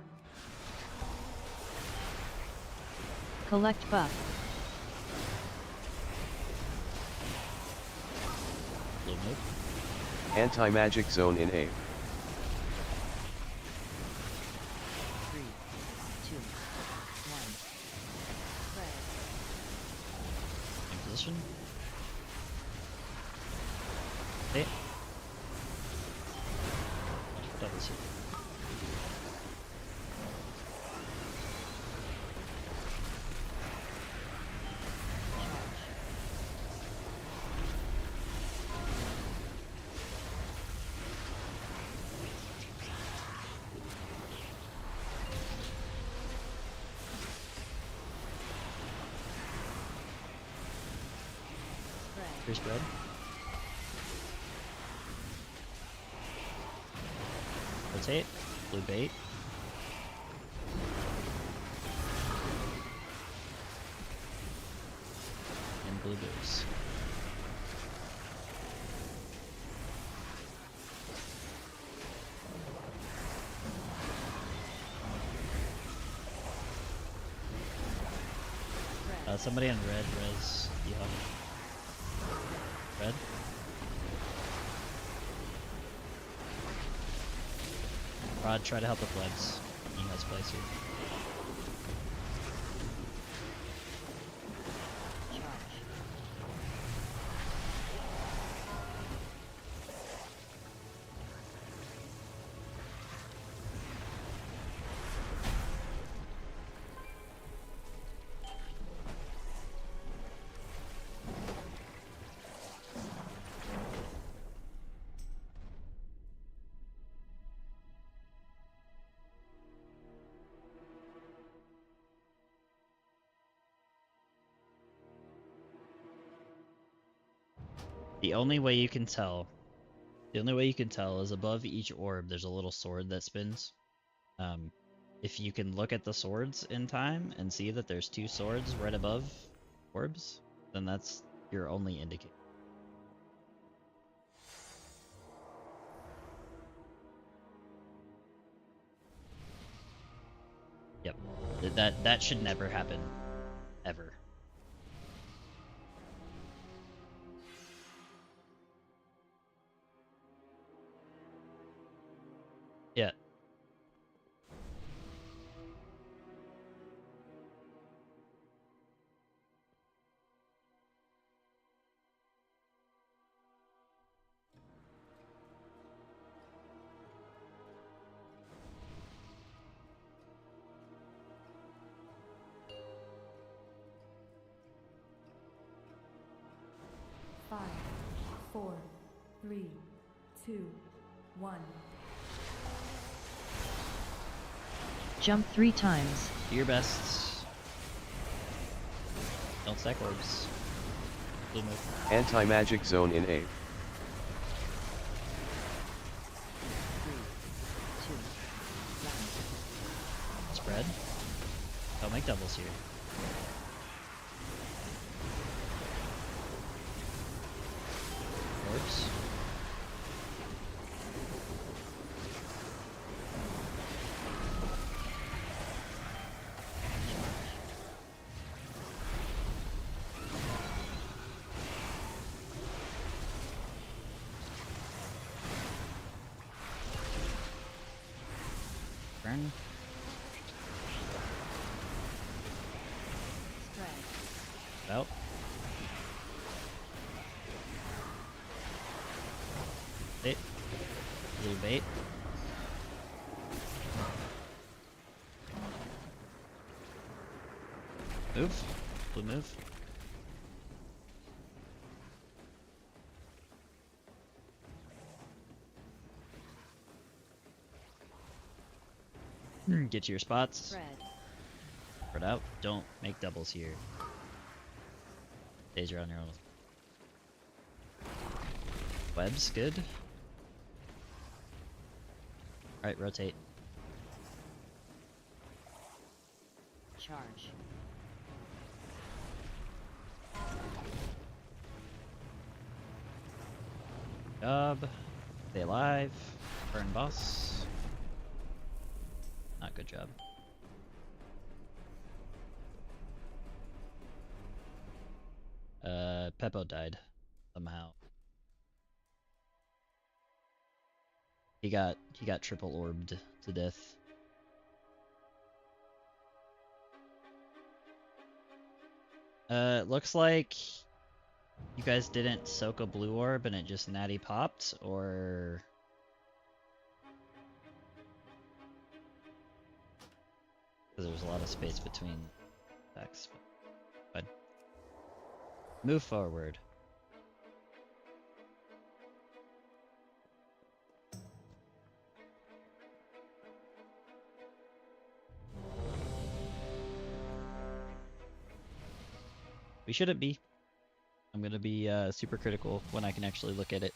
Collect buff. Blue move. Anti-magic zone in A. 3, 2, 1. Spread. In position. Hit. Double hit. Spread. Here's red. Rotate. Blue bait. And blue boost. Somebody on red res. Yeah. Red. Rod, try to help with legs. He has place here. The only way you can tell, is above each orb there's a little sword that spins. If you can look at the swords in time and see that there's two swords right above orbs, then that's your only indicator. Yep. That should never happen. Ever. Yeah. Five, 4, 3, 2, 1. Jump 3 times. Do your best. Don't stack orbs. Blue move. Anti-magic zone in A. 3, 2, 1. Spread. Don't make doubles here. Orbs. Burn. Spread. Out. Bait. Blue bait. Move. Blue move. Get to your spots. Spread. Spread out. Don't make doubles here. Days are on your own. Webs, good. Alright, rotate. Charge. Job. Stay alive. Burn boss. Not good job. Peppo died somehow. He got triple orbed to death. Looks like you guys didn't soak a blue orb and it just natty popped, or because there's a lot of space between attacks. But move forward. We shouldn't be. I'm gonna be super critical when I can actually look at it.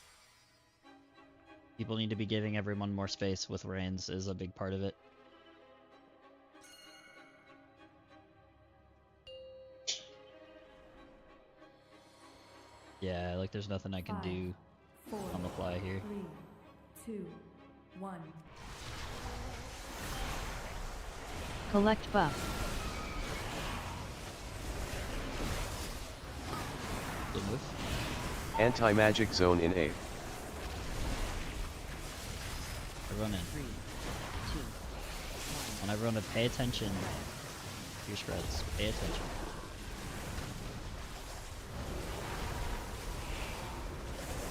People need to be giving everyone more space with reins is a big part of it. Yeah, like there's nothing I can 5, do 4, on the fly here. 3, 2, 1. Collect buff. Blue move. Anti-magic zone in A. Everyone in. 3, 2, I want everyone to pay attention to your spreads. Pay attention.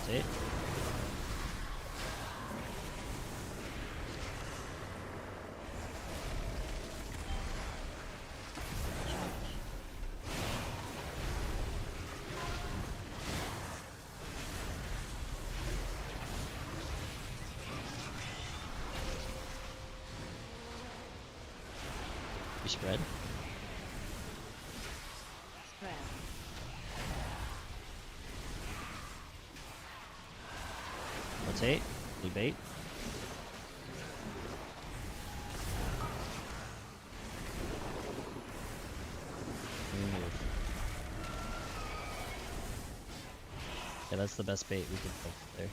See? You spread. Spread. Rotate. Blue bait. Move. Yeah, that's the best bait we can pull there.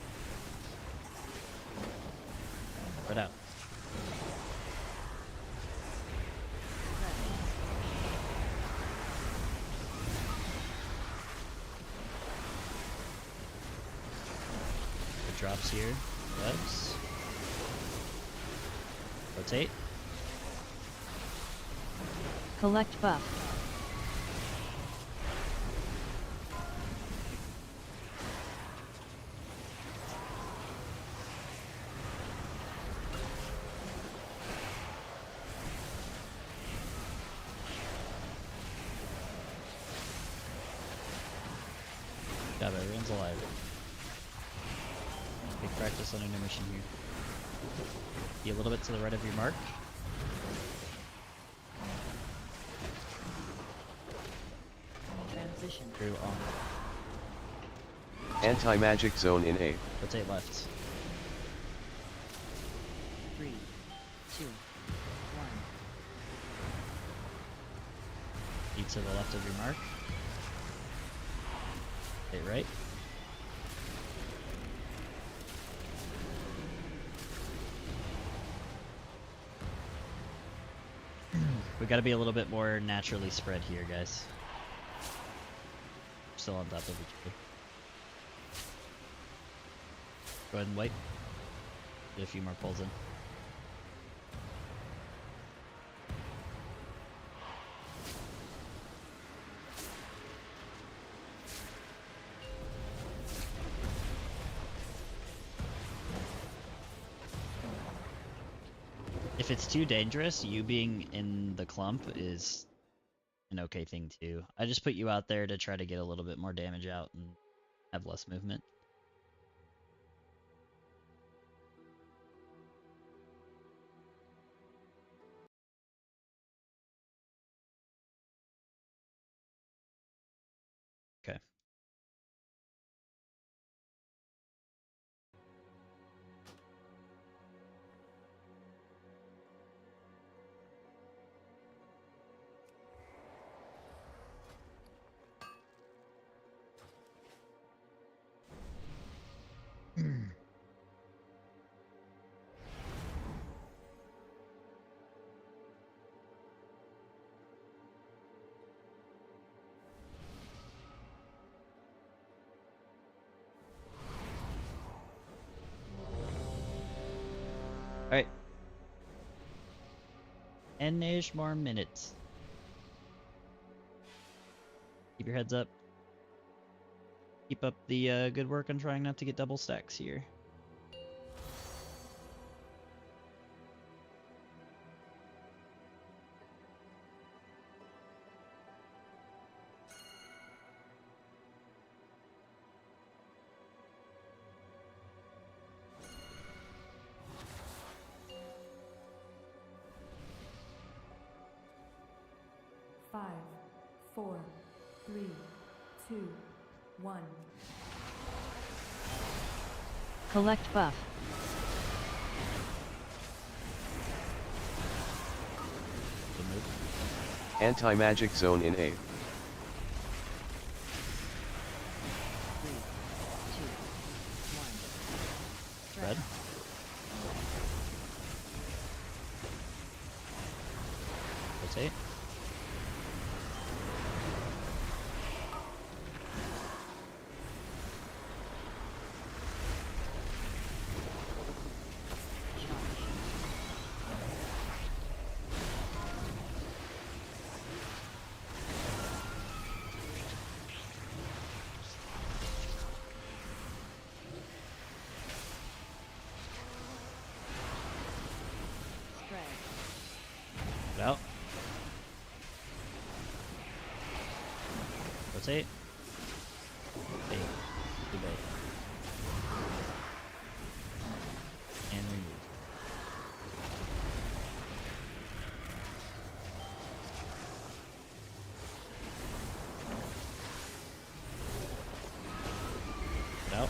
Spread out. Good drops here. Webs. Rotate. Collect buff. Got it, everyone's alive. Big practice on intermission here. Be a little bit to the right of your mark. Transition. Through on. Anti-magic zone in A. Rotate left. 3, 2, 1. Be to the left of your mark. Rotate right. We gotta be a little bit more naturally spread here, guys. Still on top of each other. Go ahead and wait. Get a few more pulls in. If it's too dangerous, you being in the clump is an okay thing too. I just put you out there to try to get a little bit more damage out and have less movement. Okay. Alright. 10-ish more minutes. Keep your heads up. Keep up the good work on trying not to get double stacks here. Five, four, three, two, one. Collect buff. Good move. Anti-magic zone in A. 3, 2, 1. Red. Rotate. Get out. Rotate. Bait. Good bait. And remove. Get out.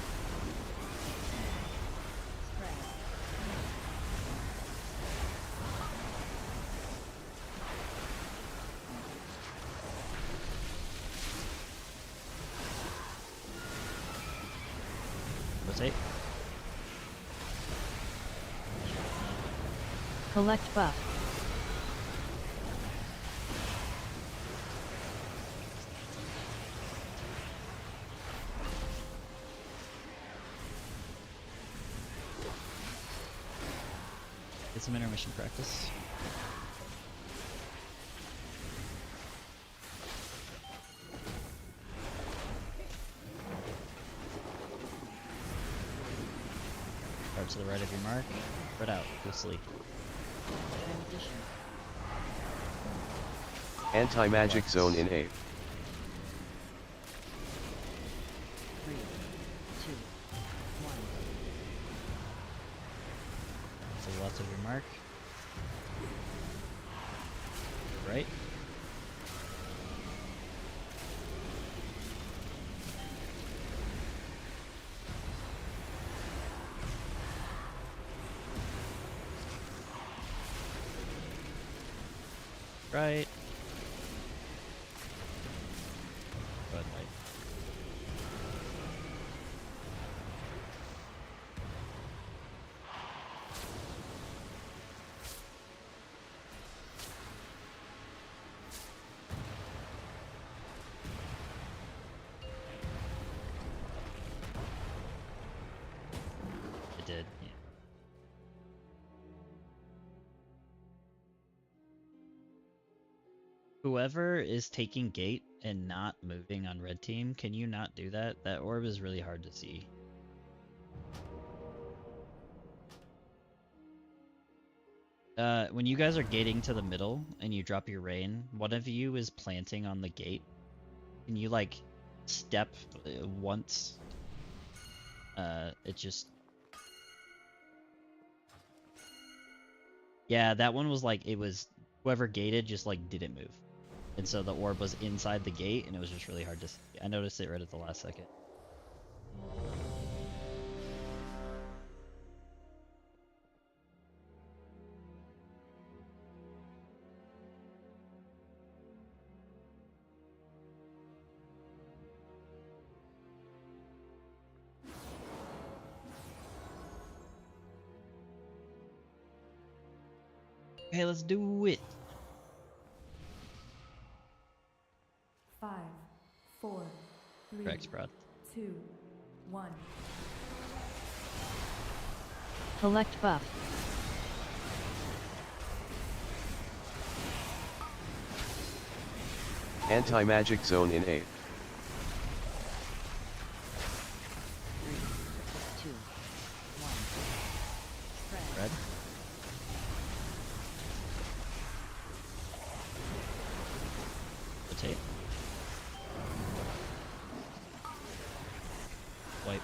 Rotate. Collect buff. Get some intermission practice. Start to the right of your mark. Spread out. Go sleep. Transition. Anti-magic zone in A. 3, 2, 1. To the left of your mark. Right. Right. Go ahead, right. It did, yeah. Whoever is taking gate and not moving on red team, can you not do that? That orb is really hard to see. When you guys are gating to the middle and you drop your rain, one of you is planting on the gate. Can you like step once? It just... Yeah, that one was like, it was whoever gated just like didn't move. And so the orb was inside the gate and it was just really hard to see. I noticed it right at the last second. Okay, let's do it. 5, 4, 3, Correct, Prod. 2, 1. Collect buff. Anti-magic zone in A. 3, 2, 1. Spread. Red. Rotate. Wipe.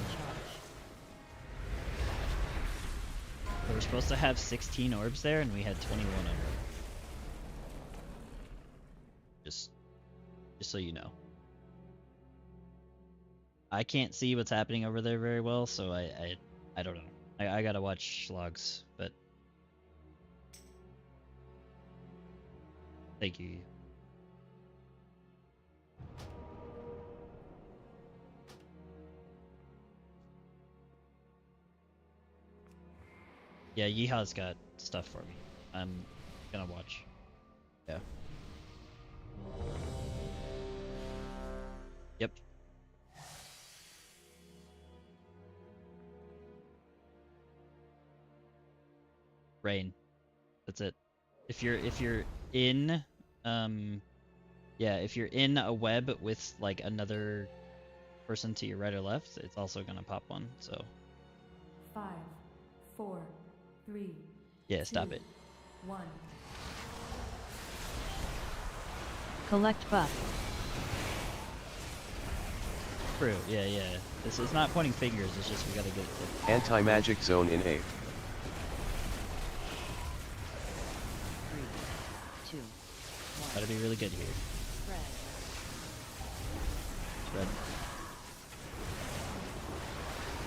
Charge. We were supposed to have 16 orbs there and we had 21 of them. Just so you know. I can't see what's happening over there very well, so I don't know. I gotta watch logs, but thank you. Yeah, Yeehaw's got stuff for me. I'm gonna watch. Yeah. Yep. Rain. That's it. If you're in yeah, if you're in a web with like another person to your right or left, it's also gonna pop one, so 5, 4, 3, yeah, stop 2, it. 1. Collect buff. True, yeah, yeah. This is not pointing fingers, it's just we gotta get it. Anti-magic zone in A. 3, 2, 1. Gotta be really good here. Spread. Red.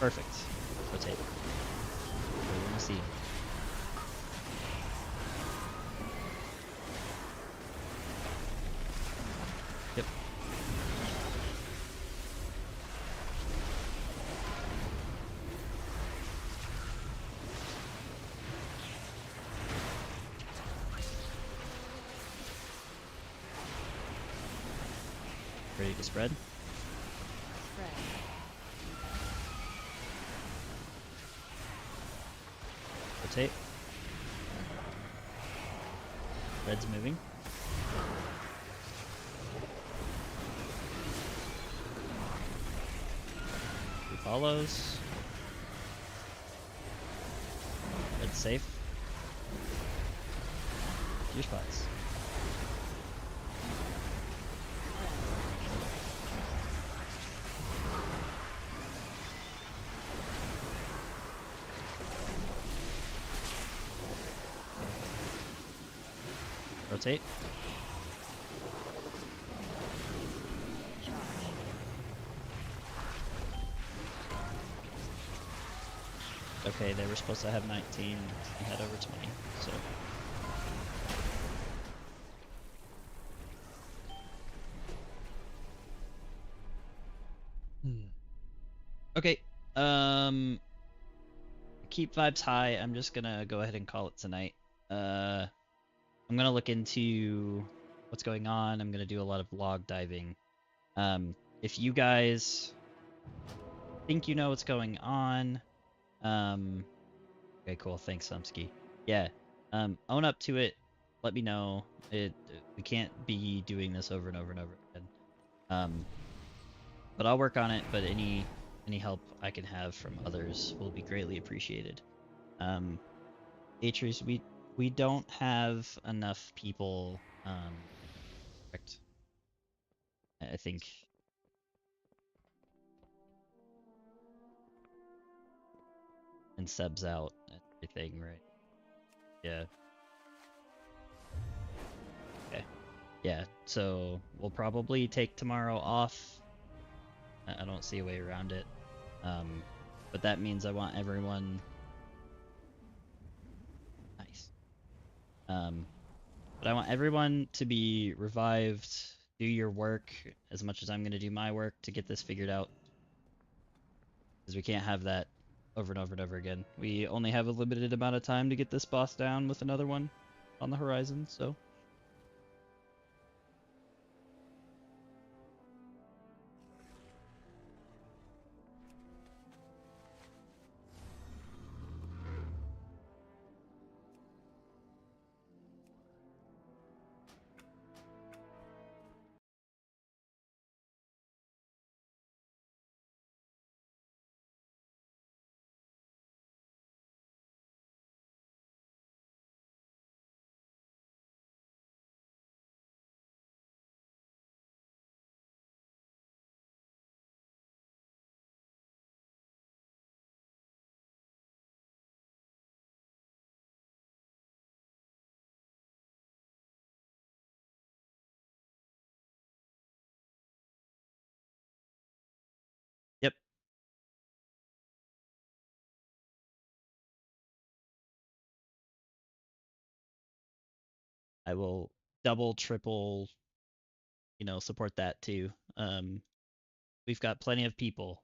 Perfect. Rotate. We're gonna see. Yep. Spread. Spread. Rotate. Red's moving. He follows. Red's safe. Your spots. Rotate. Charge. Okay, they were supposed to have 19 and had over 20, so. Okay, keep vibes high. I'm just gonna go ahead and call it tonight. I'm gonna look into what's going on. I'm gonna do a lot of log diving. If you guys think you know what's going on, okay, cool. Thanks, Sumsky. Yeah, own up to it. Let me know. We can't be doing this over and over and over again. But I'll work on it. But any help I can have from others will be greatly appreciated. Atreus, we don't have enough people. Correct. I think. And Seb's out and everything, right? Yeah. Okay. Yeah. So we'll probably take tomorrow off. I don't see a way around it. But that means I want everyone. Nice. But I want everyone to be revived. Do your work as much as I'm gonna do my work to get this figured out. Because we can't have that over and over and over again. We only have a limited amount of time to get this boss down with another one on the horizon, so. Yep. I will double, triple, support that too. We've got plenty of people